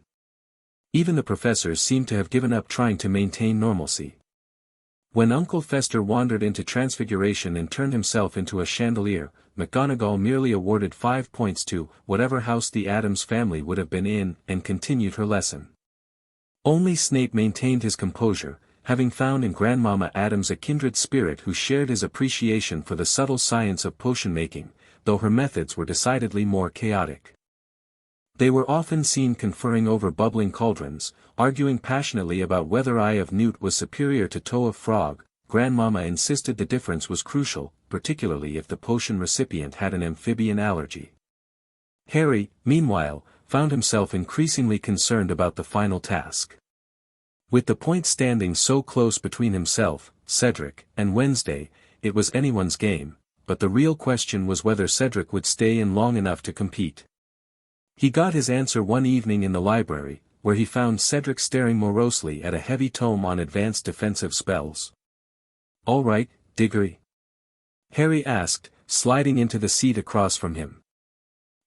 Speaker 1: Even the professors seemed to have given up trying to maintain normalcy. When Uncle Fester wandered into Transfiguration and turned himself into a chandelier, McGonagall merely awarded 5 points to whatever house the Addams family would have been in, and continued her lesson. Only Snape maintained his composure, having found in Grandmama Addams a kindred spirit who shared his appreciation for the subtle science of potion-making, though her methods were decidedly more chaotic. They were often seen conferring over bubbling cauldrons, arguing passionately about whether Eye of Newt was superior to Toe of Frog. Grandmama insisted the difference was crucial, particularly if the potion recipient had an amphibian allergy. Harry, meanwhile, found himself increasingly concerned about the final task. With the point standing so close between himself, Cedric, and Wednesday, it was anyone's game, but the real question was whether Cedric would stay in long enough to compete. He got his answer one evening in the library, where he found Cedric staring morosely at a heavy tome on advanced defensive spells. "All right, Diggory?" Harry asked, sliding into the seat across from him.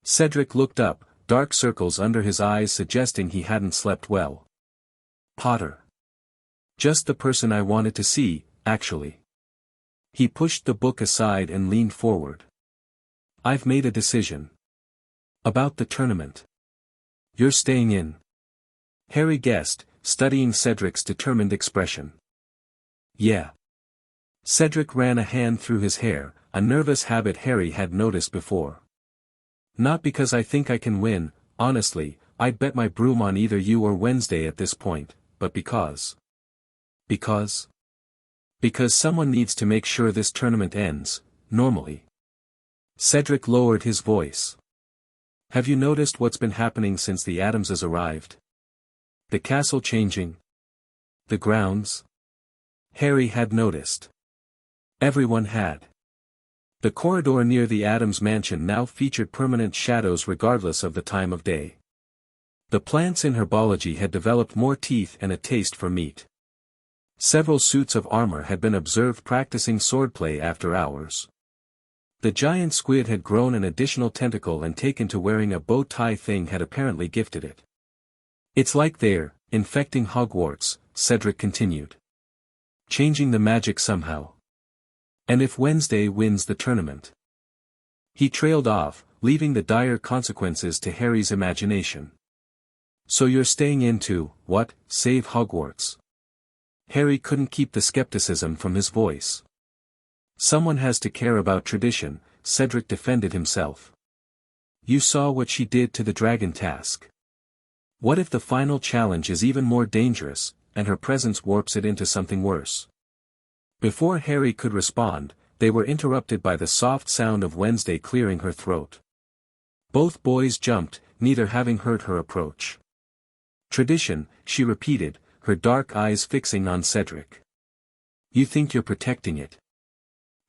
Speaker 1: Cedric looked up, dark circles under his eyes suggesting he hadn't slept well. "Potter. Just the person I wanted to see, actually." He pushed the book aside and leaned forward. "I've made a decision. About the tournament. You're staying in." Harry guessed, studying Cedric's determined expression. "Yeah." Cedric ran a hand through his hair, a nervous habit Harry had noticed before. "Not because I think I can win, honestly, I'd bet my broom on either you or Wednesday at this point, but because... Because someone needs to make sure this tournament ends, normally." Cedric lowered his voice. "Have you noticed what's been happening since the Addamses arrived? The castle changing? The grounds?" Harry had noticed. Everyone had. The corridor near the Addams mansion now featured permanent shadows regardless of the time of day. The plants in herbology had developed more teeth and a taste for meat. Several suits of armor had been observed practicing swordplay after hours. The giant squid had grown an additional tentacle and taken to wearing a bow tie thing had apparently gifted it. "It's like they're infecting Hogwarts," Cedric continued. "Changing the magic somehow. And if Wednesday wins the tournament..." He trailed off, leaving the dire consequences to Harry's imagination. "So you're staying in to, what, save Hogwarts?" Harry couldn't keep the skepticism from his voice. "Someone has to care about tradition," Cedric defended himself. "You saw what she did to the dragon task. What if the final challenge is even more dangerous, and her presence warps it into something worse?" Before Harry could respond, they were interrupted by the soft sound of Wednesday clearing her throat. Both boys jumped, neither having heard her approach. "Tradition," she repeated, her dark eyes fixing on Cedric. "You think you're protecting it?"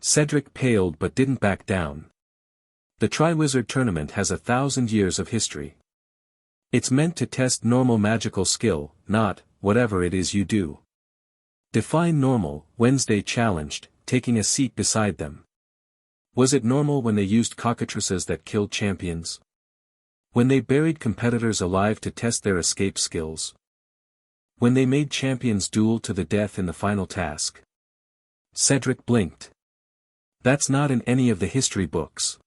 Speaker 1: Cedric paled but didn't back down. "The Triwizard tournament has 1,000 years of history. It's meant to test normal magical skill, not, whatever it is you do." "Define normal," Wednesday challenged, taking a seat beside them. "Was it normal when they used cockatrices that killed champions? When they buried competitors alive to test their escape skills? When they made champions duel to the death in the final task?" Cedric blinked. "That's not in any of the history books."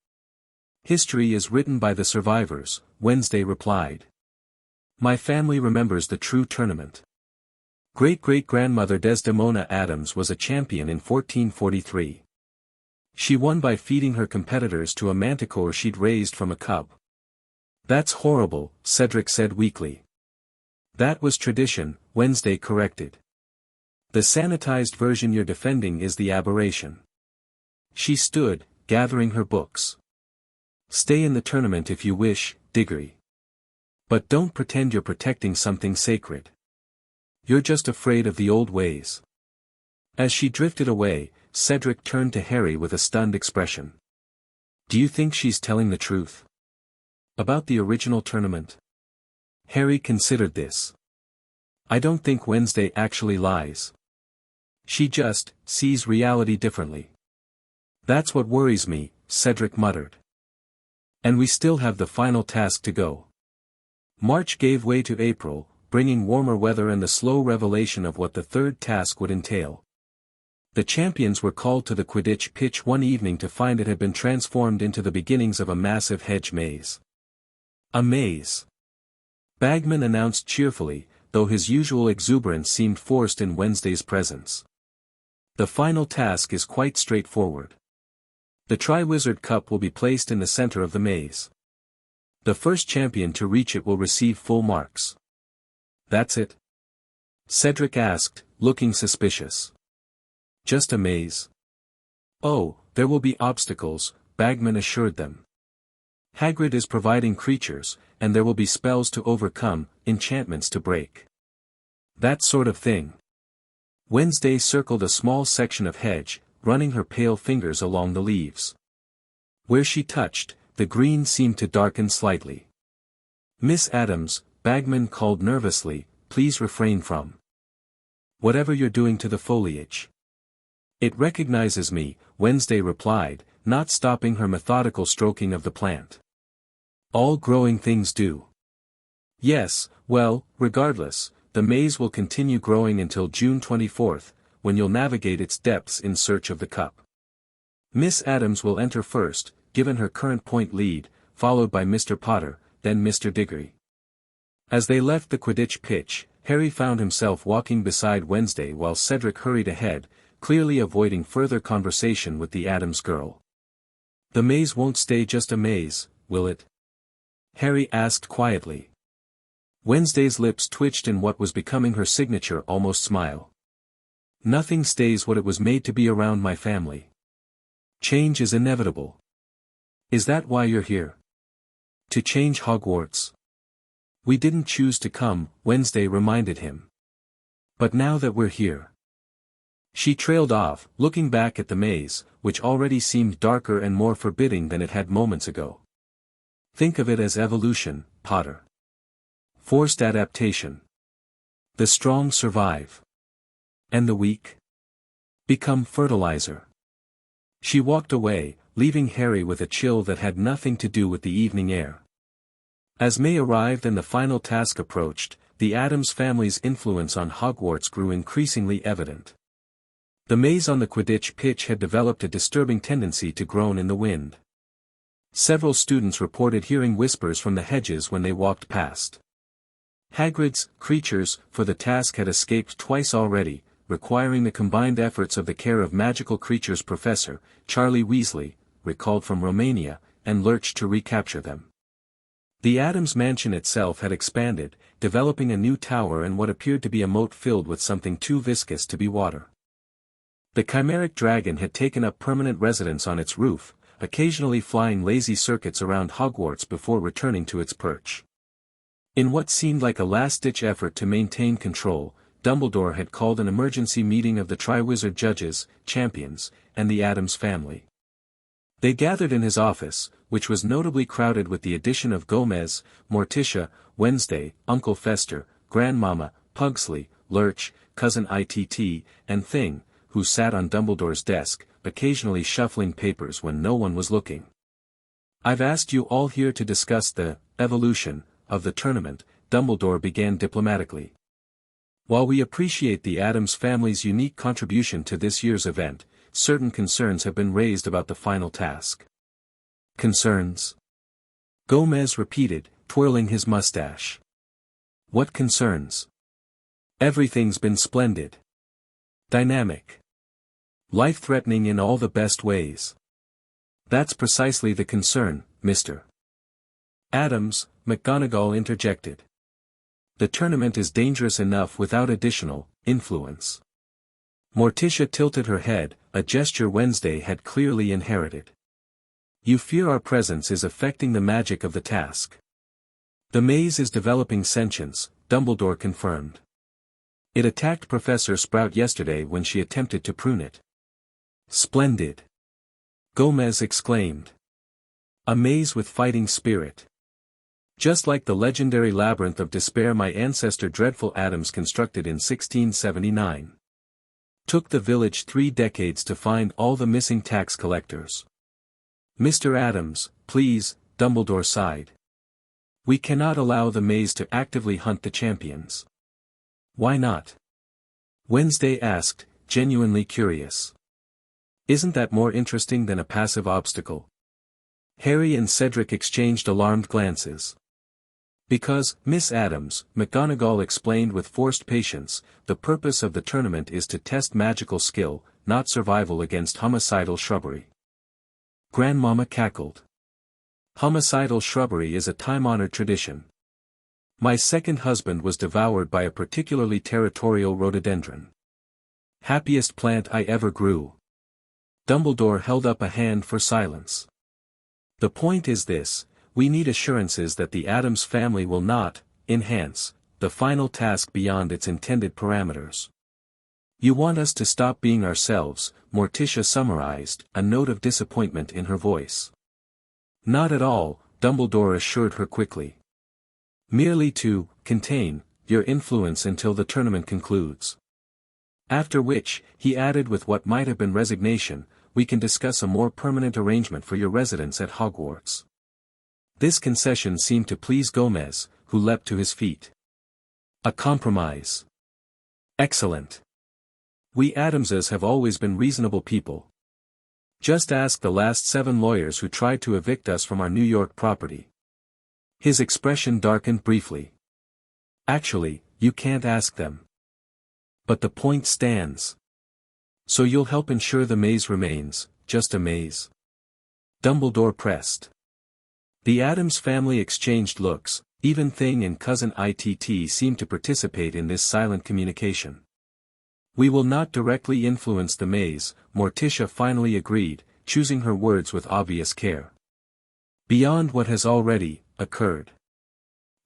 Speaker 1: "History is written by the survivors," Wednesday replied. "My family remembers the true tournament. Great-great-grandmother Desdemona Addams was a champion in 1443. She won by feeding her competitors to a manticore she'd raised from a cub." "That's horrible," Cedric said weakly. "That was tradition," Wednesday corrected. "The sanitized version you're defending is the aberration." She stood, gathering her books. "Stay in the tournament if you wish, Diggory. But don't pretend you're protecting something sacred. You're just afraid of the old ways." As she drifted away, Cedric turned to Harry with a stunned expression. "Do you think she's telling the truth? About the original tournament?" Harry considered this. "I don't think Wednesday actually lies. She just sees reality differently." "That's what worries me," Cedric muttered. "And we still have the final task to go." March gave way to April, bringing warmer weather and the slow revelation of what the third task would entail. The champions were called to the Quidditch pitch one evening to find it had been transformed into the beginnings of a massive hedge maze. "A maze," Bagman announced cheerfully, though his usual exuberance seemed forced in Wednesday's presence. "The final task is quite straightforward. The Triwizard Cup will be placed in the center of the maze. The first champion to reach it will receive full marks." "That's it?" Cedric asked, looking suspicious. "Just a maze?" "Oh, There will be obstacles, Bagman assured them. Hagrid is providing creatures, and there will be spells to overcome, enchantments to break. That sort of thing. Wednesday circled a small section of hedge, running her pale fingers along the leaves. Where she touched, the green seemed to darken slightly. Miss Addams, Bagman called nervously, please refrain from whatever you're doing to the foliage. It recognizes me, Wednesday replied, not stopping her methodical stroking of the plant. All growing things do. Yes, well, regardless, the maze will continue growing until June 24th, when you'll navigate its depths in search of the cup. Miss Addams will enter first, given her current point lead, followed by Mr. Potter, then Mr. Diggory. As they left the Quidditch pitch, Harry found himself walking beside Wednesday while Cedric hurried ahead, clearly avoiding further conversation with the Addams girl. The maze won't stay just a maze, will it? Harry asked quietly. Wednesday's lips twitched in what was becoming her signature almost smile. Nothing stays what it was made to be around my family. Change is inevitable. Is that why you're here? To change Hogwarts? We didn't choose to come, Wednesday reminded him. But now that we're here. She trailed off, looking back at the maze, which already seemed darker and more forbidding than it had moments ago. Think of it as evolution, Potter. Forced adaptation. The strong survive. And the weak become fertilizer. She walked away, leaving Harry with a chill that had nothing to do with the evening air. As May arrived and the final task approached, the Addams family's influence on Hogwarts grew increasingly evident. The maze on the Quidditch pitch had developed a disturbing tendency to groan in the wind. Several students reported hearing whispers from the hedges when they walked past. Hagrid's creatures for the task had escaped twice already, requiring the combined efforts of the Care of Magical Creatures professor, Charlie Weasley, recalled from Romania, and Lurch to recapture them. The Addams mansion itself had expanded, developing a new tower and what appeared to be a moat filled with something too viscous to be water. The chimeric dragon had taken up permanent residence on its roof, occasionally flying lazy circuits around Hogwarts before returning to its perch. In what seemed like a last-ditch effort to maintain control, Dumbledore had called an emergency meeting of the Triwizard judges, champions, and the Addams family. They gathered in his office, which was notably crowded with the addition of Gomez, Morticia, Wednesday, Uncle Fester, Grandmama, Pugsley, Lurch, Cousin Itt, and Thing, who sat on Dumbledore's desk, occasionally shuffling papers when no one was looking. I've asked you all here to discuss the evolution of the tournament, Dumbledore began diplomatically. While we appreciate the Addams family's unique contribution to this year's event, certain concerns have been raised about the final task. Concerns? Gomez repeated, twirling his mustache. What concerns? Everything's been splendid. Dynamic. Life-threatening in all the best ways. That's precisely the concern, Mr. Addams, McGonagall interjected. The tournament is dangerous enough without additional influence. Morticia tilted her head, a gesture Wednesday had clearly inherited. You fear our presence is affecting the magic of the task. The maze is developing sentience, Dumbledore confirmed. It attacked Professor Sprout yesterday when she attempted to prune it. Splendid! Gomez exclaimed. A maze with fighting spirit. Just like the legendary labyrinth of despair my ancestor Dreadful Addams constructed in 1679. Took the village 3 decades to find all the missing tax collectors. Mr. Addams, please, Dumbledore sighed. We cannot allow the maze to actively hunt the champions. Why not? Wednesday asked, genuinely curious. Isn't that more interesting than a passive obstacle? Harry and Cedric exchanged alarmed glances. Because, Miss Addams, McGonagall explained with forced patience, the purpose of the tournament is to test magical skill, not survival against homicidal shrubbery. Grandmama cackled. Homicidal shrubbery is a time-honored tradition. My second husband was devoured by a particularly territorial rhododendron. Happiest plant I ever grew. Dumbledore held up a hand for silence. The point is this: we need assurances that the Addams family will not enhance the final task beyond its intended parameters. You want us to stop being ourselves, Morticia summarized, a note of disappointment in her voice. Not at all, Dumbledore assured her quickly. Merely to contain your influence until the tournament concludes. After which, he added with what might have been resignation, we can discuss a more permanent arrangement for your residence at Hogwarts. This concession seemed to please Gomez, who leapt to his feet. A compromise. Excellent. We Addamses have always been reasonable people. Just ask the last 7 lawyers who tried to evict us from our New York property. His expression darkened briefly. Actually, you can't ask them. But the point stands. So you'll help ensure the maze remains, just a maze? Dumbledore pressed. The Addams family exchanged looks. Even Thing and cousin ITT seemed to participate in this silent communication. We will not directly influence the maze, Morticia finally agreed, choosing her words with obvious care. Beyond what has already occurred.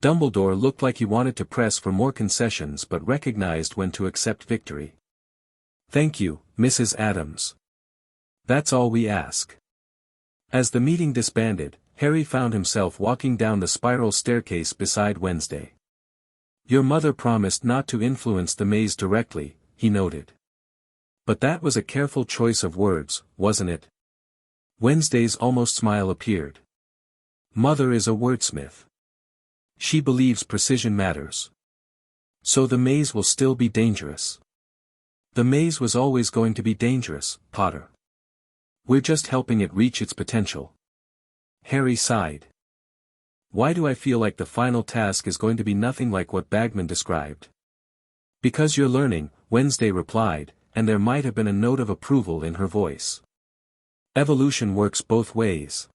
Speaker 1: Dumbledore looked like he wanted to press for more concessions but recognized when to accept victory. Thank you, Mrs. Addams. That's all we ask. As the meeting disbanded, Harry found himself walking down the spiral staircase beside Wednesday. Your mother promised not to influence the maze directly, he noted. But that was a careful choice of words, wasn't it? Wednesday's almost smile appeared. Mother is a wordsmith. She believes precision matters. So the maze will still be dangerous. The maze was always going to be dangerous, Potter. We're just helping it reach its potential. Harry sighed. Why do I feel like the final task is going to be nothing like what Bagman described? Because you're learning, Wednesday replied, and there might have been a note of approval in her voice. Evolution works both ways.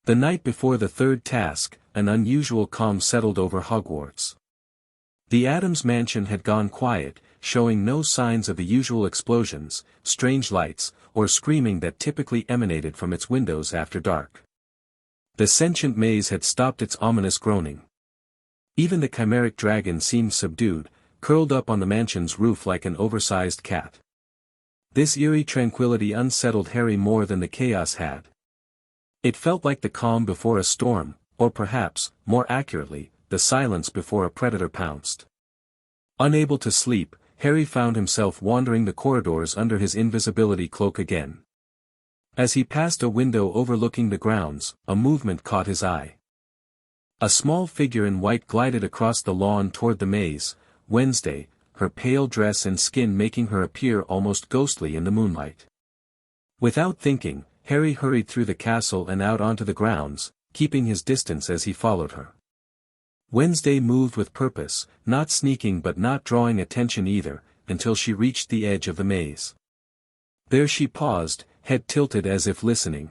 Speaker 1: The night before the third task, an unusual calm settled over Hogwarts. The Addams mansion had gone quiet, showing no signs of the usual explosions, strange lights, or screaming that typically emanated from its windows after dark. The sentient maze had stopped its ominous groaning. Even the chimeric dragon seemed subdued, curled up on the mansion's roof like an oversized cat. This eerie tranquility unsettled Harry more than the chaos had. It felt like the calm before a storm, or perhaps, more accurately, the silence before a predator pounced. Unable to sleep, Harry found himself wandering the corridors under his invisibility cloak again. As he passed a window overlooking the grounds, a movement caught his eye. A small figure in white glided across the lawn toward the maze, Wednesday, her pale dress and skin making her appear almost ghostly in the moonlight. Without thinking, Harry hurried through the castle and out onto the grounds, keeping his distance as he followed her. Wednesday moved with purpose, not sneaking but not drawing attention either, until she reached the edge of the maze. There she paused, head tilted as if listening.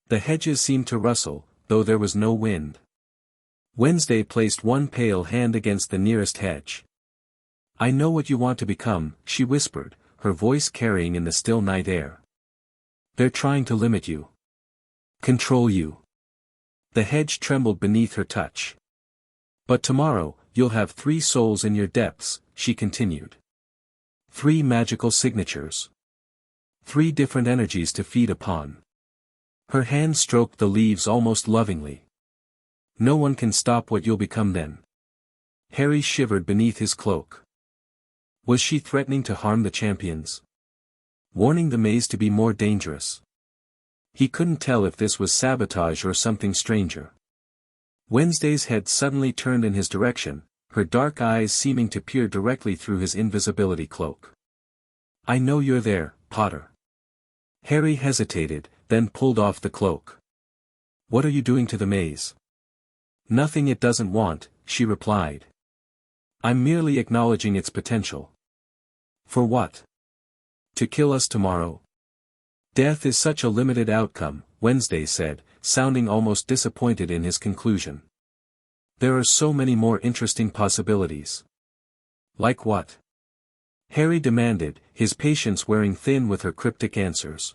Speaker 1: The hedges seemed to rustle, though there was no wind. Wednesday placed one pale hand against the nearest hedge. I know what you want to become, she whispered, her voice carrying in the still night air. They're trying to limit you. Control you. The hedge trembled beneath her touch. But tomorrow, you'll have 3 souls in your depths, she continued. 3 magical signatures. 3 different energies to feed upon. Her hand stroked the leaves almost lovingly. No one can stop what you'll become then. Harry shivered beneath his cloak. Was she threatening to harm the champions? Warning the maze to be more dangerous? He couldn't tell if this was sabotage or something stranger. Wednesday's head suddenly turned in his direction, her dark eyes seeming to peer directly through his invisibility cloak. I know you're there, Potter. Harry hesitated, then pulled off the cloak. What are you doing to the maze? Nothing it doesn't want, she replied. I'm merely acknowledging its potential. For what? To kill us tomorrow? Death is such a limited outcome, Wednesday said, sounding almost disappointed in his conclusion. There are so many more interesting possibilities. Like what? Harry demanded, his patience wearing thin with her cryptic answers.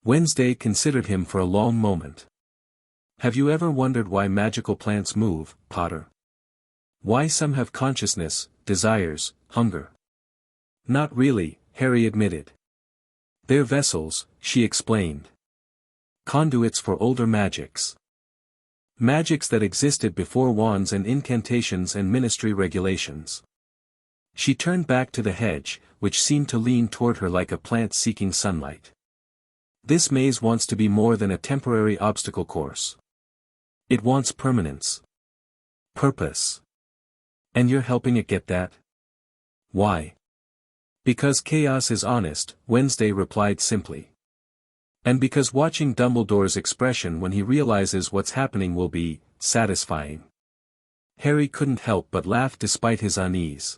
Speaker 1: Wednesday considered him for a long moment. Have you ever wondered why magical plants move, Potter? Why some have consciousness, desires, hunger? Not really, Harry admitted. They're vessels, she explained. Conduits for older magics. Magics that existed before wands and incantations and ministry regulations. She turned back to the hedge, which seemed to lean toward her like a plant seeking sunlight. This maze wants to be more than a temporary obstacle course. It wants permanence. Purpose. And you're helping it get that? Why? Because chaos is honest, Wednesday replied simply. And because watching Dumbledore's expression when he realizes what's happening will be satisfying. Harry couldn't help but laugh despite his unease.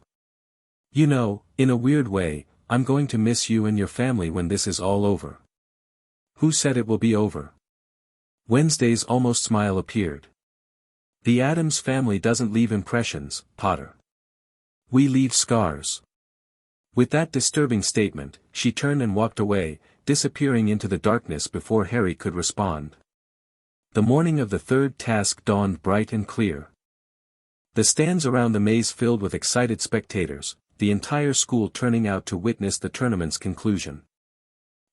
Speaker 1: You know, in a weird way, I'm going to miss you and your family when this is all over. Who said it will be over? Wednesday's almost smile appeared. The Addams family doesn't leave impressions, Potter. We leave scars. With that disturbing statement, she turned and walked away, disappearing into the darkness before Harry could respond. The morning of the third task dawned bright and clear. The stands around the maze filled with excited spectators, the entire school turning out to witness the tournament's conclusion.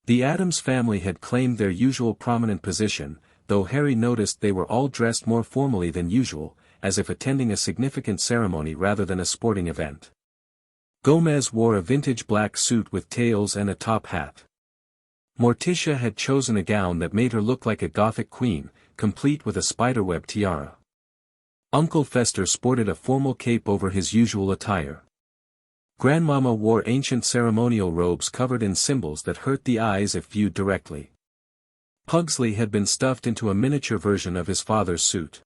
Speaker 1: The Addams family had claimed their usual prominent position, though Harry noticed they were all dressed more formally than usual, as if attending a significant ceremony rather than a sporting event. Gomez wore a vintage black suit with tails and a top hat. Morticia had chosen a gown that made her look like a Gothic queen, complete with a spiderweb tiara. Uncle Fester sported a formal cape over his usual attire. Grandmama wore ancient ceremonial robes covered in symbols that hurt the eyes if viewed directly. Pugsley had been stuffed into a miniature version of his father's suit.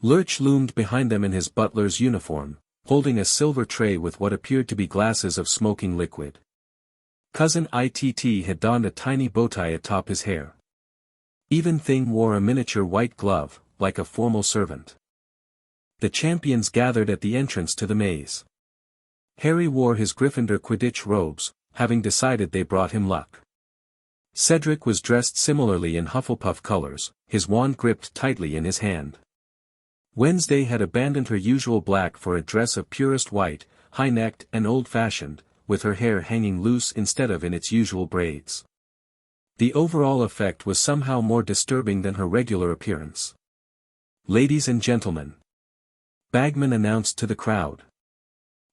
Speaker 1: Lurch loomed behind them in his butler's uniform, holding a silver tray with what appeared to be glasses of smoking liquid. Cousin ITT had donned a tiny bowtie atop his hair. Even Thing wore a miniature white glove, like a formal servant. The champions gathered at the entrance to the maze. Harry wore his Gryffindor Quidditch robes, having decided they brought him luck. Cedric was dressed similarly in Hufflepuff colors, his wand gripped tightly in his hand. Wednesday had abandoned her usual black for a dress of purest white, high-necked and old-fashioned, with her hair hanging loose instead of in its usual braids. The overall effect was somehow more disturbing than her regular appearance. Ladies and gentlemen, Bagman announced to the crowd.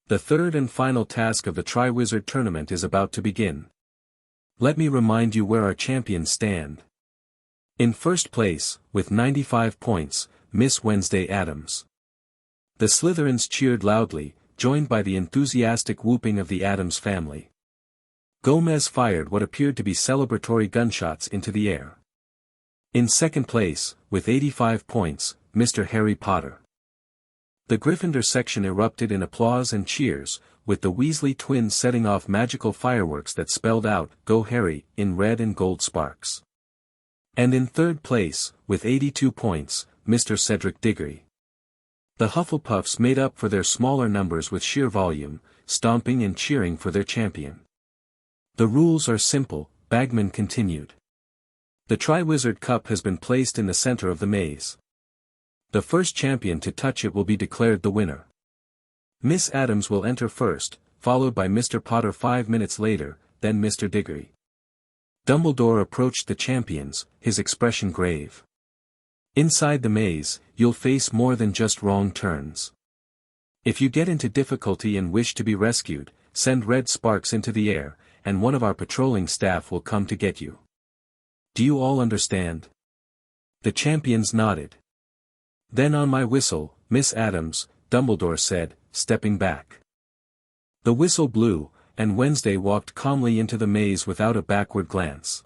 Speaker 1: The third and final task of the Triwizard tournament is about to begin. Let me remind you where our champions stand. In first place, with 95 points, Miss Wednesday Addams. The Slytherins cheered loudly, joined by the enthusiastic whooping of the Addams family. Gomez fired what appeared to be celebratory gunshots into the air. In second place, with 85 points, Mr. Harry Potter. The Gryffindor section erupted in applause and cheers, with the Weasley twins setting off magical fireworks that spelled out, "Go Harry," in red and gold sparks. And in third place, with 82 points, Mr. Cedric Diggory. The Hufflepuffs made up for their smaller numbers with sheer volume, stomping and cheering for their champion. The rules are simple, Bagman continued. The Triwizard Cup has been placed in the center of the maze. The first champion to touch it will be declared the winner. Miss Addams will enter first, followed by Mr. Potter 5 minutes later, then Mr. Diggory. Dumbledore approached the champions, his expression grave. Inside the maze, you'll face more than just wrong turns. If you get into difficulty and wish to be rescued, send red sparks into the air, and one of our patrolling staff will come to get you. Do you all understand? The champions nodded. Then on my whistle, Miss Addams, Dumbledore said, stepping back. The whistle blew, and Wednesday walked calmly into the maze without a backward glance.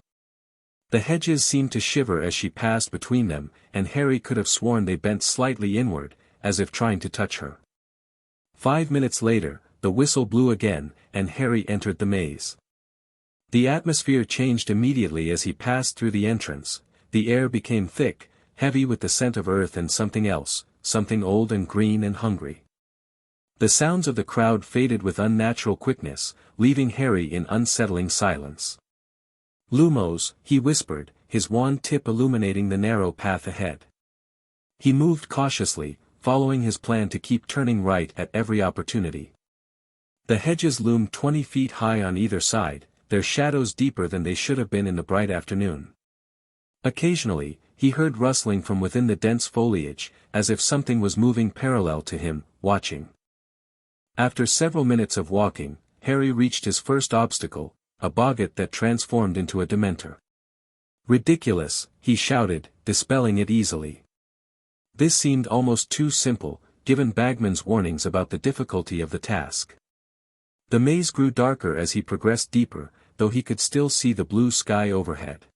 Speaker 1: The hedges seemed to shiver as she passed between them, and Harry could have sworn they bent slightly inward, as if trying to touch her. 5 minutes later, the whistle blew again, and Harry entered the maze. The atmosphere changed immediately as he passed through the entrance. The air became thick, heavy with the scent of earth and something else, something old and green and hungry. The sounds of the crowd faded with unnatural quickness, leaving Harry in unsettling silence. "Lumos," he whispered, his wand tip illuminating the narrow path ahead. He moved cautiously, following his plan to keep turning right at every opportunity. The hedges loomed 20 feet high on either side, their shadows deeper than they should have been in the bright afternoon. Occasionally, he heard rustling from within the dense foliage, as if something was moving parallel to him, watching. After several minutes of walking, Harry reached his first obstacle, a boggart that transformed into a Dementor. "Ridiculous," he shouted, dispelling it easily. This seemed almost too simple, given Bagman's warnings about the difficulty of the task. The maze grew darker as he progressed deeper, though he could still see the blue sky overhead.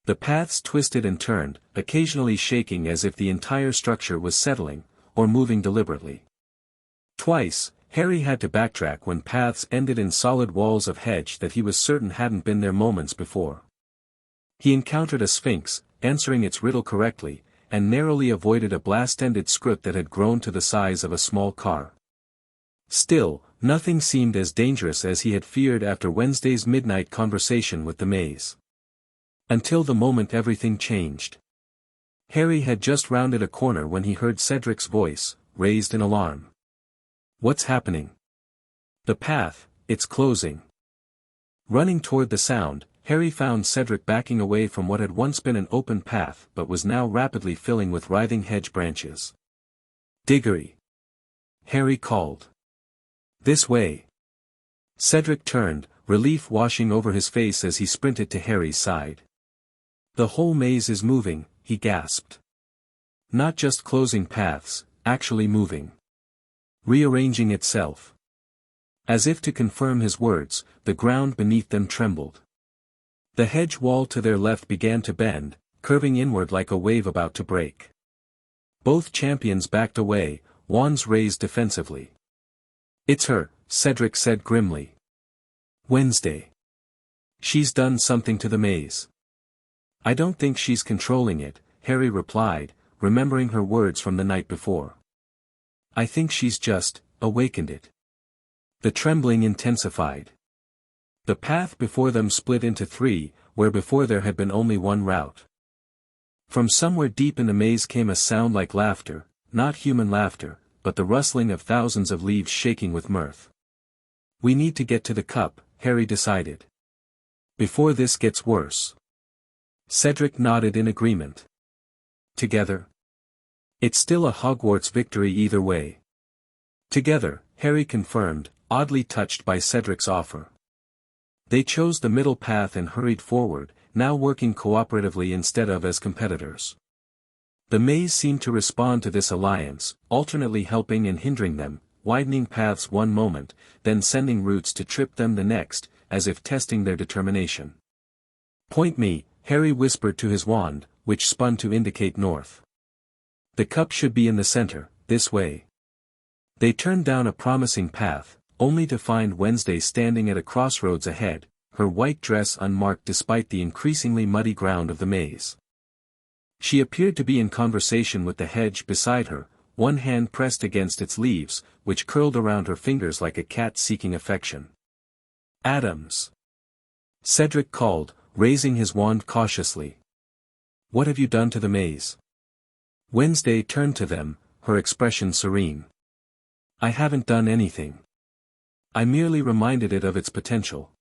Speaker 1: The paths twisted and turned, occasionally shaking as if the entire structure was settling, or moving deliberately. Twice, Harry had to backtrack when paths ended in solid walls of hedge that he was certain hadn't been there moments before. He encountered a sphinx, answering its riddle correctly, and narrowly avoided a blast-ended scrut that had grown to the size of a small car. Still, nothing seemed as dangerous as he had feared after Wednesday's midnight conversation with the maze. Until the moment everything changed. Harry had just rounded a corner when he heard Cedric's voice, raised in alarm. "What's happening?" "The path, it's closing." Running toward the sound, Harry found Cedric backing away from what had once been an open path but was now rapidly filling with writhing hedge branches. "Diggory!" Harry called. "This way!" Cedric turned, relief washing over his face as he sprinted to Harry's side. "The whole maze is moving," he gasped. "Not just closing paths, actually moving. Rearranging itself." As if to confirm his words, the ground beneath them trembled. The hedge wall to their left began to bend, curving inward like a wave about to break. Both champions backed away, wands raised defensively. "It's her," Cedric said grimly. "Wednesday. She's done something to the maze." "I don't think she's controlling it," Harry replied, remembering her words from the night before. "I think she's just awakened it." The trembling intensified. The path before them split into three, where before there had been only one route. From somewhere deep in the maze came a sound like laughter, not human laughter, but the rustling of thousands of leaves shaking with mirth. "We need to get to the cup," Harry decided. "Before this gets worse." Cedric nodded in agreement. "Together?" "It's still a Hogwarts victory either way." "Together," Harry confirmed, oddly touched by Cedric's offer. They chose the middle path and hurried forward, now working cooperatively instead of as competitors. The maze seemed to respond to this alliance, alternately helping and hindering them, widening paths one moment, then sending roots to trip them the next, as if testing their determination. "Point me," Harry whispered to his wand, which spun to indicate north. "The cup should be in the center, this way." They turned down a promising path, only to find Wednesday standing at a crossroads ahead, her white dress unmarked despite the increasingly muddy ground of the maze. She appeared to be in conversation with the hedge beside her, one hand pressed against its leaves, which curled around her fingers like a cat seeking affection. "Addams!" Cedric called, raising his wand cautiously. "What have you done to the maze?" Wednesday turned to them, her expression serene. "I haven't done anything. I merely reminded it of its potential."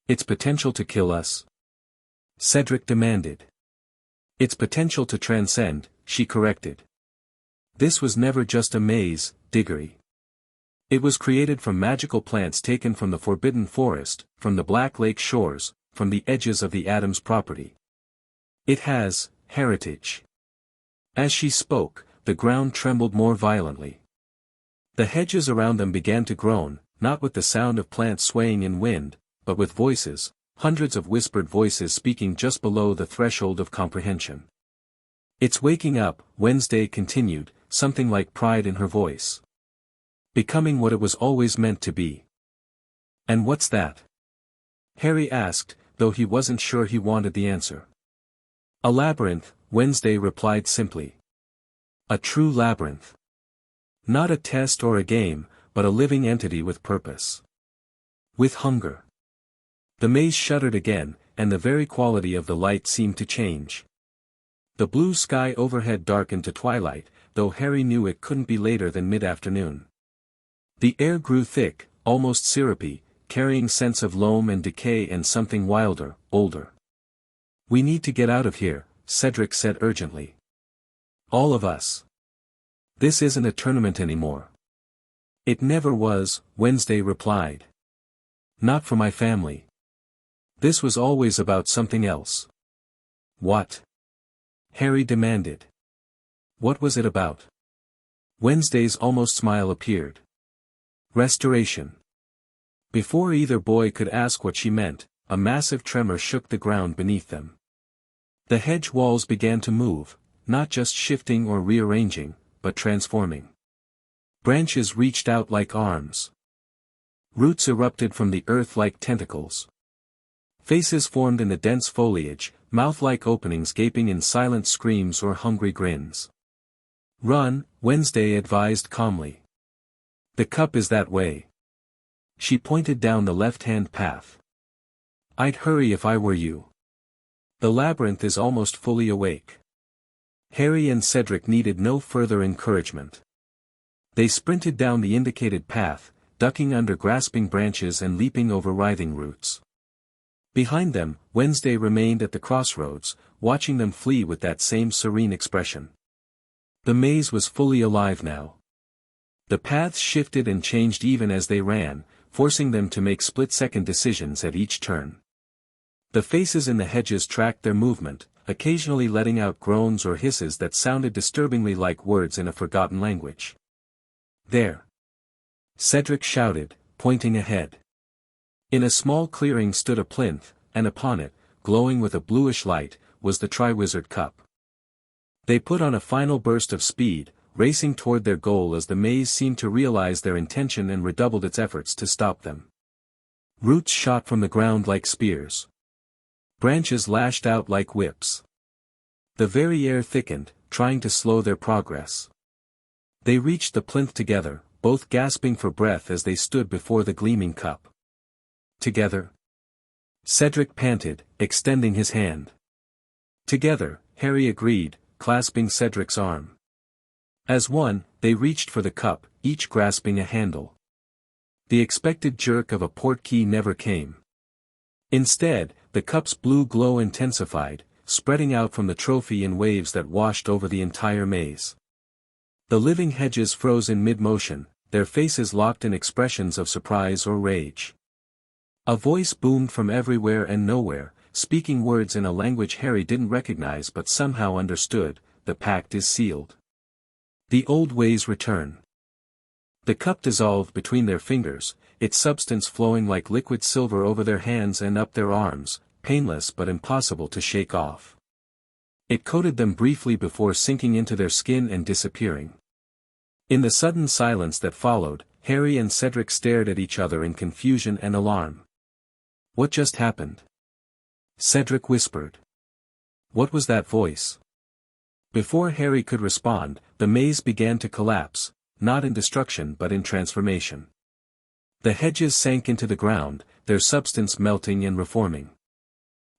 Speaker 1: "Its potential to kill us?" Cedric demanded. "Its potential to transcend," she corrected. "This was never just a maze, Diggory. It was created from magical plants taken from the Forbidden Forest, from the Black Lake shores, from the edges of the Addams property. It has heritage." As she spoke, the ground trembled more violently. The hedges around them began to groan, not with the sound of plants swaying in wind, but with voices, hundreds of whispered voices speaking just below the threshold of comprehension. "It's waking up," Wednesday continued, something like pride in her voice. "Becoming what it was always meant to be." "And what's that?" Harry asked, though he wasn't sure he wanted the answer. "A labyrinth," Wednesday replied simply. "A true labyrinth. Not a test or a game, but a living entity with purpose. With hunger. The maze shuddered again, and the very quality of the light seemed to change. The blue sky overhead darkened to twilight, though Harry knew it couldn't be later than mid-afternoon. The air grew thick, almost syrupy, carrying scents of loam and decay and something wilder, older. "We need to get out of here," Cedric said urgently. "All of us. This isn't a tournament anymore." "It never was," Wednesday replied. "Not for my family. This was always about something else." "What?" Harry demanded. "What was it about?" Wednesday's almost smile appeared. "Restoration." Before either boy could ask what she meant, a massive tremor shook the ground beneath them. The hedge walls began to move, not just shifting or rearranging, but transforming. Branches reached out like arms. Roots erupted from the earth like tentacles. Faces formed in the dense foliage, mouth-like openings gaping in silent screams or hungry grins. "Run," Wednesday advised calmly. "The cup is that way." She pointed down the left-hand path. "I'd hurry if I were you. The labyrinth is almost fully awake." Harry and Cedric needed no further encouragement. They sprinted down the indicated path, ducking under grasping branches and leaping over writhing roots. Behind them, Wednesday remained at the crossroads, watching them flee with that same serene expression. The maze was fully alive now. The paths shifted and changed even as they ran, forcing them to make split-second decisions at each turn. The faces in the hedges tracked their movement, occasionally letting out groans or hisses that sounded disturbingly like words in a forgotten language. "There!" Cedric shouted, pointing ahead. In a small clearing stood a plinth, and upon it, glowing with a bluish light, was the Triwizard cup. They put on a final burst of speed, racing toward their goal as the maze seemed to realize their intention and redoubled its efforts to stop them. Roots shot from the ground like spears. Branches lashed out like whips. The very air thickened, trying to slow their progress. They reached the plinth together, both gasping for breath as they stood before the gleaming cup. "Together?" Cedric panted, extending his hand. "Together," Harry agreed, clasping Cedric's arm. As one, they reached for the cup, each grasping a handle. The expected jerk of a portkey never came. Instead, the cup's blue glow intensified, spreading out from the trophy in waves that washed over the entire maze. The living hedges froze in mid-motion, their faces locked in expressions of surprise or rage. A voice boomed from everywhere and nowhere, speaking words in a language Harry didn't recognize but somehow understood. "The pact is sealed. The old ways return." The cup dissolved between their fingers, its substance flowing like liquid silver over their hands and up their arms, painless but impossible to shake off. It coated them briefly before sinking into their skin and disappearing. In the sudden silence that followed, Harry and Cedric stared at each other in confusion and alarm. "What just happened?" Cedric whispered. "What was that voice?" Before Harry could respond, the maze began to collapse, not in destruction but in transformation. The hedges sank into the ground, their substance melting and reforming.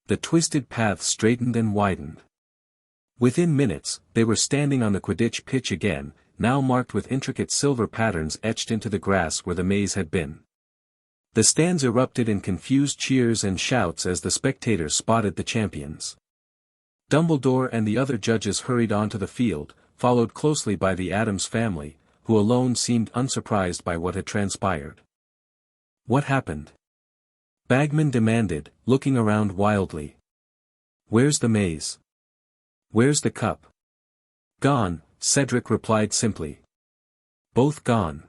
Speaker 1: The twisted paths straightened and widened. Within minutes, they were standing on the Quidditch pitch again, now marked with intricate silver patterns etched into the grass where the maze had been. The stands erupted in confused cheers and shouts as the spectators spotted the champions. Dumbledore and the other judges hurried onto the field, followed closely by the Addams family, who alone seemed unsurprised by what had transpired. "What happened?" Bagman demanded, looking around wildly. "Where's the maze? Where's the cup?" "Gone," Cedric replied simply. "Both gone."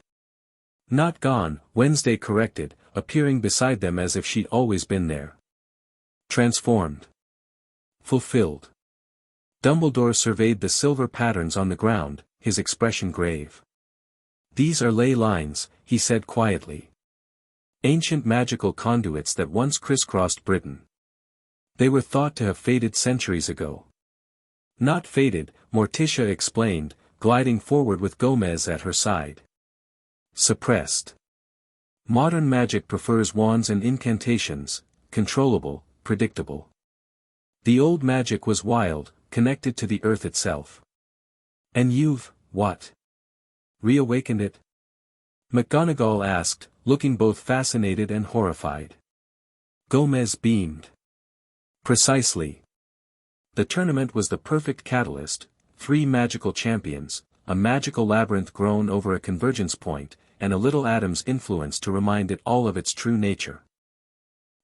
Speaker 1: "Not gone," Wednesday corrected, appearing beside them as if she'd always been there. "Transformed. Fulfilled." Dumbledore surveyed the silver patterns on the ground, his expression grave. "These are ley lines," he said quietly. "Ancient magical conduits that once crisscrossed Britain. They were thought to have faded centuries ago." "Not faded," Morticia explained, gliding forward with Gomez at her side. Suppressed. Modern magic prefers wands and incantations, controllable, predictable. The old magic was wild, connected to the earth itself. And you've, what? Reawakened it? McGonagall asked, looking both fascinated and horrified. Gomez beamed. Precisely. The tournament was the perfect catalyst, 3 magical champions, a magical labyrinth grown over a convergence point, and a little Addams influence to remind it all of its true nature.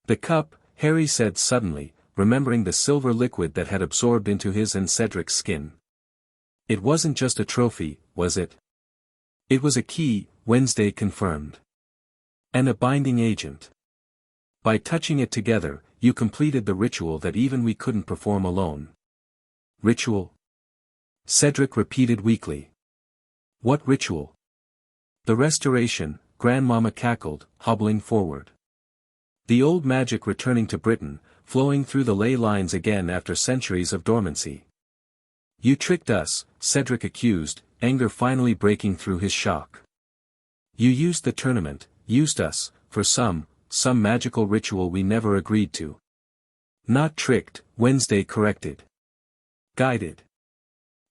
Speaker 1: The cup, Harry said suddenly, remembering the silver liquid that had absorbed into his and Cedric's skin. It wasn't just a trophy, was it? It was a key, Wednesday confirmed. And a binding agent. By touching it together, you completed the ritual that even we couldn't perform alone. Ritual? Cedric repeated weakly. What ritual? The restoration, Grandmama cackled, hobbling forward. The old magic returning to Britain, flowing through the ley lines again after centuries of dormancy. You tricked us, Cedric accused, anger finally breaking through his shock. You used the tournament, used us, for some magical ritual we never agreed to. Not tricked, Wednesday corrected. Guided.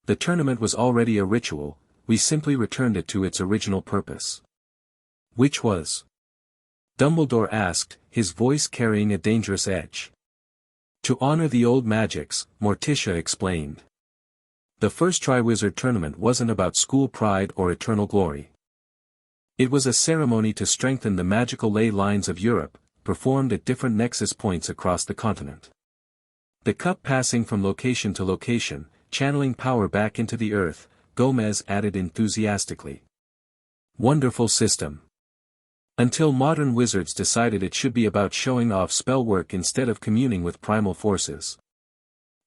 Speaker 1: The tournament was already a ritual, we simply returned it to its original purpose. Which was? Dumbledore asked, his voice carrying a dangerous edge. To honor the old magics, Morticia explained. The first Triwizard tournament wasn't about school pride or eternal glory. It was a ceremony to strengthen the magical ley lines of Europe, performed at different nexus points across the continent. The cup passing from location to location, channeling power back into the earth, Gomez added enthusiastically. Wonderful system. Until modern wizards decided it should be about showing off spellwork instead of communing with primal forces.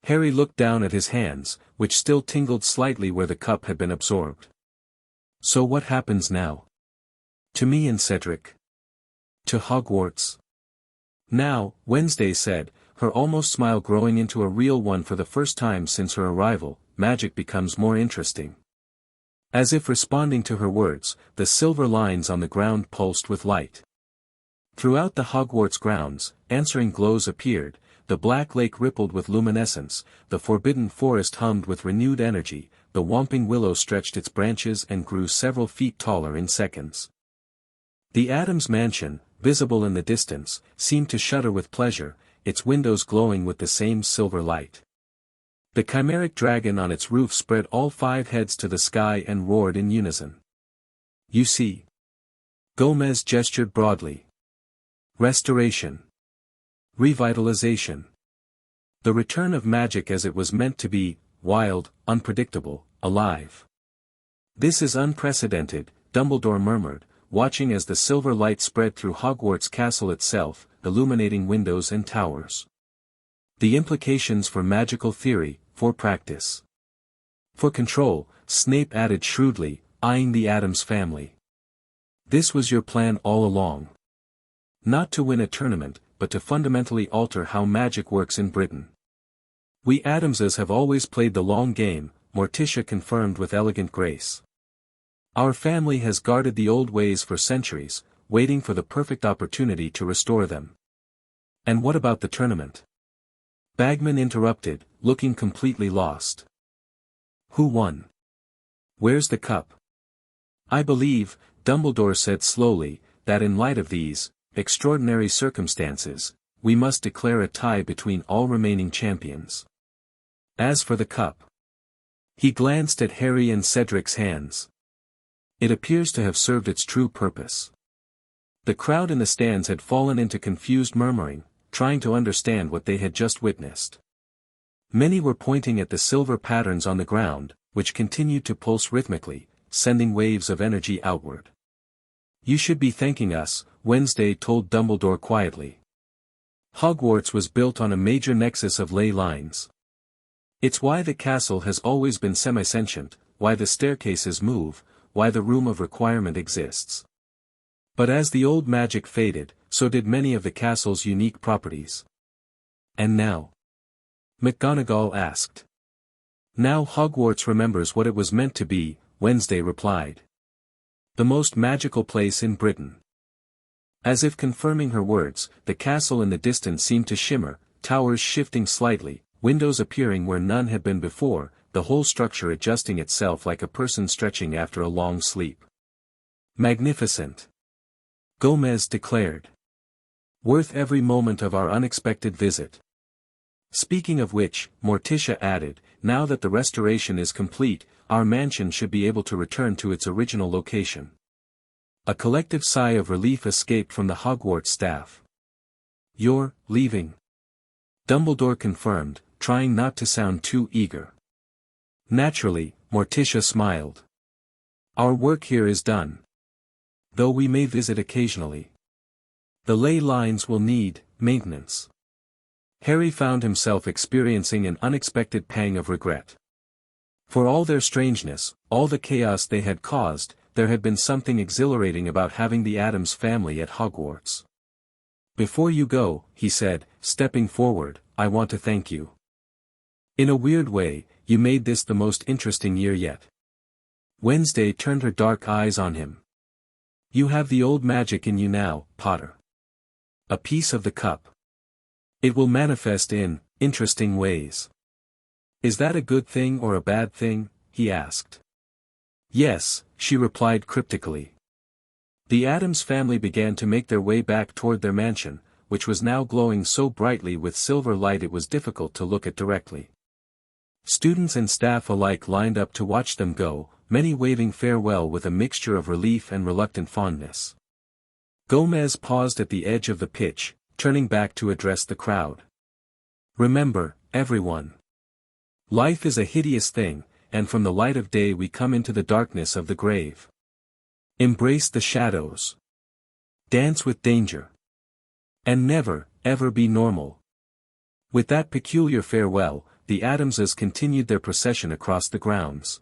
Speaker 1: Harry looked down at his hands, which still tingled slightly where the cup had been absorbed. So what happens now? To me and Cedric. To Hogwarts. Now, Wednesday said, her almost smile growing into a real one for the first time since her arrival, magic becomes more interesting. As if responding to her words, the silver lines on the ground pulsed with light. Throughout the Hogwarts grounds, answering glows appeared, the black lake rippled with luminescence, the forbidden forest hummed with renewed energy, the whomping willow stretched its branches and grew several feet taller in seconds. The Addams mansion, visible in the distance, seemed to shudder with pleasure, its windows glowing with the same silver light. The chimeric dragon on its roof spread all 5 heads to the sky and roared in unison. You see. Gomez gestured broadly. Restoration. Revitalization. The return of magic as it was meant to be, wild, unpredictable, alive. This is unprecedented, Dumbledore murmured, watching as the silver light spread through Hogwarts castle itself, illuminating windows and towers. The implications for magical theory, for practice. For control, Snape added shrewdly, eyeing the Addams family. This was your plan all along. Not to win a tournament, but to fundamentally alter how magic works in Britain. We Addamses have always played the long game, Morticia confirmed with elegant grace. Our family has guarded the old ways for centuries, waiting for the perfect opportunity to restore them. And what about the tournament? Bagman interrupted, looking completely lost. Who won? Where's the cup? I believe, Dumbledore said slowly, that in light of these extraordinary circumstances, we must declare a tie between all remaining champions. As for the cup. He glanced at Harry and Cedric's hands. It appears to have served its true purpose. The crowd in the stands had fallen into confused murmuring, trying to understand what they had just witnessed. Many were pointing at the silver patterns on the ground, which continued to pulse rhythmically, sending waves of energy outward. You should be thanking us, Wednesday told Dumbledore quietly. Hogwarts was built on a major nexus of ley lines. It's why the castle has always been semi-sentient, why the staircases move, why the room of requirement exists. But as the old magic faded, so did many of the castle's unique properties. And now? McGonagall asked. Now Hogwarts remembers what it was meant to be, Wednesday replied. The most magical place in Britain. As if confirming her words, the castle in the distance seemed to shimmer, towers shifting slightly, windows appearing where none had been before, the whole structure adjusting itself like a person stretching after a long sleep. Magnificent. Gomez declared. Worth every moment of our unexpected visit. Speaking of which, Morticia added, now that the restoration is complete, our mansion should be able to return to its original location. A collective sigh of relief escaped from the Hogwarts staff. You're leaving? Dumbledore confirmed, trying not to sound too eager. Naturally, Morticia smiled. Our work here is done. Though we may visit occasionally. The ley lines will need maintenance. Harry found himself experiencing an unexpected pang of regret. For all their strangeness, all the chaos they had caused, there had been something exhilarating about having the Addams family at Hogwarts. Before you go, he said, stepping forward, I want to thank you. In a weird way, you made this the most interesting year yet. Wednesday turned her dark eyes on him. You have the old magic in you now, Potter. A piece of the cup. It will manifest in interesting ways. Is that a good thing or a bad thing? He asked. Yes, she replied cryptically. The Addams family began to make their way back toward their mansion, which was now glowing so brightly with silver light it was difficult to look at directly. Students and staff alike lined up to watch them go, many waving farewell with a mixture of relief and reluctant fondness. Gomez paused at the edge of the pitch, turning back to address the crowd. Remember, everyone. Life is a hideous thing, and from the light of day we come into the darkness of the grave. Embrace the shadows. Dance with danger. And never, ever be normal. With that peculiar farewell, the Addamses continued their procession across the grounds.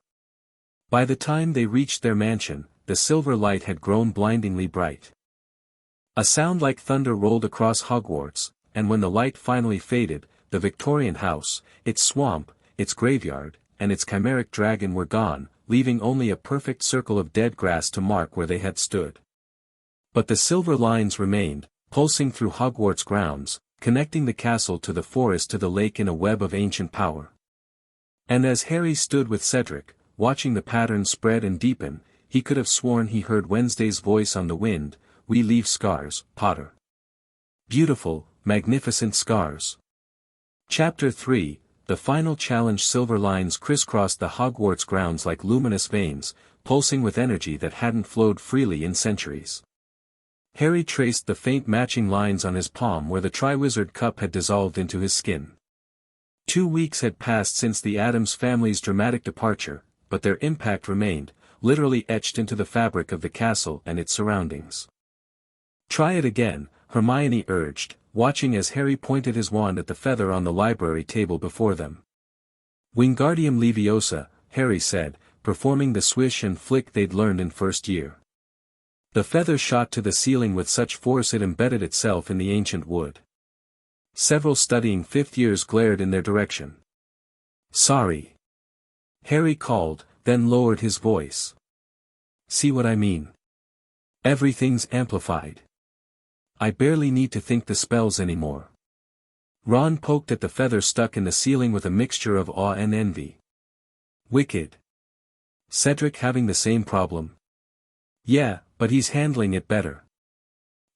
Speaker 1: By the time they reached their mansion, the silver light had grown blindingly bright. A sound like thunder rolled across Hogwarts, and when the light finally faded, the Victorian house, its swamp, its graveyard, and its chimeric dragon were gone, leaving only a perfect circle of dead grass to mark where they had stood. But the silver lines remained, pulsing through Hogwarts grounds, connecting the castle to the forest to the lake in a web of ancient power. And as Harry stood with Cedric, watching the pattern spread and deepen, he could have sworn he heard Wednesday's voice on the wind, we leave scars, Potter. Beautiful, magnificent scars. Chapter 3, The final challenge. Silver lines crisscrossed the Hogwarts grounds like luminous veins, pulsing with energy that hadn't flowed freely in centuries. Harry traced the faint matching lines on his palm where the Triwizard cup had dissolved into his skin. 2 weeks had passed since the Addams family's dramatic departure, but their impact remained, literally etched into the fabric of the castle and its surroundings. Try it again, Hermione urged, watching as Harry pointed his wand at the feather on the library table before them. Wingardium Leviosa, Harry said, performing the swish and flick they'd learned in first year. The feather shot to the ceiling with such force it embedded itself in the ancient wood. Several studying fifth years glared in their direction. Sorry. Harry called, then lowered his voice. See what I mean? Everything's amplified. I barely need to think the spells anymore. Ron poked at the feather stuck in the ceiling with a mixture of awe and envy. Wicked. Cedric having the same problem? Yeah, but he's handling it better.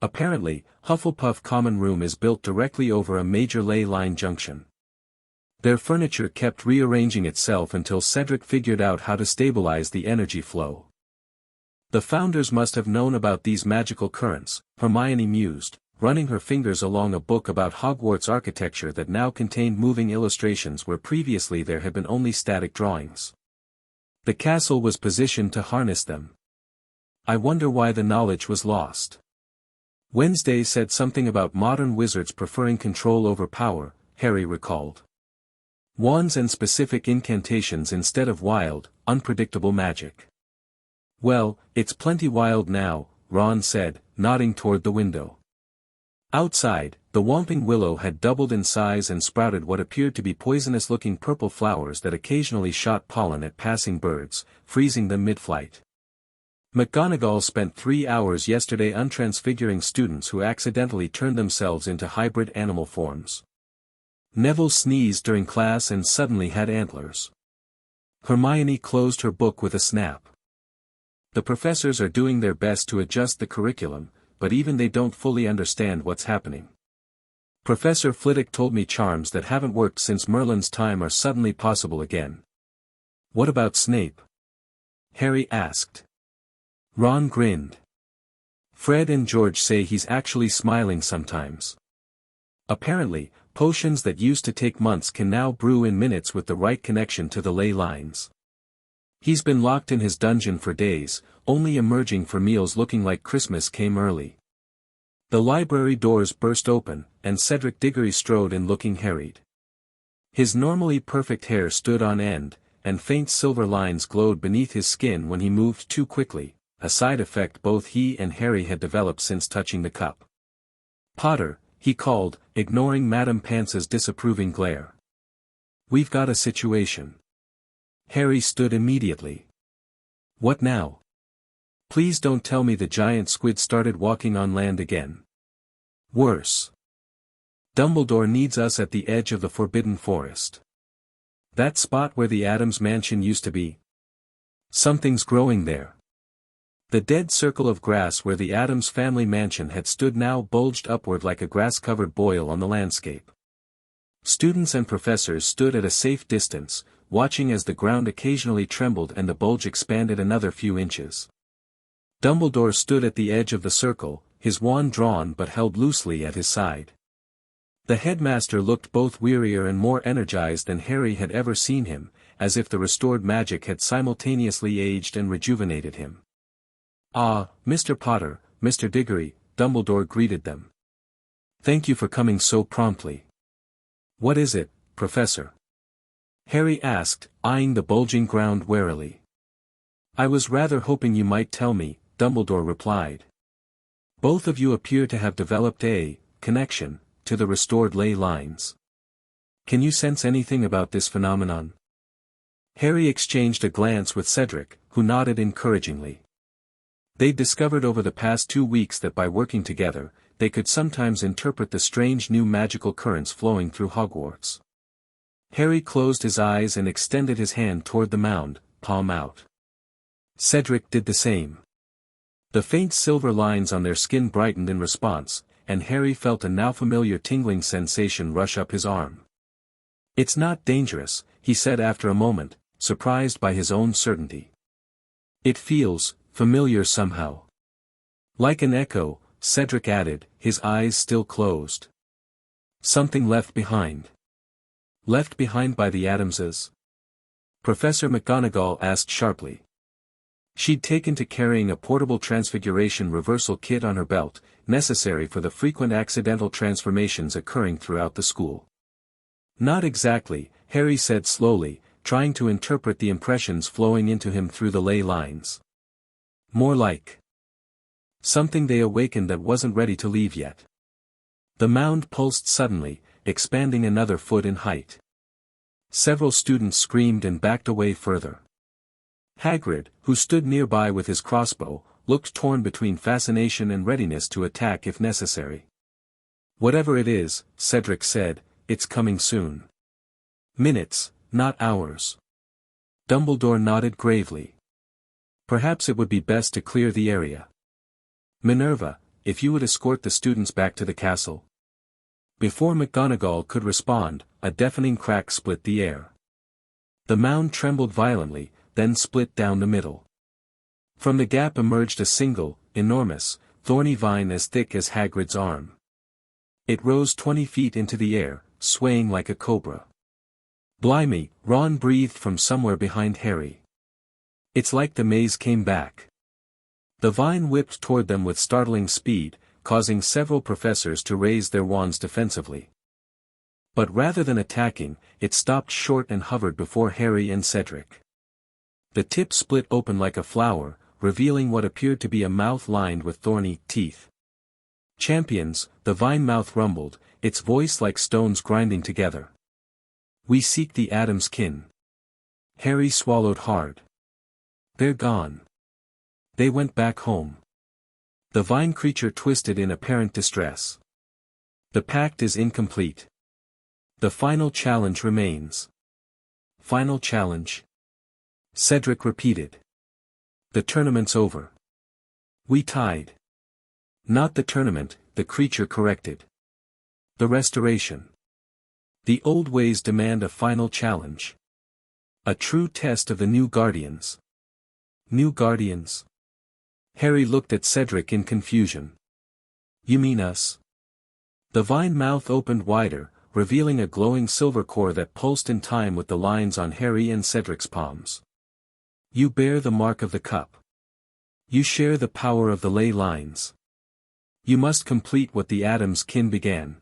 Speaker 1: Apparently, Hufflepuff Common Room is built directly over a major ley line junction. Their furniture kept rearranging itself until Cedric figured out how to stabilize the energy flow. The founders must have known about these magical currents, Hermione mused, running her fingers along a book about Hogwarts architecture that now contained moving illustrations where previously there had been only static drawings. The castle was positioned to harness them. I wonder why the knowledge was lost. Wednesday said something about modern wizards preferring control over power, Harry recalled. Wands and specific incantations instead of wild, unpredictable magic. Well, it's plenty wild now, Ron said, nodding toward the window. Outside, the whomping willow had doubled in size and sprouted what appeared to be poisonous-looking purple flowers that occasionally shot pollen at passing birds, freezing them mid-flight. McGonagall spent 3 hours yesterday untransfiguring students who accidentally turned themselves into hybrid animal forms. Neville sneezed during class and suddenly had antlers. Hermione closed her book with a snap. The professors are doing their best to adjust the curriculum, but even they don't fully understand what's happening. Professor Flitwick told me charms that haven't worked since Merlin's time are suddenly possible again. What about Snape? Harry asked. Ron grinned. Fred and George say he's actually smiling sometimes. Apparently, potions that used to take months can now brew in minutes with the right connection to the ley lines. He's been locked in his dungeon for days, only emerging for meals looking like Christmas came early. The library doors burst open, and Cedric Diggory strode in looking harried. His normally perfect hair stood on end, and faint silver lines glowed beneath his skin when he moved too quickly, a side effect both he and Harry had developed since touching the cup. Potter, he called, ignoring Madame Pance's disapproving glare. We've got a situation. Harry stood immediately. What now? Please don't tell me the giant squid started walking on land again. Worse. Dumbledore needs us at the edge of the Forbidden Forest. That spot where the Addams mansion used to be. Something's growing there. The dead circle of grass where the Addams family mansion had stood now bulged upward like a grass-covered boil on the landscape. Students and professors stood at a safe distance, watching as the ground occasionally trembled and the bulge expanded another few inches. Dumbledore stood at the edge of the circle, his wand drawn but held loosely at his side. The headmaster looked both wearier and more energized than Harry had ever seen him, as if the restored magic had simultaneously aged and rejuvenated him. "Ah, Mr. Potter, Mr. Diggory," Dumbledore greeted them. "Thank you for coming so promptly." "What is it, Professor?" Harry asked, eyeing the bulging ground warily. "I was rather hoping you might tell me," Dumbledore replied. "Both of you appear to have developed a connection to the restored ley lines. Can you sense anything about this phenomenon?" Harry exchanged a glance with Cedric, who nodded encouragingly. They'd discovered over the past 2 weeks that by working together, they could sometimes interpret the strange new magical currents flowing through Hogwarts. Harry closed his eyes and extended his hand toward the mound, palm out. Cedric did the same. The faint silver lines on their skin brightened in response, and Harry felt a now familiar tingling sensation rush up his arm. "It's not dangerous," he said after a moment, surprised by his own certainty. "It feels familiar somehow." "Like an echo," Cedric added, his eyes still closed. "Something left behind." "Left behind by the Addamses?" Professor McGonagall asked sharply. She'd taken to carrying a portable transfiguration reversal kit on her belt, necessary for the frequent accidental transformations occurring throughout the school. "Not exactly," Harry said slowly, trying to interpret the impressions flowing into him through the ley lines. "More like something they awakened that wasn't ready to leave yet." The mound pulsed suddenly, expanding another foot in height. Several students screamed and backed away further. Hagrid, who stood nearby with his crossbow, looked torn between fascination and readiness to attack if necessary. "Whatever it is," Cedric said, "it's coming soon. Minutes, not hours." Dumbledore nodded gravely. "Perhaps it would be best to clear the area. Minerva, if you would escort the students back to the castle." Before McGonagall could respond, a deafening crack split the air. The mound trembled violently, then split down the middle. From the gap emerged a single, enormous, thorny vine as thick as Hagrid's arm. It rose 20 feet into the air, swaying like a cobra. "Blimey," Ron breathed from somewhere behind Harry. "It's like the maze came back." The vine whipped toward them with startling speed, causing several professors to raise their wands defensively. But rather than attacking, it stopped short and hovered before Harry and Cedric. The tip split open like a flower, revealing what appeared to be a mouth lined with thorny teeth. Champions, the vine mouth rumbled, its voice like stones grinding together. We seek the Addams kin. Harry swallowed hard. They're gone. They went back home. The vine creature twisted in apparent distress. The pact is incomplete. The final challenge remains. Final challenge? Cedric repeated. The tournament's over. We tied. Not the tournament, the creature corrected. The restoration. The old ways demand a final challenge. A true test of the new guardians. New guardians? Harry looked at Cedric in confusion. You mean us? The vine mouth opened wider, revealing a glowing silver core that pulsed in time with the lines on Harry and Cedric's palms. You bear the mark of the cup. You share the power of the ley lines. You must complete what the Addams kin began.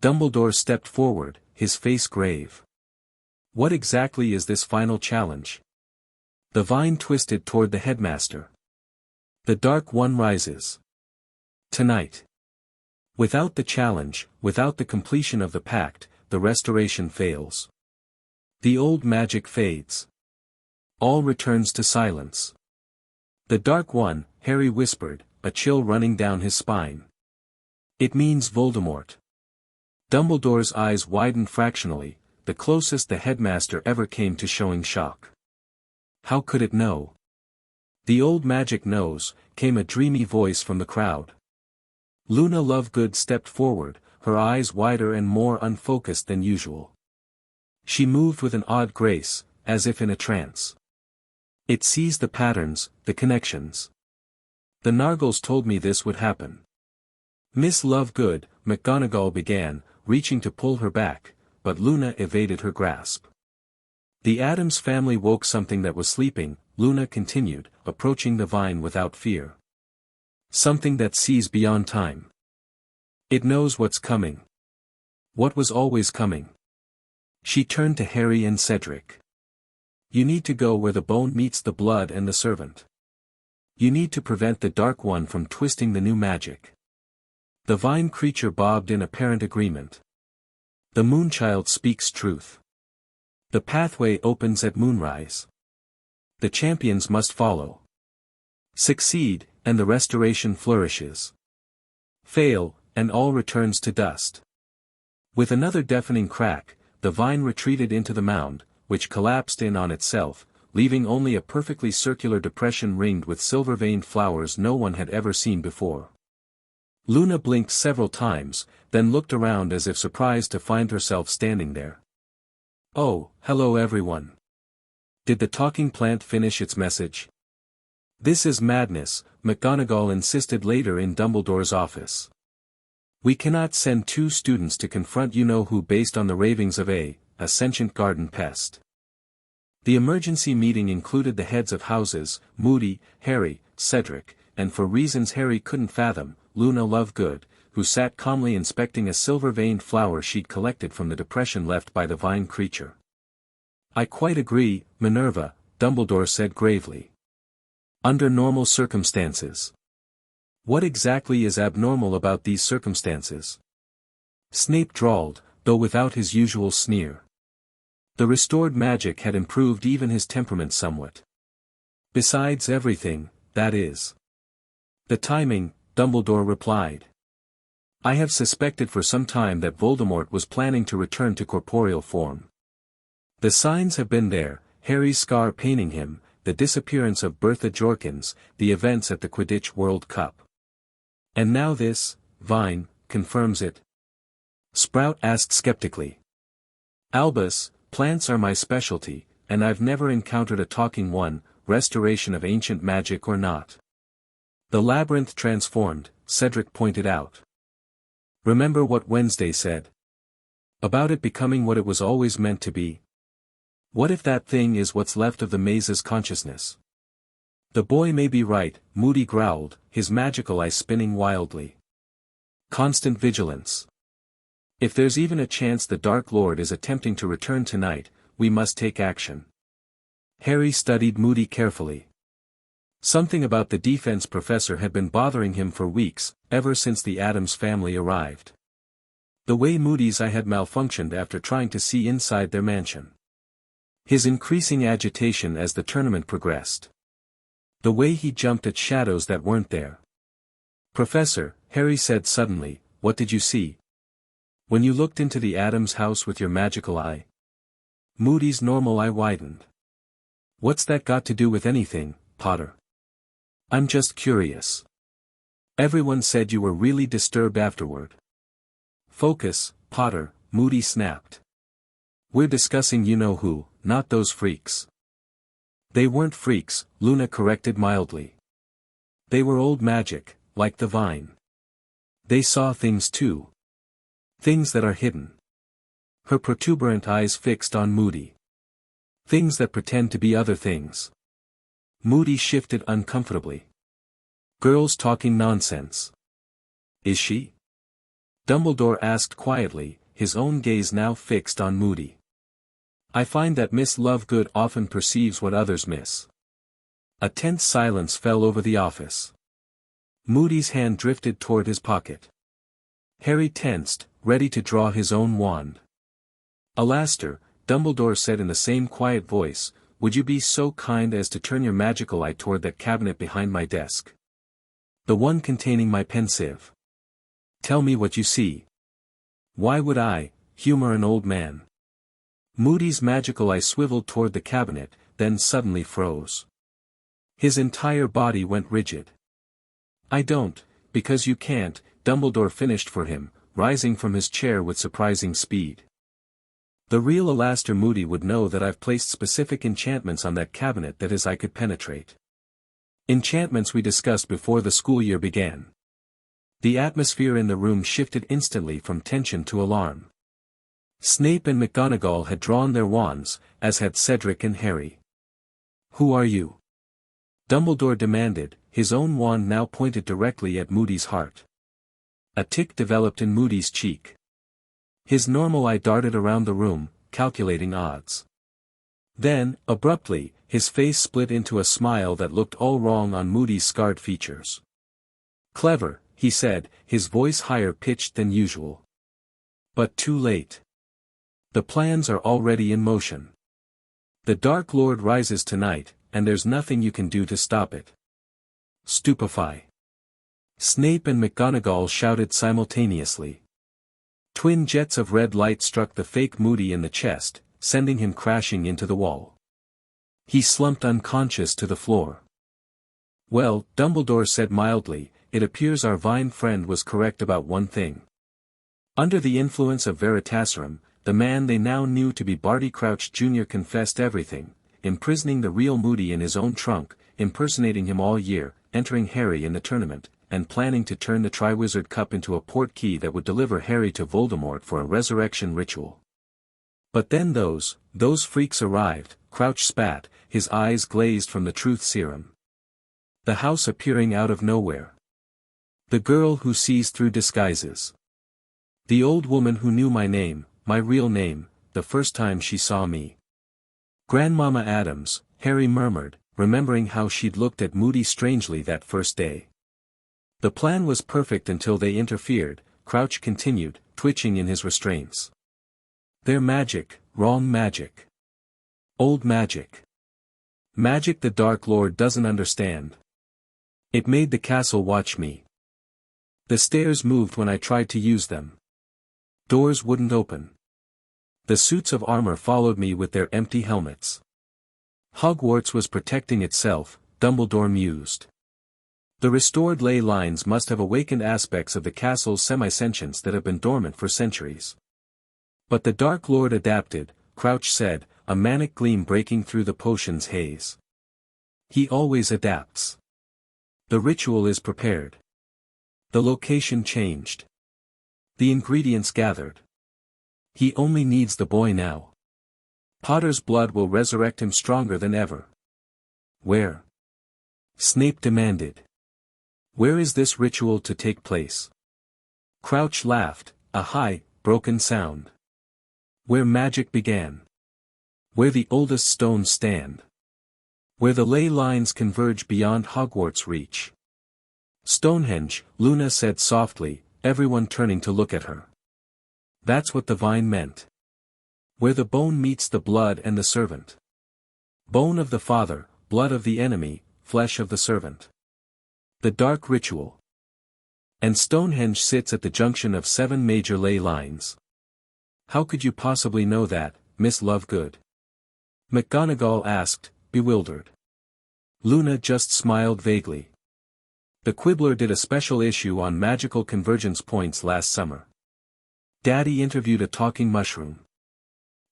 Speaker 1: Dumbledore stepped forward, his face grave. What exactly is this final challenge? The vine twisted toward the headmaster. The Dark One rises. Tonight. Without the challenge, without the completion of the pact, the restoration fails. The old magic fades. All returns to silence. The Dark One, Harry whispered, a chill running down his spine. It means Voldemort. Dumbledore's eyes widened fractionally, the closest the headmaster ever came to showing shock. How could it know? The old magic knows, came a dreamy voice from the crowd. Luna Lovegood stepped forward, her eyes wider and more unfocused than usual. She moved with an odd grace, as if in a trance. It sees the patterns, the connections. The Nargles told me this would happen. Miss Lovegood, McGonagall began, reaching to pull her back, but Luna evaded her grasp. The Addams family woke something that was sleeping, Luna continued, approaching the vine without fear. Something that sees beyond time. It knows what's coming. What was always coming. She turned to Harry and Cedric. You need to go where the bone meets the blood and the servant. You need to prevent the Dark One from twisting the new magic. The vine creature bobbed in apparent agreement. The Moonchild speaks truth. The pathway opens at moonrise. The champions must follow. Succeed, and the restoration flourishes. Fail, and all returns to dust. With another deafening crack, the vine retreated into the mound, which collapsed in on itself, leaving only a perfectly circular depression ringed with silver-veined flowers no one had ever seen before. Luna blinked several times, then looked around as if surprised to find herself standing there. Oh, hello everyone. Did the talking plant finish its message? This is madness, McGonagall insisted later in Dumbledore's office. We cannot send 2 students to confront you-know-who based on the ravings of a sentient garden pest. The emergency meeting included the heads of houses, Moody, Harry, Cedric, and for reasons Harry couldn't fathom, Luna Lovegood, who sat calmly inspecting a silver-veined flower she'd collected from the depression left by the vine creature. I quite agree, Minerva, Dumbledore said gravely. Under normal circumstances. What exactly is abnormal about these circumstances? Snape drawled, though without his usual sneer. The restored magic had improved even his temperament somewhat. Besides everything, that is. The timing, Dumbledore replied. I have suspected for some time that Voldemort was planning to return to corporeal form. The signs have been there, Harry's scar paining him, the disappearance of Bertha Jorkins, the events at the Quidditch World Cup. And now this, vine, confirms it? Sprout asked skeptically. Albus, plants are my specialty, and I've never encountered a talking one, restoration of ancient magic or not. The labyrinth transformed, Cedric pointed out. Remember what Wednesday said? About it becoming what it was always meant to be. What if that thing is what's left of the maze's consciousness? The boy may be right, Moody growled, his magical eye spinning wildly. Constant vigilance. If there's even a chance the Dark Lord is attempting to return tonight, we must take action. Harry studied Moody carefully. Something about the defense professor had been bothering him for weeks, ever since the Addams family arrived. The way Moody's eye had malfunctioned after trying to see inside their mansion. His increasing agitation as the tournament progressed. The way he jumped at shadows that weren't there. "Professor," Harry said suddenly, "what did you see? When you looked into the Addams house with your magical eye?" Moody's normal eye widened. "What's that got to do with anything, Potter? I'm just curious. Everyone said you were really disturbed afterward." "Focus, Potter," Moody snapped. "We're discussing you-know-who, not those freaks." "They weren't freaks," Luna corrected mildly. "They were old magic, like the vine. They saw things too. Things that are hidden." Her protuberant eyes fixed on Moody. "Things that pretend to be other things." Moody shifted uncomfortably. "Girls talking nonsense. Is she?" Dumbledore asked quietly, his own gaze now fixed on Moody. "I find that Miss Lovegood often perceives what others miss." A tense silence fell over the office. Moody's hand drifted toward his pocket. Harry tensed, ready to draw his own wand. "Alastair," Dumbledore said in the same quiet voice, "would you be so kind as to turn your magical eye toward that cabinet behind my desk? The one containing my pensieve. Tell me what you see." "Why would I, humor an old man?" Moody's magical eye swiveled toward the cabinet, then suddenly froze. His entire body went rigid. "I don't, because you can't," Dumbledore finished for him, rising from his chair with surprising speed. "The real Alastair Moody would know that I've placed specific enchantments on that cabinet that his eye could penetrate. Enchantments we discussed before the school year began." The atmosphere in the room shifted instantly from tension to alarm. Snape and McGonagall had drawn their wands, as had Cedric and Harry. "Who are you?" Dumbledore demanded, his own wand now pointed directly at Moody's heart. A tic developed in Moody's cheek. His normal eye darted around the room, calculating odds. Then, abruptly, his face split into a smile that looked all wrong on Moody's scarred features. "Clever," he said, his voice higher pitched than usual. "But too late. The plans are already in motion. The Dark Lord rises tonight, and there's nothing you can do to stop it." "Stupefy." Snape and McGonagall shouted simultaneously. Twin jets of red light struck the fake Moody in the chest, sending him crashing into the wall. He slumped unconscious to the floor. "Well," Dumbledore said mildly, "it appears our Vine friend was correct about one thing. Under the influence of Veritaserum, the man they now knew to be Barty Crouch Jr. confessed everything, imprisoning the real Moody in his own trunk, impersonating him all year, entering Harry in the tournament, and planning to turn the Triwizard Cup into a portkey that would deliver Harry to Voldemort for a resurrection ritual. But then those freaks arrived," Crouch spat, his eyes glazed from the truth serum. "The house appearing out of nowhere. The girl who sees through disguises. The old woman who knew my name, my real name, the first time she saw me. Grandmama Addams," Harry murmured, remembering how she'd looked at Moody strangely that first day. "The plan was perfect until they interfered," Crouch continued, twitching in his restraints. "They're magic, wrong magic. Old magic. Magic the Dark Lord doesn't understand. It made the castle watch me. The stairs moved when I tried to use them. Doors wouldn't open. The suits of armor followed me with their empty helmets. Hogwarts was protecting itself," Dumbledore mused. "The restored ley lines must have awakened aspects of the castle's semi-sentience that have been dormant for centuries. But the Dark Lord adapted," Crouch said, a manic gleam breaking through the potion's haze. "He always adapts. The ritual is prepared. The location changed. The ingredients gathered. He only needs the boy now. Potter's blood will resurrect him stronger than ever." "Where?" Snape demanded. "Where is this ritual to take place?" Crouch laughed, a high, broken sound. "Where magic began. Where the oldest stones stand. Where the ley lines converge beyond Hogwarts' reach. Stonehenge, Luna said softly, everyone turning to look at her. That's what the vine meant. Where the bone meets the blood and the servant. Bone of the father, blood of the enemy, flesh of the servant. The dark ritual. And Stonehenge sits at the junction of 7 major ley lines. How could you possibly know that, Miss Lovegood? McGonagall asked, bewildered. Luna just smiled vaguely. The Quibbler did a special issue on magical convergence points last summer. Daddy interviewed a talking mushroom.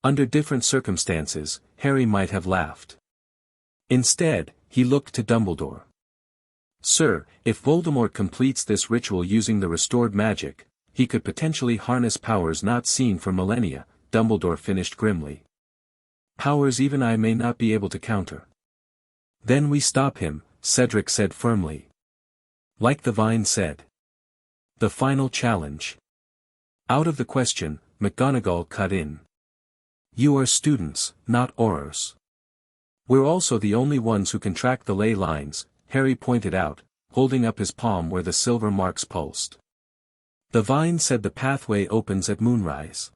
Speaker 1: Under different circumstances, Harry might have laughed. Instead, he looked to Dumbledore. Sir, if Voldemort completes this ritual using the restored magic, he could potentially harness powers not seen for millennia, Dumbledore finished grimly. Powers even I may not be able to counter. Then we stop him, Cedric said firmly. Like the vine said. The final challenge. Out of the question, McGonagall cut in. You are students, not aurors. We're also the only ones who can track the ley lines, Harry pointed out, holding up his palm where the silver marks pulsed. The vine said the pathway opens at moonrise.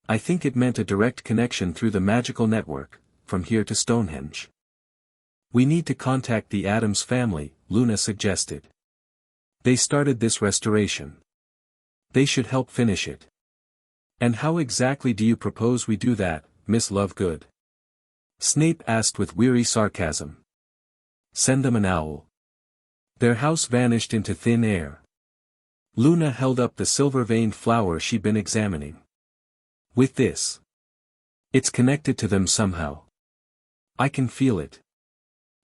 Speaker 1: I think it meant a direct connection through the magical network, from here to Stonehenge. We need to contact the Addams family, Luna suggested. They started this restoration. They should help finish it. And how exactly do you propose we do that, Miss Lovegood? Snape asked with weary sarcasm. Send them an owl. Their house vanished into thin air. Luna held up the silver-veined flower she'd been examining. With this. It's connected to them somehow. I can feel it.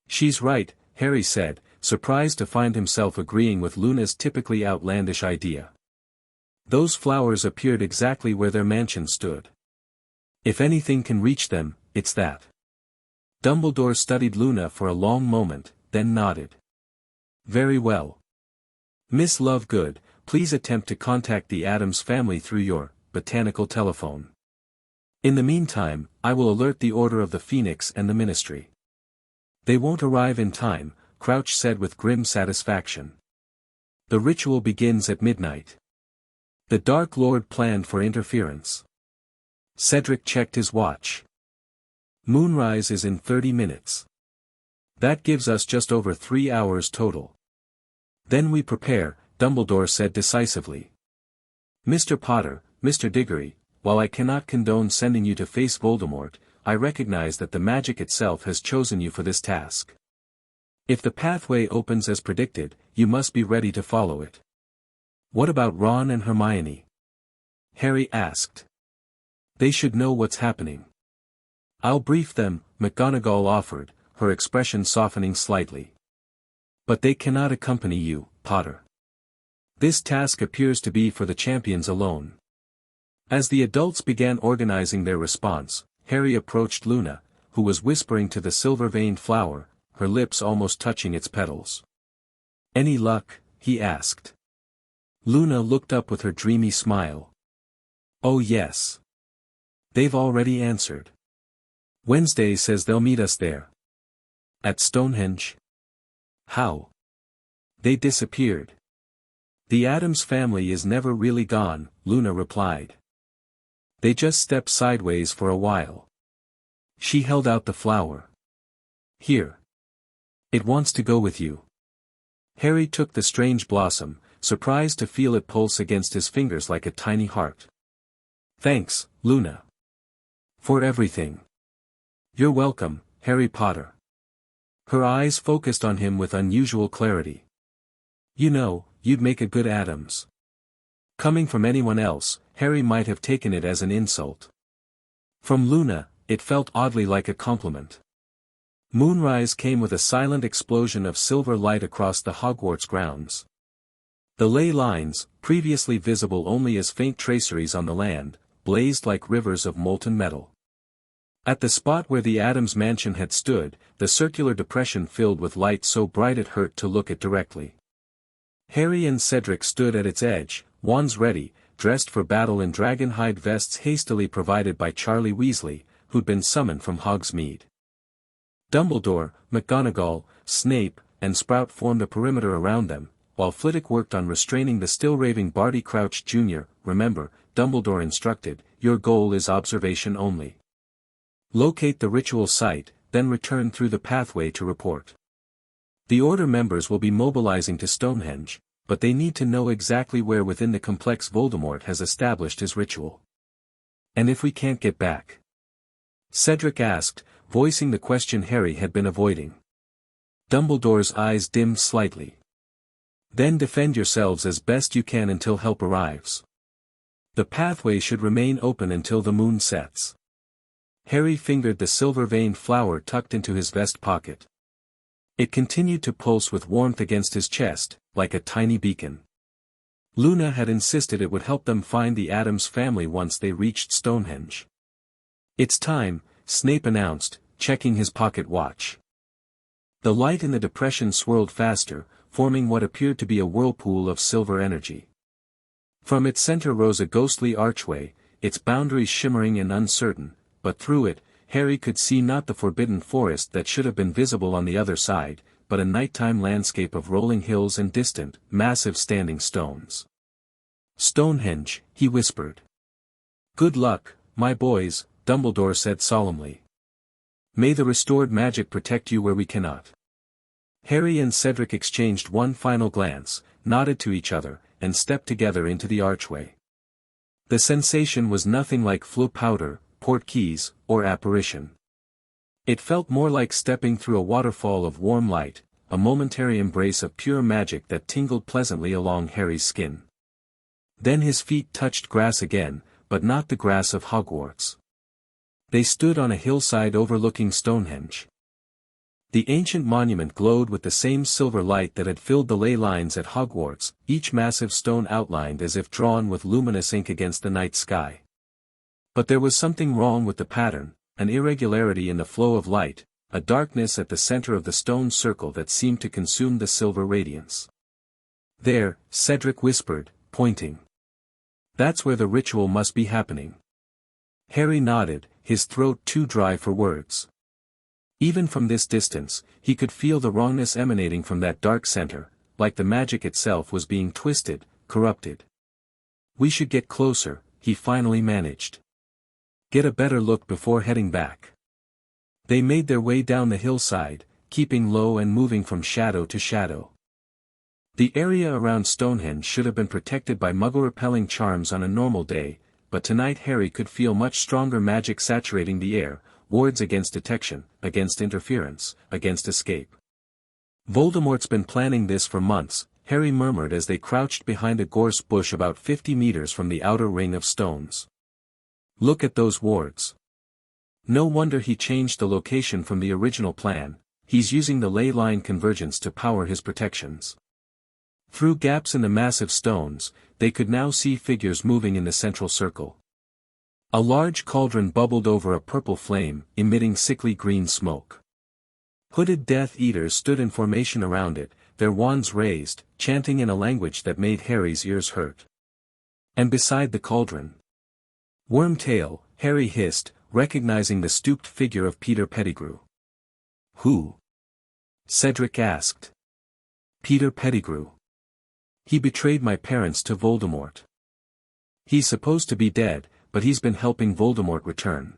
Speaker 1: She's right, Harry said, surprised to find himself agreeing with Luna's typically outlandish idea. Those flowers appeared exactly where their mansion stood. If anything can reach them, it's that. Dumbledore studied Luna for a long moment, then nodded. Very well. Miss Lovegood, please attempt to contact the Addams family through your botanical telephone. In the meantime, I will alert the Order of the Phoenix and the Ministry. They won't arrive in time, Crouch said with grim satisfaction. The ritual begins at midnight. The Dark Lord planned for interference. Cedric checked his watch. Moonrise is in 30 minutes. That gives us just over 3 hours total. Then we prepare, Dumbledore said decisively. Mr. Potter, Mr. Diggory, while I cannot condone sending you to face Voldemort, I recognize that the magic itself has chosen you for this task. If the pathway opens as predicted, you must be ready to follow it. What about Ron and Hermione? Harry asked. They should know what's happening. I'll brief them, McGonagall offered, her expression softening slightly. But they cannot accompany you, Potter. This task appears to be for the champions alone. As the adults began organizing their response, Harry approached Luna, who was whispering to the silver-veined flower, her lips almost touching its petals. Any luck? He asked. Luna looked up with her dreamy smile. Oh yes. They've already answered. Wednesday says they'll meet us there. At Stonehenge? How? They disappeared. The Addams family is never really gone, Luna replied. They just stepped sideways for a while. She held out the flower. Here. It wants to go with you. Harry took the strange blossom, surprised to feel it pulse against his fingers like a tiny heart. Thanks, Luna. For everything. You're welcome, Harry Potter. Her eyes focused on him with unusual clarity. You know, you'd make a good Addams. Coming from anyone else, Harry might have taken it as an insult. From Luna, it felt oddly like a compliment. Moonrise came with a silent explosion of silver light across the Hogwarts grounds. The ley lines, previously visible only as faint traceries on the land, blazed like rivers of molten metal. At the spot where the Addams mansion had stood, the circular depression filled with light so bright it hurt to look at directly. Harry and Cedric stood at its edge, wands ready, dressed for battle in dragon-hide vests hastily provided by Charlie Weasley, who'd been summoned from Hogsmeade. Dumbledore, McGonagall, Snape, and Sprout formed a perimeter around them, while Flitwick worked on restraining the still raving Barty Crouch Jr. Remember, Dumbledore instructed, your goal is observation only. Locate the ritual site, then return through the pathway to report. The Order members will be mobilizing to Stonehenge, but they need to know exactly where within the complex Voldemort has established his ritual. And if we can't get back? Cedric asked, voicing the question Harry had been avoiding. Dumbledore's eyes dimmed slightly. Then defend yourselves as best you can until help arrives. The pathway should remain open until the moon sets. Harry fingered the silver-veined flower tucked into his vest pocket. It continued to pulse with warmth against his chest, like a tiny beacon. Luna had insisted it would help them find the Addams family once they reached Stonehenge. It's time, Snape announced, checking his pocket watch. The light in the depression swirled faster, forming what appeared to be a whirlpool of silver energy. From its center rose a ghostly archway, its boundaries shimmering and uncertain, but through it, Harry could see not the forbidden forest that should have been visible on the other side, but a nighttime landscape of rolling hills and distant, massive standing stones. Stonehenge, he whispered. Good luck, my boys, Dumbledore said solemnly. May the restored magic protect you where we cannot. Harry and Cedric exchanged one final glance, nodded to each other, and stepped together into the archway. The sensation was nothing like Floo powder, port keys, or apparition. It felt more like stepping through a waterfall of warm light, a momentary embrace of pure magic that tingled pleasantly along Harry's skin. Then his feet touched grass again, but not the grass of Hogwarts. They stood on a hillside overlooking Stonehenge. The ancient monument glowed with the same silver light that had filled the ley lines at Hogwarts, each massive stone outlined as if drawn with luminous ink against the night sky. But there was something wrong with the pattern, an irregularity in the flow of light, a darkness at the center of the stone circle that seemed to consume the silver radiance. There, Cedric whispered, pointing. That's where the ritual must be happening. Harry nodded, his throat too dry for words. Even from this distance, he could feel the wrongness emanating from that dark center, like the magic itself was being twisted, corrupted. We should get closer, he finally managed. Get a better look before heading back. They made their way down the hillside, keeping low and moving from shadow to shadow. The area around Stonehenge should have been protected by muggle-repelling charms on a normal day, but tonight Harry could feel much stronger magic saturating the air, wards against detection, against interference, against escape. Voldemort's been planning this for months, Harry murmured as they crouched behind a gorse bush about 50 meters from the outer ring of stones. Look at those wards. No wonder he changed the location from the original plan, he's using the ley line convergence to power his protections. Through gaps in the massive stones, they could now see figures moving in the central circle. A large cauldron bubbled over a purple flame, emitting sickly green smoke. Hooded Death Eaters stood in formation around it, their wands raised, chanting in a language that made Harry's ears hurt. And beside the cauldron, Wormtail, Harry hissed, recognizing the stooped figure of Peter Pettigrew. Who? Cedric asked. Peter Pettigrew. He betrayed my parents to Voldemort. He's supposed to be dead, but he's been helping Voldemort return.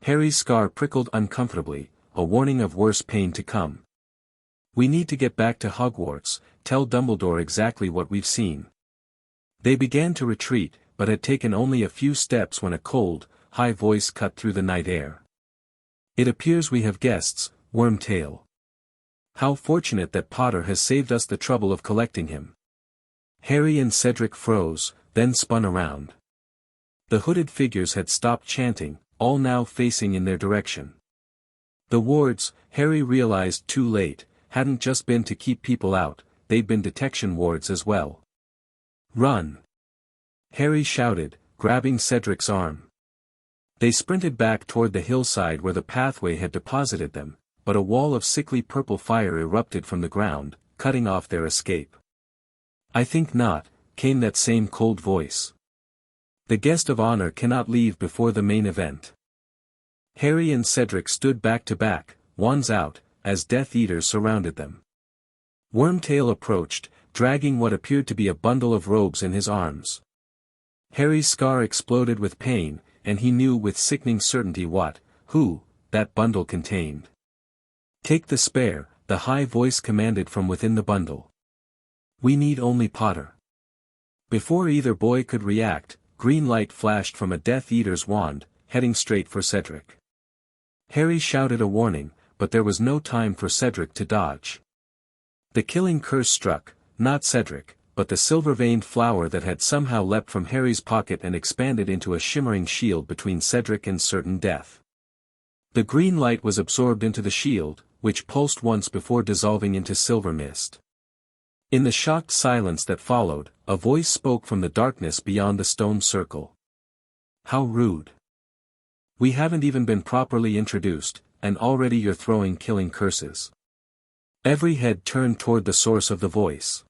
Speaker 1: Harry's scar prickled uncomfortably, a warning of worse pain to come. We need to get back to Hogwarts, tell Dumbledore exactly what we've seen. They began to retreat, but had taken only a few steps when a cold, high voice cut through the night air. It appears we have guests, Wormtail. How fortunate that Potter has saved us the trouble of collecting him. Harry and Cedric froze, then spun around. The hooded figures had stopped chanting, all now facing in their direction. The wards, Harry realized too late, hadn't just been to keep people out, they'd been detection wards as well. Run! Harry shouted, grabbing Cedric's arm. They sprinted back toward the hillside where the pathway had deposited them, but a wall of sickly purple fire erupted from the ground, cutting off their escape. I think not, came that same cold voice. The guest of honor cannot leave before the main event. Harry and Cedric stood back to back, wands out, as Death Eaters surrounded them. Wormtail approached, dragging what appeared to be a bundle of robes in his arms. Harry's scar exploded with pain, and he knew with sickening certainty that bundle contained. "Take the spare," the high voice commanded from within the bundle. "We need only Potter." Before either boy could react, green light flashed from a Death Eater's wand, heading straight for Cedric. Harry shouted a warning, but there was no time for Cedric to dodge. The killing curse struck, not Cedric, but the silver-veined flower that had somehow leapt from Harry's pocket and expanded into a shimmering shield between Cedric and certain death. The green light was absorbed into the shield, which pulsed once before dissolving into silver mist. In the shocked silence that followed, a voice spoke from the darkness beyond the stone circle. "How rude. We haven't even been properly introduced, and already you're throwing killing curses." Every head turned toward the source of the voice.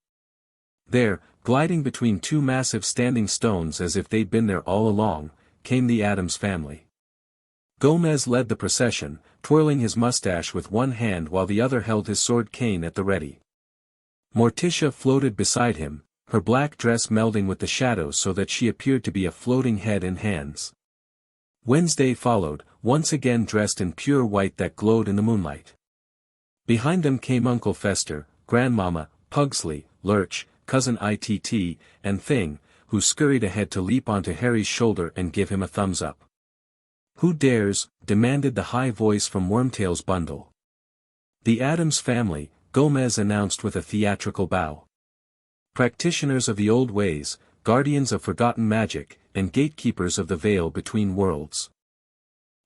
Speaker 1: There, gliding between two massive standing stones as if they'd been there all along, came the Addams family. Gomez led the procession, twirling his mustache with one hand while the other held his sword cane at the ready. Morticia floated beside him, her black dress melding with the shadows so that she appeared to be a floating head and hands. Wednesday followed, once again dressed in pure white that glowed in the moonlight. Behind them came Uncle Fester, Grandmama, Pugsley, Lurch, Cousin Itt, and Thing, who scurried ahead to leap onto Harry's shoulder and give him a thumbs up. "Who dares?" demanded the high voice from Wormtail's bundle. "The Addams family," Gomez announced with a theatrical bow. "Practitioners of the old ways, guardians of forgotten magic, and gatekeepers of the veil between worlds.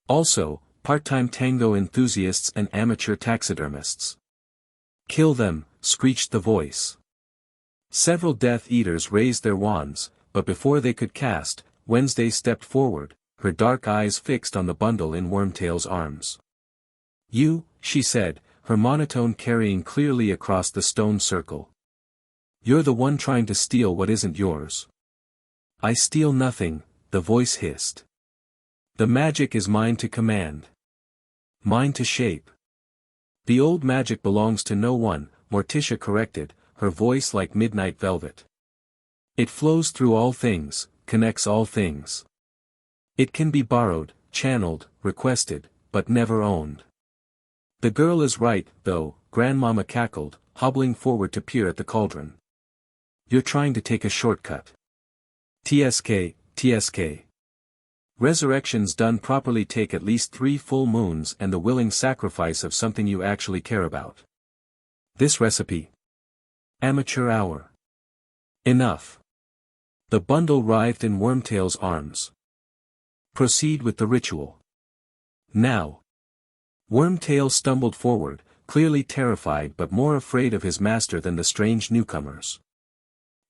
Speaker 1: Also, part-time tango enthusiasts and amateur taxidermists." "Kill them," screeched the voice. Several Death Eaters raised their wands, but before they could cast, Wednesday stepped forward, her dark eyes fixed on the bundle in Wormtail's arms. "You," she said, her monotone carrying clearly across the stone circle. "You're the one trying to steal what isn't yours." "I steal nothing," the voice hissed. "The magic is mine to command. Mine to shape." "The old magic belongs to no one," Morticia corrected, her voice like midnight velvet. "It flows through all things, connects all things. It can be borrowed, channeled, requested, but never owned." "The girl is right, though," Grandmama cackled, hobbling forward to peer at the cauldron. "You're trying to take a shortcut. TSK. Resurrections done properly take at least 3 full moons and the willing sacrifice of something you actually care about. This recipe. Amateur hour. Enough." The bundle writhed in Wormtail's arms. "Proceed with the ritual. Now." Wormtail stumbled forward, clearly terrified but more afraid of his master than the strange newcomers.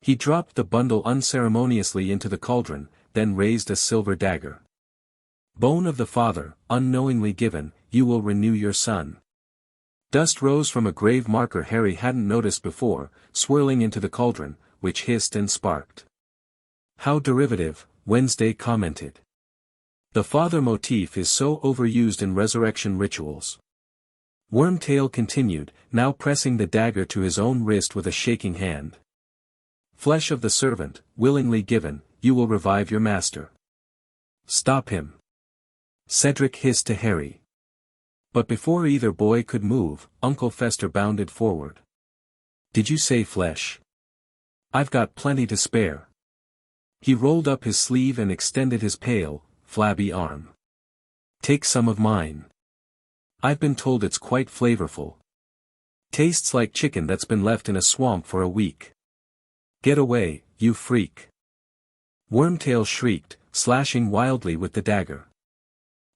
Speaker 1: He dropped the bundle unceremoniously into the cauldron, then raised a silver dagger. "Bone of the father, unknowingly given, you will renew your son." Dust rose from a grave marker Harry hadn't noticed before, swirling into the cauldron, which hissed and sparked. "How derivative," Wednesday commented. "The father motif is so overused in resurrection rituals." Wormtail continued, now pressing the dagger to his own wrist with a shaking hand. "Flesh of the servant, willingly given, you will revive your master." "Stop him!" Cedric hissed to Harry. But before either boy could move, Uncle Fester bounded forward. "Did you say flesh? I've got plenty to spare." He rolled up his sleeve and extended his pale, flabby arm. "Take some of mine. I've been told it's quite flavorful. Tastes like chicken that's been left in a swamp for a week. Get away, you freak." Wormtail shrieked, slashing wildly with the dagger.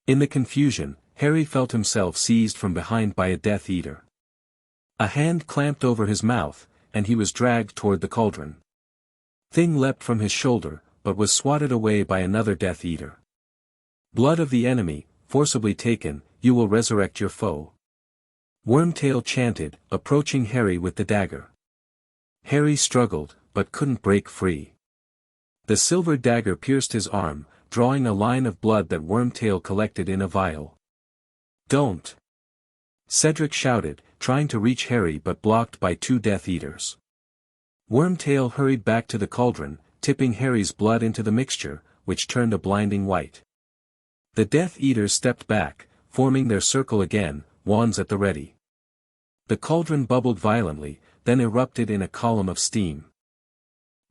Speaker 1: In the confusion, Harry felt himself seized from behind by a Death Eater. A hand clamped over his mouth, and he was dragged toward the cauldron. Thing leapt from his shoulder, but was swatted away by another Death Eater. "Blood of the enemy, forcibly taken, you will resurrect your foe." Wormtail chanted, approaching Harry with the dagger. Harry struggled, but couldn't break free. The silver dagger pierced his arm, drawing a line of blood that Wormtail collected in a vial. "Don't!" Cedric shouted, trying to reach Harry but blocked by two Death Eaters. Wormtail hurried back to the cauldron, tipping Harry's blood into the mixture, which turned a blinding white. The Death Eaters stepped back, forming their circle again, wands at the ready. The cauldron bubbled violently, then erupted in a column of steam.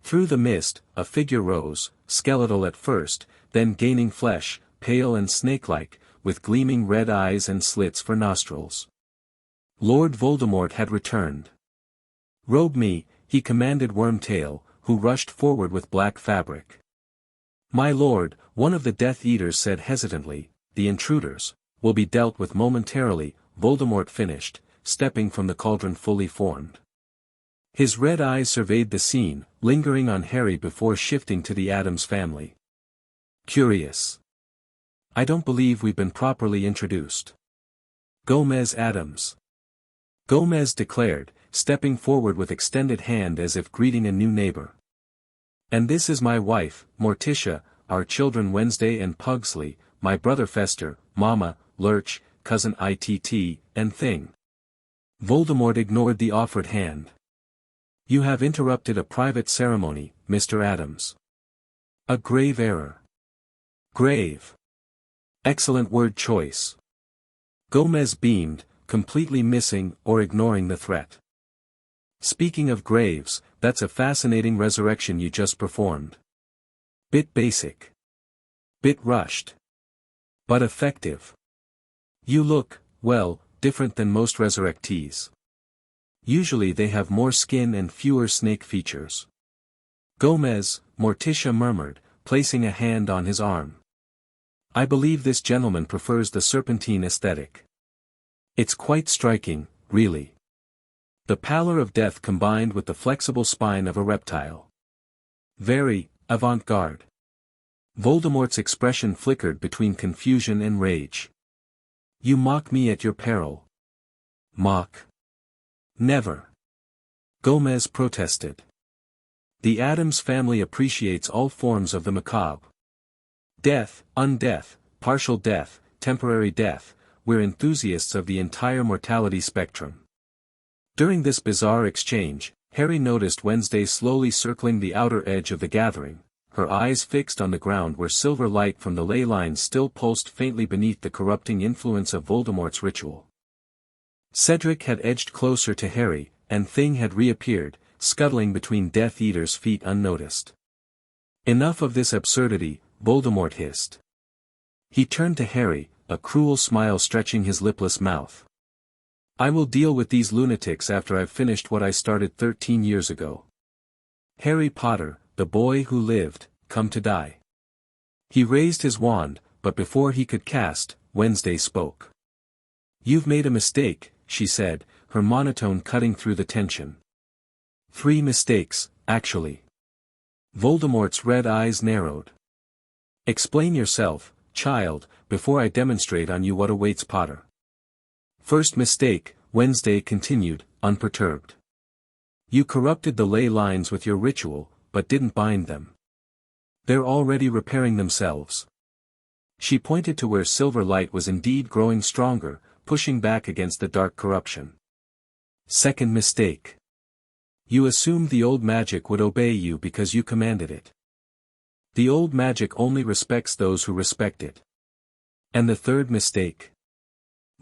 Speaker 1: Through the mist, a figure rose, skeletal at first, then gaining flesh, pale and snake-like, with gleaming red eyes and slits for nostrils. Lord Voldemort had returned. "Robe me," he commanded Wormtail, who rushed forward with black fabric. "My lord," one of the Death Eaters said hesitantly, "the intruders will be dealt with momentarily," Voldemort finished, stepping from the cauldron fully formed. His red eyes surveyed the scene, lingering on Harry before shifting to the Addams family. "Curious. I don't believe we've been properly introduced." "Gomez Addams," Gomez declared, stepping forward with extended hand as if greeting a new neighbor. "And this is my wife, Morticia, our children Wednesday and Pugsley, my brother Fester, Mama, Lurch, cousin Itt, and Thing." Voldemort ignored the offered hand. "You have interrupted a private ceremony, Mr. Addams. A grave error." "Grave. Excellent word choice." Gomez beamed, completely missing or ignoring the threat. "Speaking of graves, that's a fascinating resurrection you just performed. Bit basic. Bit rushed. But effective. You look, well, different than most resurrectees. Usually they have more skin and fewer snake features." "Gomez," Morticia murmured, placing a hand on his arm. "I believe this gentleman prefers the serpentine aesthetic. It's quite striking, really. The pallor of death combined with the flexible spine of a reptile. Very avant-garde." Voldemort's expression flickered between confusion and rage. "You mock me at your peril." "Mock? Never." Gomez protested. "The Addams family appreciates all forms of the macabre. Death, undeath, partial death, temporary death, we're enthusiasts of the entire mortality spectrum." During this bizarre exchange, Harry noticed Wednesday slowly circling the outer edge of the gathering, her eyes fixed on the ground where silver light from the ley lines still pulsed faintly beneath the corrupting influence of Voldemort's ritual. Cedric had edged closer to Harry, and Thing had reappeared, scuttling between Death Eater's feet unnoticed. "Enough of this absurdity," Voldemort hissed. He turned to Harry, a cruel smile stretching his lipless mouth. "I will deal with these lunatics after I've finished what I started 13 years ago. Harry Potter, the boy who lived, come to die." He raised his wand, but before he could cast, Wednesday spoke. "You've made a mistake," she said, her monotone cutting through the tension. "3 mistakes, actually." Voldemort's red eyes narrowed. "Explain yourself, child, before I demonstrate on you what awaits Potter." "First mistake," Wednesday continued, unperturbed. "You corrupted the ley lines with your ritual, but didn't bind them. They're already repairing themselves." She pointed to where silver light was indeed growing stronger, pushing back against the dark corruption. "Second mistake. You assumed the old magic would obey you because you commanded it. The old magic only respects those who respect it." "And the third mistake?"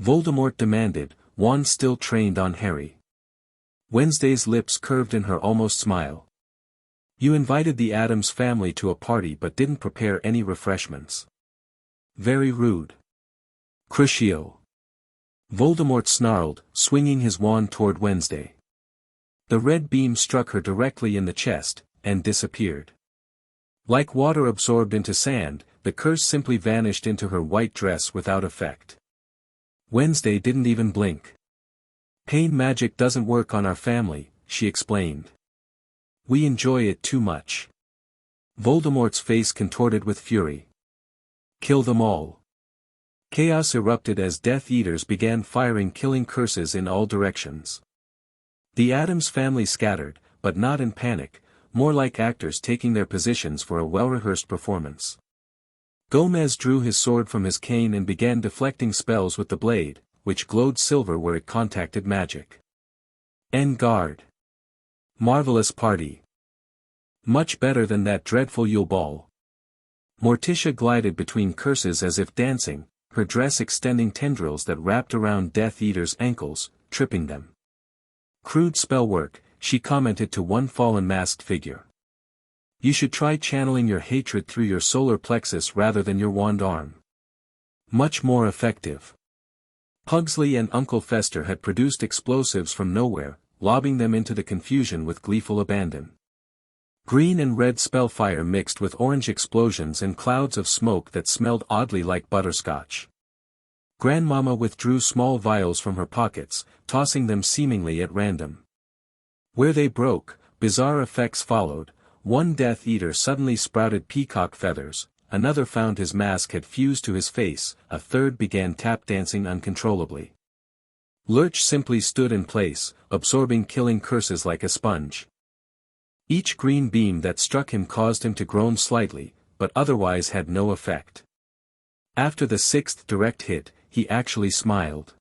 Speaker 1: Voldemort demanded, wand still trained on Harry. Wednesday's lips curved in her almost smile. "You invited the Addams family to a party but didn't prepare any refreshments. Very rude." "Crucio." Voldemort snarled, swinging his wand toward Wednesday. The red beam struck her directly in the chest, and disappeared. Like water absorbed into sand, the curse simply vanished into her white dress without effect. Wednesday didn't even blink. "Pain magic doesn't work on our family," she explained. "We enjoy it too much." Voldemort's face contorted with fury. "Kill them all." Chaos erupted as Death Eaters began firing killing curses in all directions. The Addams family scattered, but not in panic, more like actors taking their positions for a well-rehearsed performance. Gomez drew his sword from his cane and began deflecting spells with the blade, which glowed silver where it contacted magic. En garde. Marvelous party. Much better than that dreadful Yule Ball. Morticia glided between curses as if dancing, her dress extending tendrils that wrapped around Death Eater's ankles, tripping them. Crude spellwork, she commented to one fallen masked figure. You should try channeling your hatred through your solar plexus rather than your wand arm. Much more effective. Pugsley and Uncle Fester had produced explosives from nowhere, lobbing them into the confusion with gleeful abandon. Green and red spellfire mixed with orange explosions and clouds of smoke that smelled oddly like butterscotch. Grandmama withdrew small vials from her pockets, tossing them seemingly at random. Where they broke, bizarre effects followed. One Death Eater suddenly sprouted peacock feathers, another found his mask had fused to his face, a third began tap dancing uncontrollably. Lurch simply stood in place, absorbing killing curses like a sponge. Each green beam that struck him caused him to groan slightly, but otherwise had no effect. After the sixth direct hit, he actually smiled.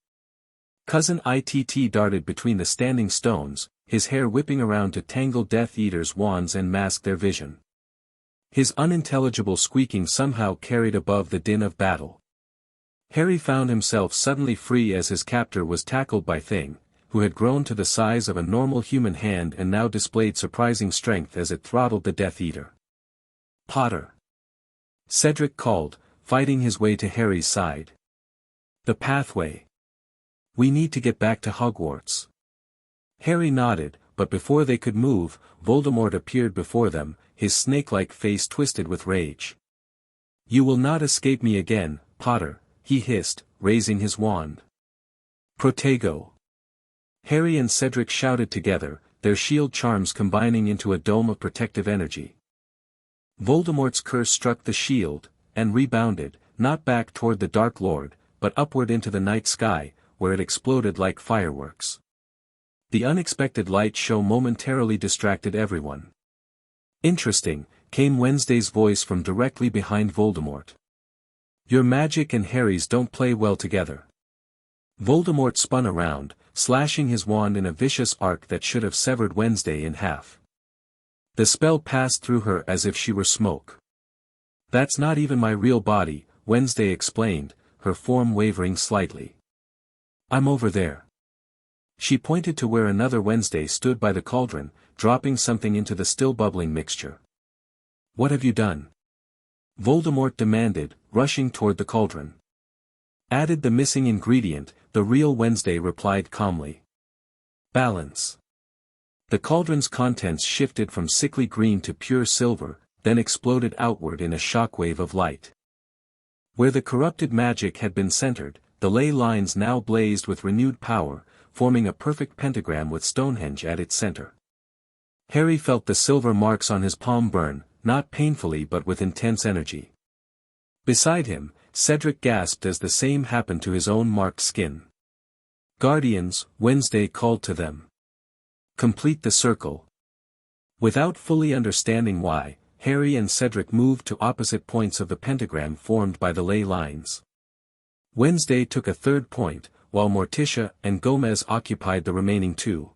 Speaker 1: Cousin Itt darted between the standing stones, his hair whipping around to tangle Death Eater's wands and mask their vision. His unintelligible squeaking somehow carried above the din of battle. Harry found himself suddenly free as his captor was tackled by Thing, who had grown to the size of a normal human hand and now displayed surprising strength as it throttled the Death Eater. Potter! Cedric called, fighting his way to Harry's side. The pathway. We need to get back to Hogwarts. Harry nodded, but before they could move, Voldemort appeared before them, his snake-like face twisted with rage. You will not escape me again, Potter, he hissed, raising his wand. Protego. Harry and Cedric shouted together, their shield charms combining into a dome of protective energy. Voldemort's curse struck the shield, and rebounded, not back toward the Dark Lord, but upward into the night sky, where it exploded like fireworks. The unexpected light show momentarily distracted everyone. Interesting, came Wednesday's voice from directly behind Voldemort. Your magic and Harry's don't play well together. Voldemort spun around, slashing his wand in a vicious arc that should have severed Wednesday in half. The spell passed through her as if she were smoke. That's not even my real body, Wednesday explained, her form wavering slightly. I'm over there. She pointed to where another Wednesday stood by the cauldron, dropping something into the still bubbling mixture. What have you done? Voldemort demanded, rushing toward the cauldron. Added the missing ingredient, the real Wednesday replied calmly. Balance. The cauldron's contents shifted from sickly green to pure silver, then exploded outward in a shockwave of light. Where the corrupted magic had been centered, the ley lines now blazed with renewed power, forming a perfect pentagram with Stonehenge at its center. Harry felt the silver marks on his palm burn, not painfully but with intense energy. Beside him, Cedric gasped as the same happened to his own marked skin. Guardians, Wednesday called to them. Complete the circle. Without fully understanding why, Harry and Cedric moved to opposite points of the pentagram formed by the ley lines. Wednesday took a third point, while Morticia and Gomez occupied the remaining two.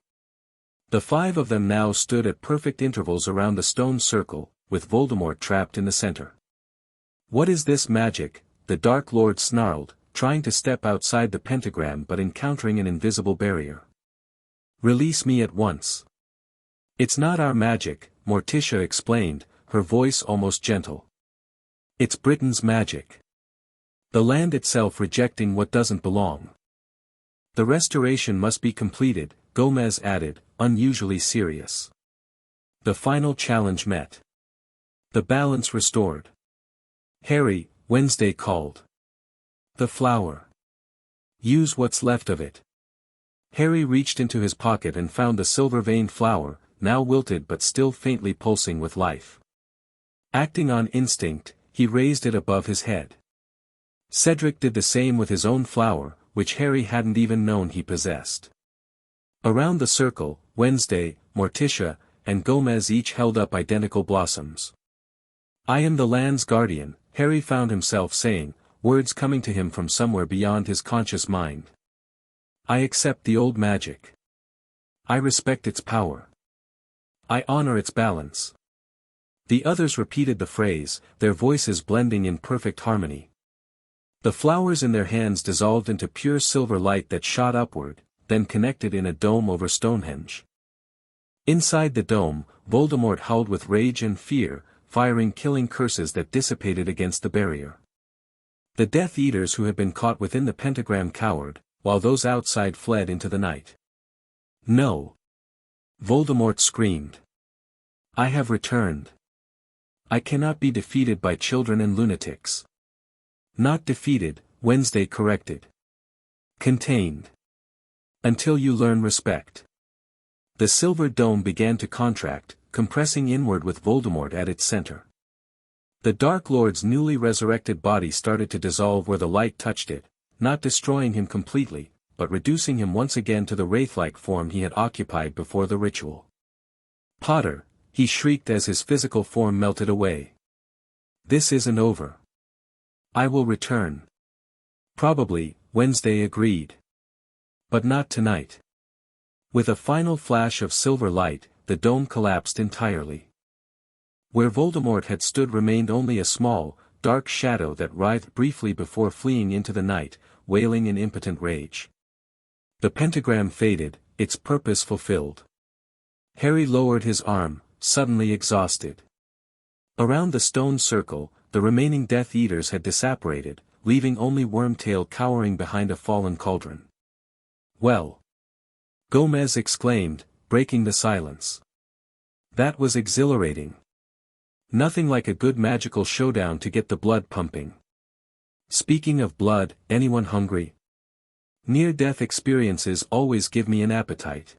Speaker 1: The five of them now stood at perfect intervals around the stone circle, with Voldemort trapped in the center. What is this magic? The Dark Lord snarled, trying to step outside the pentagram but encountering an invisible barrier. Release me at once. It's not our magic, Morticia explained, her voice almost gentle. It's Britain's magic. The land itself rejecting what doesn't belong. The restoration must be completed, Gomez added, unusually serious. The final challenge met. The balance restored. Harry, Wednesday called. The flower. Use what's left of it. Harry reached into his pocket and found the silver-veined flower, now wilted but still faintly pulsing with life. Acting on instinct, he raised it above his head. Cedric did the same with his own flower, which Harry hadn't even known he possessed. Around the circle, Wednesday, Morticia, and Gomez each held up identical blossoms. I am the land's guardian, Harry found himself saying, words coming to him from somewhere beyond his conscious mind. I accept the old magic. I respect its power. I honor its balance. The others repeated the phrase, their voices blending in perfect harmony. The flowers in their hands dissolved into pure silver light that shot upward, then connected in a dome over Stonehenge. Inside the dome, Voldemort howled with rage and fear, firing killing curses that dissipated against the barrier. The Death Eaters who had been caught within the pentagram cowered, while those outside fled into the night. No! Voldemort screamed. I have returned. I cannot be defeated by children and lunatics. Not defeated, Wednesday corrected. Contained. Until you learn respect. The silver dome began to contract, compressing inward with Voldemort at its center. The Dark Lord's newly resurrected body started to dissolve where the light touched it, not destroying him completely, but reducing him once again to the wraith-like form he had occupied before the ritual. Potter, he shrieked as his physical form melted away. This isn't over. I will return. Probably, Wednesday agreed. But not tonight. With a final flash of silver light, the dome collapsed entirely. Where Voldemort had stood remained only a small, dark shadow that writhed briefly before fleeing into the night, wailing in impotent rage. The pentagram faded, its purpose fulfilled. Harry lowered his arm, suddenly exhausted. Around the stone circle, the remaining Death Eaters had disapparated, leaving only Wormtail cowering behind a fallen cauldron. Well! Gomez exclaimed, breaking the silence. That was exhilarating. Nothing like a good magical showdown to get the blood pumping. Speaking of blood, anyone hungry? Near-death experiences always give me an appetite.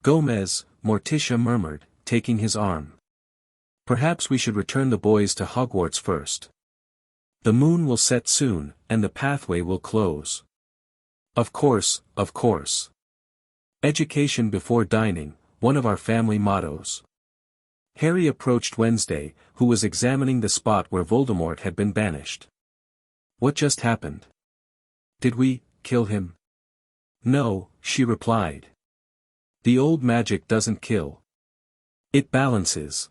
Speaker 1: Gomez, Morticia murmured, taking his arm. Perhaps we should return the boys to Hogwarts first. The moon will set soon, and the pathway will close. Of course, of course. Education before dining, one of our family mottos. Harry approached Wednesday, who was examining the spot where Voldemort had been banished. What just happened? Did we kill him? No, she replied. The old magic doesn't kill. It balances.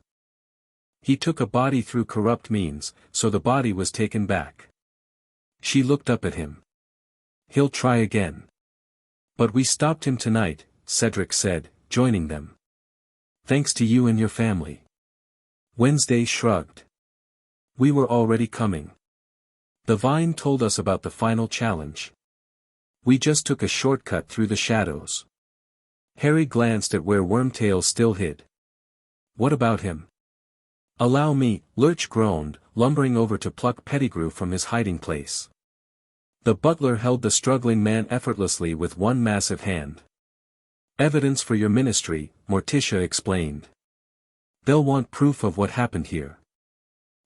Speaker 1: He took a body through corrupt means, so the body was taken back. She looked up at him. He'll try again. But we stopped him tonight, Cedric said, joining them. Thanks to you and your family. Wednesday shrugged. We were already coming. The vine told us about the final challenge. We just took a shortcut through the shadows. Harry glanced at where Wormtail still hid. What about him? Allow me, Lurch groaned, lumbering over to pluck Pettigrew from his hiding place. The butler held the struggling man effortlessly with one massive hand. Evidence for your ministry, Morticia explained. They'll want proof of what happened here.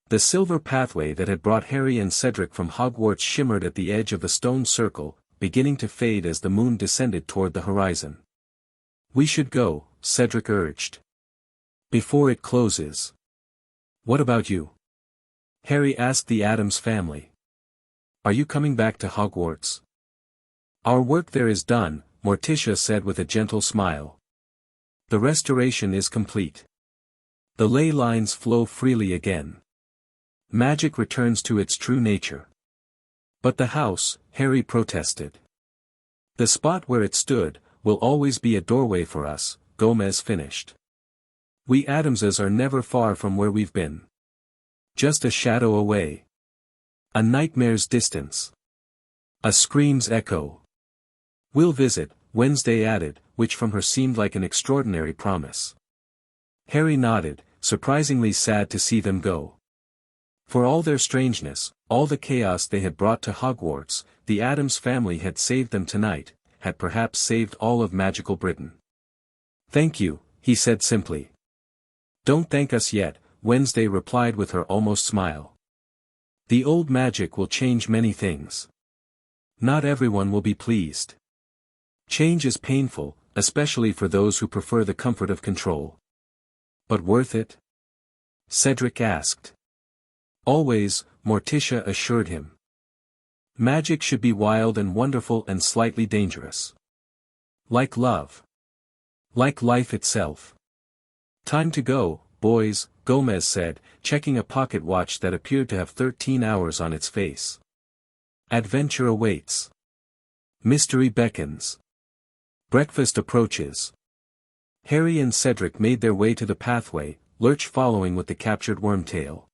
Speaker 1: The silver pathway that had brought Harry and Cedric from Hogwarts shimmered at the edge of the stone circle, beginning to fade as the moon descended toward the horizon. We should go, Cedric urged. Before it closes. What about you? Harry asked the Addams family. Are you coming back to Hogwarts? Our work there is done, Morticia said with a gentle smile. The restoration is complete. The ley lines flow freely again. Magic returns to its true nature. But the house, Harry protested. The spot where it stood, will always be a doorway for us, Gomez finished. We Addamses are never far from where we've been. Just a shadow away. A nightmare's distance. A scream's echo. We'll visit, Wednesday added, which from her seemed like an extraordinary promise. Harry nodded, surprisingly sad to see them go. For all their strangeness, all the chaos they had brought to Hogwarts, the Addams family had saved them tonight, had perhaps saved all of magical Britain. Thank you, he said simply. Don't thank us yet, Wednesday replied with her almost smile. The old magic will change many things. Not everyone will be pleased. Change is painful, especially for those who prefer the comfort of control. But worth it? Cedric asked. Always, Morticia assured him. Magic should be wild and wonderful and slightly dangerous. Like love. Like life itself. Time to go, boys, Gomez said, checking a pocket watch that appeared to have 13 hours on its face. Adventure awaits. Mystery beckons. Breakfast approaches. Harry and Cedric made their way to the pathway, Lurch following with the captured Wormtail.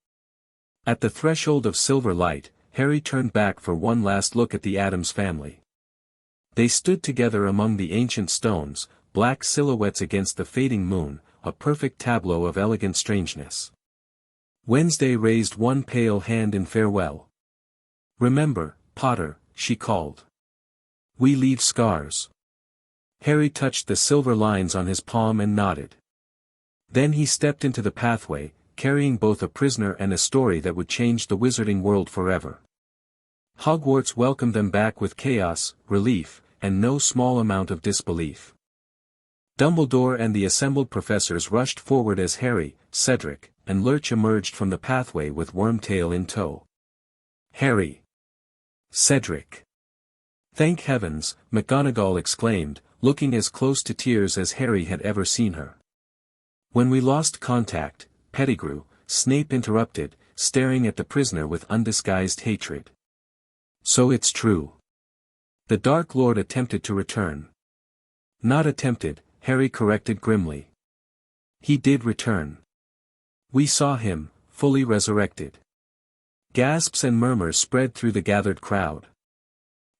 Speaker 1: At the threshold of silver light, Harry turned back for one last look at the Addams family. They stood together among the ancient stones, black silhouettes against the fading moon, a perfect tableau of elegant strangeness. Wednesday raised one pale hand in farewell. "Remember, Potter," she called. "We leave scars." Harry touched the silver lines on his palm and nodded. Then he stepped into the pathway, carrying both a prisoner and a story that would change the wizarding world forever. Hogwarts welcomed them back with chaos, relief, and no small amount of disbelief. Dumbledore and the assembled professors rushed forward as Harry, Cedric, and Lurch emerged from the pathway with Wormtail in tow. "Harry! Cedric! Thank heavens," McGonagall exclaimed, looking as close to tears as Harry had ever seen her. "When we lost contact, Pettigrew," Snape interrupted, staring at the prisoner with undisguised hatred. "So it's true. The Dark Lord attempted to return." "Not attempted," Harry corrected grimly. "He did return. We saw him, fully resurrected." Gasps and murmurs spread through the gathered crowd.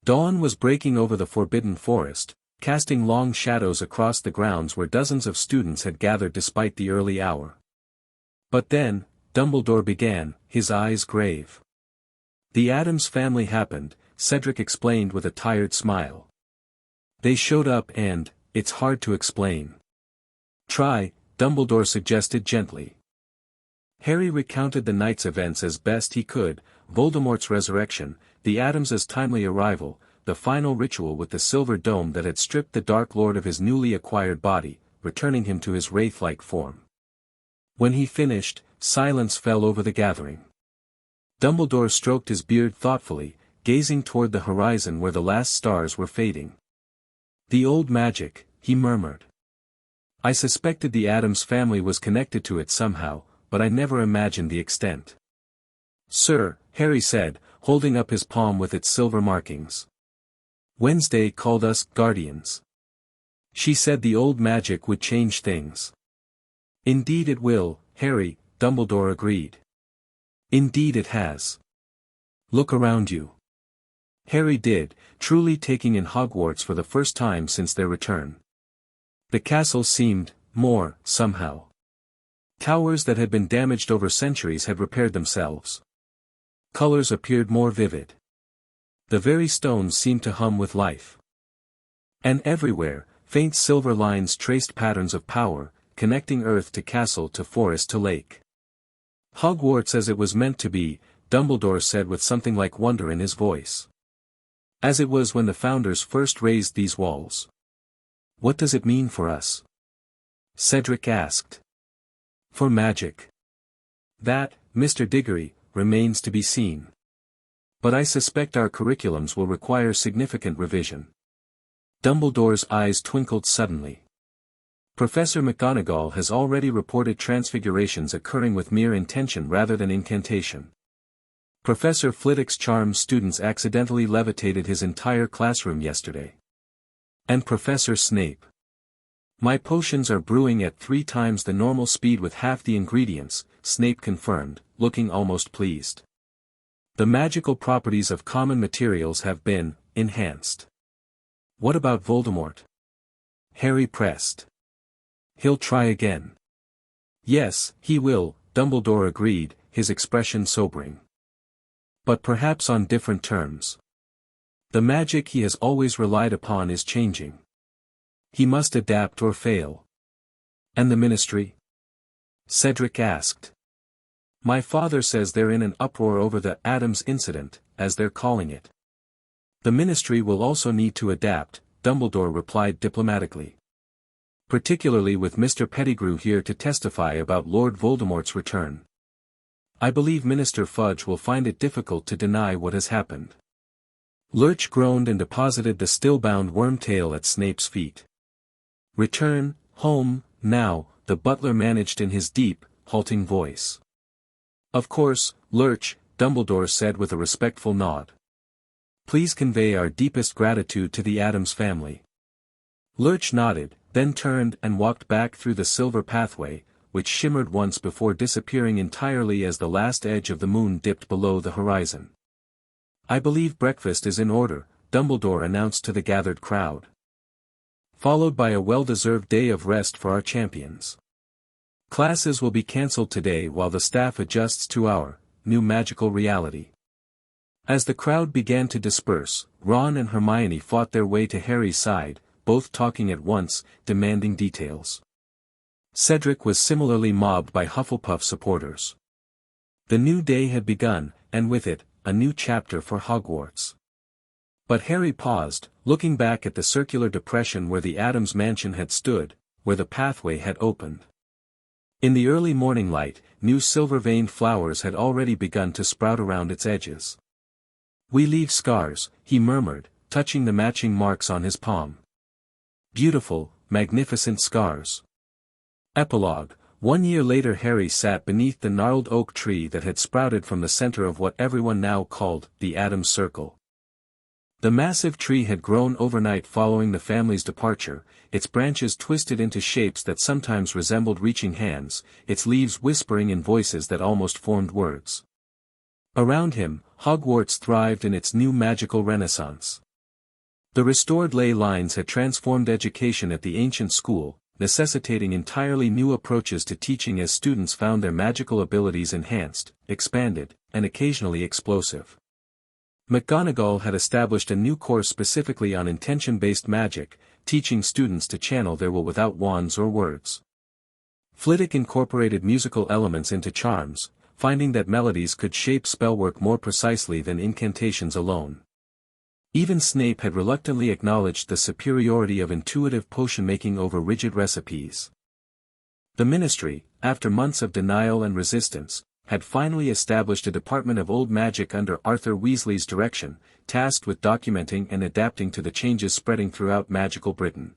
Speaker 1: Dawn was breaking over the forbidden forest, casting long shadows across the grounds where dozens of students had gathered despite the early hour. But then, Dumbledore began, his eyes grave. "The Addams family happened," Cedric explained with a tired smile. "They showed up and, it's hard to explain." "Try," Dumbledore suggested gently. Harry recounted the night's events as best he could: Voldemort's resurrection, the Addams' timely arrival, the final ritual with the silver dome that had stripped the Dark Lord of his newly acquired body, returning him to his wraith-like form. When he finished, silence fell over the gathering. Dumbledore stroked his beard thoughtfully, gazing toward the horizon where the last stars were fading. "The old magic," he murmured. "I suspected the Addams family was connected to it somehow, but I never imagined the extent." "Sir," Harry said, holding up his palm with its silver markings. "Wednesday called us guardians. She said the old magic would change things." "Indeed it will, Harry," Dumbledore agreed. "Indeed it has. Look around you." Harry did, truly taking in Hogwarts for the first time since their return. The castle seemed, more, somehow. Towers that had been damaged over centuries had repaired themselves. Colors appeared more vivid. The very stones seemed to hum with life. And everywhere, faint silver lines traced patterns of power, connecting earth to castle to forest to lake. "Hogwarts as it was meant to be," Dumbledore said with something like wonder in his voice. "As it was when the founders first raised these walls." "What does it mean for us?" Cedric asked. "For magic." "That, Mr. Diggory, remains to be seen. But I suspect our curriculums will require significant revision." Dumbledore's eyes twinkled suddenly. "Professor McGonagall has already reported transfigurations occurring with mere intention rather than incantation. Professor Flitwick's charm students accidentally levitated his entire classroom yesterday. And Professor Snape. My potions are brewing at 3 times the normal speed with half the ingredients," Snape confirmed, looking almost pleased. "The magical properties of common materials have been enhanced." "What about Voldemort?" Harry pressed. "He'll try again." "Yes, he will," Dumbledore agreed, his expression sobering. "But perhaps on different terms. The magic he has always relied upon is changing. He must adapt or fail." "And the Ministry?" Cedric asked. "My father says they're in an uproar over the Addams incident, as they're calling it." "The Ministry will also need to adapt," Dumbledore replied diplomatically. "Particularly with Mr. Pettigrew here to testify about Lord Voldemort's return. I believe Minister Fudge will find it difficult to deny what has happened." Lurch groaned and deposited the still-bound worm-tail at Snape's feet. "Return, home, now," the butler managed in his deep, halting voice. "Of course, Lurch," Dumbledore said with a respectful nod. "Please convey our deepest gratitude to the Addams family." Lurch nodded, then turned and walked back through the silver pathway, which shimmered once before disappearing entirely as the last edge of the moon dipped below the horizon. "I believe breakfast is in order," Dumbledore announced to the gathered crowd. "Followed by a well-deserved day of rest for our champions. Classes will be cancelled today while the staff adjusts to our new magical reality." As the crowd began to disperse, Ron and Hermione fought their way to Harry's side, both talking at once, demanding details. Cedric was similarly mobbed by Hufflepuff supporters. The new day had begun, and with it, a new chapter for Hogwarts. But Harry paused, looking back at the circular depression where the Addams mansion had stood, where the pathway had opened. In the early morning light, new silver-veined flowers had already begun to sprout around its edges. "We leave scars," he murmured, touching the matching marks on his palm. "Beautiful, magnificent scars." Epilogue. 1 year later Harry sat beneath the gnarled oak tree that had sprouted from the center of what everyone now called the Addams Circle. The massive tree had grown overnight following the family's departure, its branches twisted into shapes that sometimes resembled reaching hands, its leaves whispering in voices that almost formed words. Around him, Hogwarts thrived in its new magical renaissance. The restored ley lines had transformed education at the ancient school, necessitating entirely new approaches to teaching as students found their magical abilities enhanced, expanded, and occasionally explosive. McGonagall had established a new course specifically on intention-based magic, teaching students to channel their will without wands or words. Flitwick incorporated musical elements into charms, finding that melodies could shape spellwork more precisely than incantations alone. Even Snape had reluctantly acknowledged the superiority of intuitive potion-making over rigid recipes. The Ministry, after months of denial and resistance, had finally established a department of old magic under Arthur Weasley's direction, tasked with documenting and adapting to the changes spreading throughout magical Britain.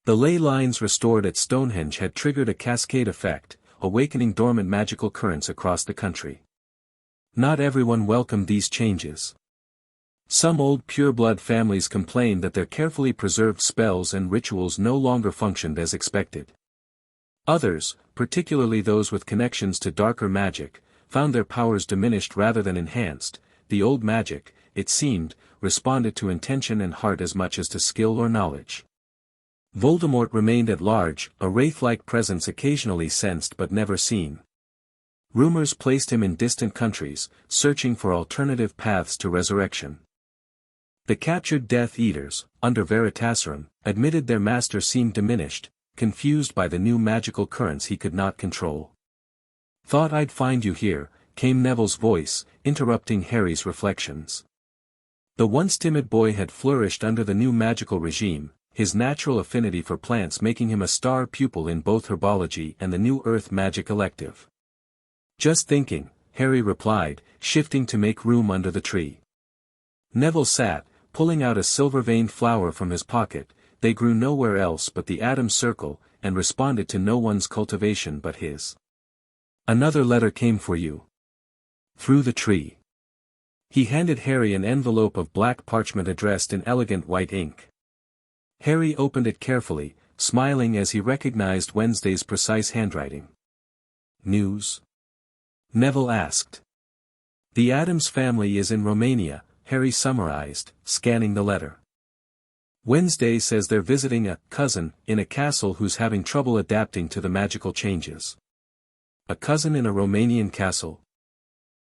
Speaker 1: The ley lines restored at Stonehenge had triggered a cascade effect, awakening dormant magical currents across the country. Not everyone welcomed these changes. Some old pure-blood families complained that their carefully preserved spells and rituals no longer functioned as expected. Others, particularly those with connections to darker magic, found their powers diminished rather than enhanced. The old magic, it seemed, responded to intention and heart as much as to skill or knowledge. Voldemort remained at large, a wraith-like presence occasionally sensed but never seen. Rumors placed him in distant countries, searching for alternative paths to resurrection. The captured Death Eaters, under Veritaserum, admitted their master seemed diminished, confused by the new magical currents he could not control. "Thought I'd find you here," came Neville's voice, interrupting Harry's reflections. The once timid boy had flourished under the new magical regime, his natural affinity for plants making him a star pupil in both herbology and the new earth magic elective. "Just thinking," Harry replied, shifting to make room under the tree. Neville sat, pulling out a silver-veined flower from his pocket. They grew nowhere else but the Addams Circle, and responded to no one's cultivation but his. "Another letter came for you." Through the tree. He handed Harry an envelope of black parchment addressed in elegant white ink. Harry opened it carefully, smiling as he recognized Wednesday's precise handwriting. "News?" Neville asked. "The Addams family is in Romania," Harry summarized, scanning the letter. "Wednesday says they're visiting a cousin in a castle who's having trouble adapting to the magical changes." "A cousin in a Romanian castle?"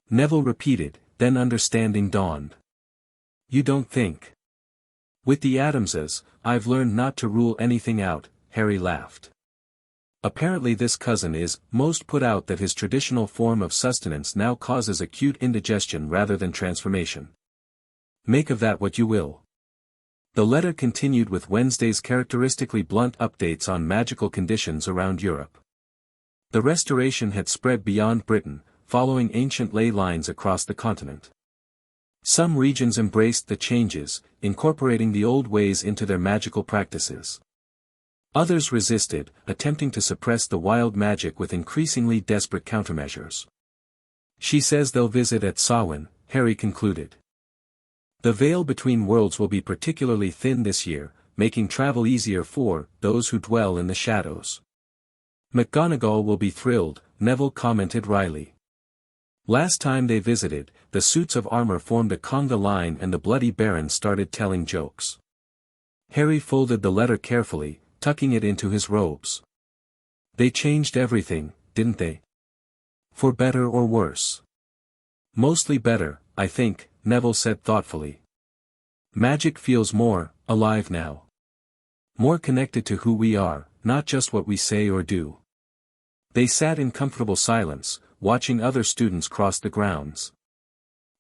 Speaker 1: Neville repeated, then understanding dawned. "You don't think?" "With the Addamses, I've learned not to rule anything out," Harry laughed. "Apparently this cousin is most put out that his traditional form of sustenance now causes acute indigestion rather than transformation. Make of that what you will." The letter continued with Wednesday's characteristically blunt updates on magical conditions around Europe. The restoration had spread beyond Britain, following ancient ley lines across the continent. Some regions embraced the changes, incorporating the old ways into their magical practices. Others resisted, attempting to suppress the wild magic with increasingly desperate countermeasures. She says they'll visit at Samhain, Harry concluded. The veil between worlds will be particularly thin this year, making travel easier for those who dwell in the shadows. McGonagall will be thrilled, Neville commented wryly. Last time they visited, the suits of armor formed a conga line and the Bloody Baron started telling jokes. Harry folded the letter carefully, tucking it into his robes. They changed everything, didn't they? For better or worse? Mostly better, I think, Neville said thoughtfully. Magic feels more alive now. More connected to who we are, not just what we say or do. They sat in comfortable silence, watching other students cross the grounds.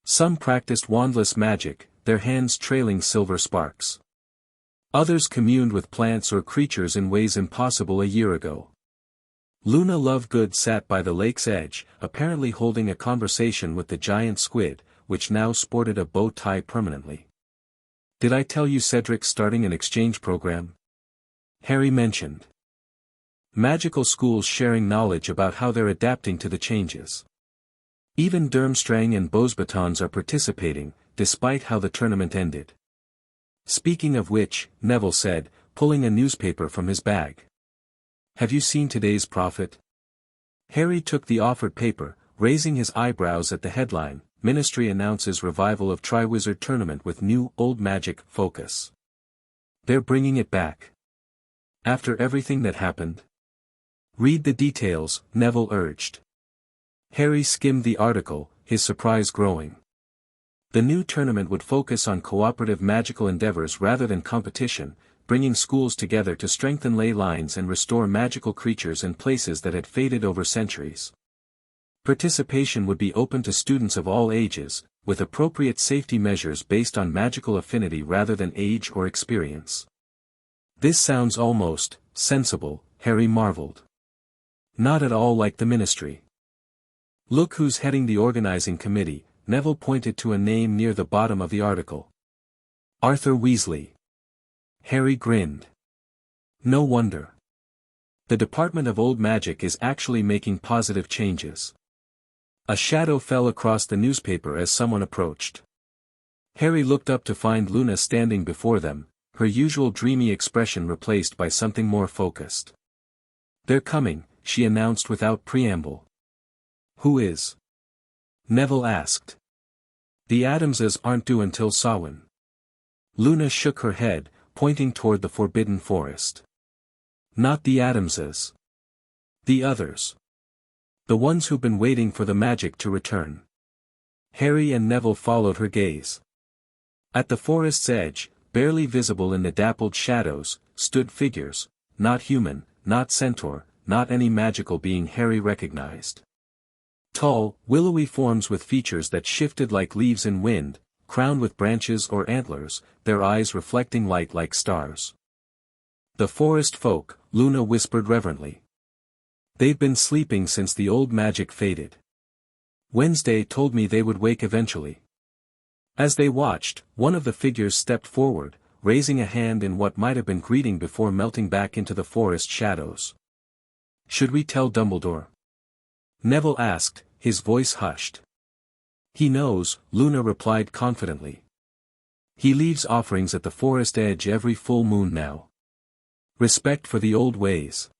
Speaker 1: Some practiced wandless magic, their hands trailing silver sparks. Others communed with plants or creatures in ways impossible a year ago. Luna Lovegood sat by the lake's edge, apparently holding a conversation with the giant squid, which now sported a bow tie permanently. Did I tell you Cedric's starting an exchange program? Harry mentioned. Magical schools sharing knowledge about how they're adapting to the changes. Even Durmstrang and Beauxbatons are participating, despite how the tournament ended. Speaking of which, Neville said, pulling a newspaper from his bag. Have you seen today's Prophet? Harry took the offered paper, raising his eyebrows at the headline, Ministry announces revival of Triwizard tournament with new old magic focus. They're bringing it back. After everything that happened? Read the details, Neville urged. Harry skimmed the article, his surprise growing. The new tournament would focus on cooperative magical endeavors rather than competition, bringing schools together to strengthen ley lines and restore magical creatures and places that had faded over centuries. Participation would be open to students of all ages, with appropriate safety measures based on magical affinity rather than age or experience. This sounds almost sensible, Harry marveled. Not at all like the Ministry. Look who's heading the organizing committee, Neville pointed to a name near the bottom of the article. Arthur Weasley. Harry grinned. No wonder. The Department of Old Magic is actually making positive changes. A shadow fell across the newspaper as someone approached. Harry looked up to find Luna standing before them, her usual dreamy expression replaced by something more focused. They're coming, she announced without preamble. Who is? Neville asked. The Addamses aren't due until Samhain. Luna shook her head, pointing toward the Forbidden Forest. Not the Addamses. The others. The ones who've been waiting for the magic to return. Harry and Neville followed her gaze. At the forest's edge, barely visible in the dappled shadows, stood figures, not human, not centaur, not any magical being Harry recognized. Tall, willowy forms with features that shifted like leaves in wind, crowned with branches or antlers, their eyes reflecting light like stars. The forest folk, Luna whispered reverently. They've been sleeping since the old magic faded. Wednesday told me they would wake eventually. As they watched, one of the figures stepped forward, raising a hand in what might have been greeting before melting back into the forest shadows. Should we tell Dumbledore? Neville asked, his voice hushed. He knows, Luna replied confidently. He leaves offerings at the forest edge every full moon now. Respect for the old ways.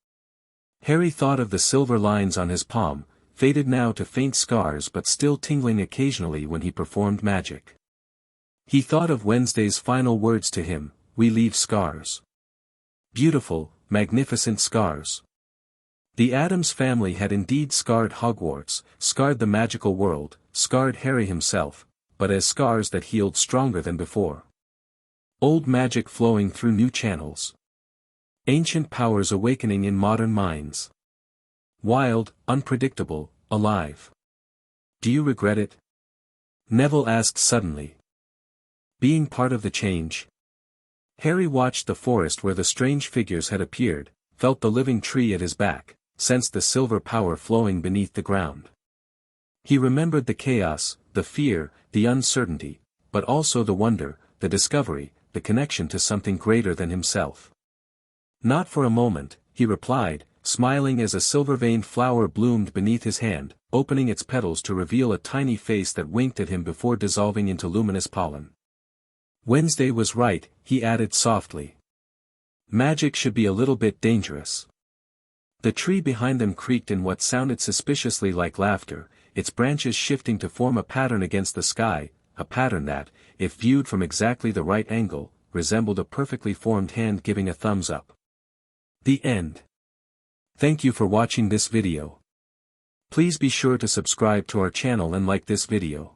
Speaker 1: Harry thought of the silver lines on his palm, faded now to faint scars but still tingling occasionally when he performed magic. He thought of Wednesday's final words to him, we leave scars. Beautiful, magnificent scars. The Addams family had indeed scarred Hogwarts, scarred the magical world, scarred Harry himself, but as scars that healed stronger than before. Old magic flowing through new channels. Ancient powers awakening in modern minds. Wild, unpredictable, alive. Do you regret it? Neville asked suddenly. Being part of the change? Harry watched the forest where the strange figures had appeared, felt the living tree at his back, sensed the silver power flowing beneath the ground. He remembered the chaos, the fear, the uncertainty, but also the wonder, the discovery, the connection to something greater than himself. Not for a moment, he replied, smiling as a silver-veined flower bloomed beneath his hand, opening its petals to reveal a tiny face that winked at him before dissolving into luminous pollen. Wednesday was right, he added softly. Magic should be a little bit dangerous. The tree behind them creaked in what sounded suspiciously like laughter, its branches shifting to form a pattern against the sky, a pattern that, if viewed from exactly the right angle, resembled a perfectly formed hand giving a thumbs up. The end. Thank you for watching this video. Please be sure to subscribe to our channel and like this video.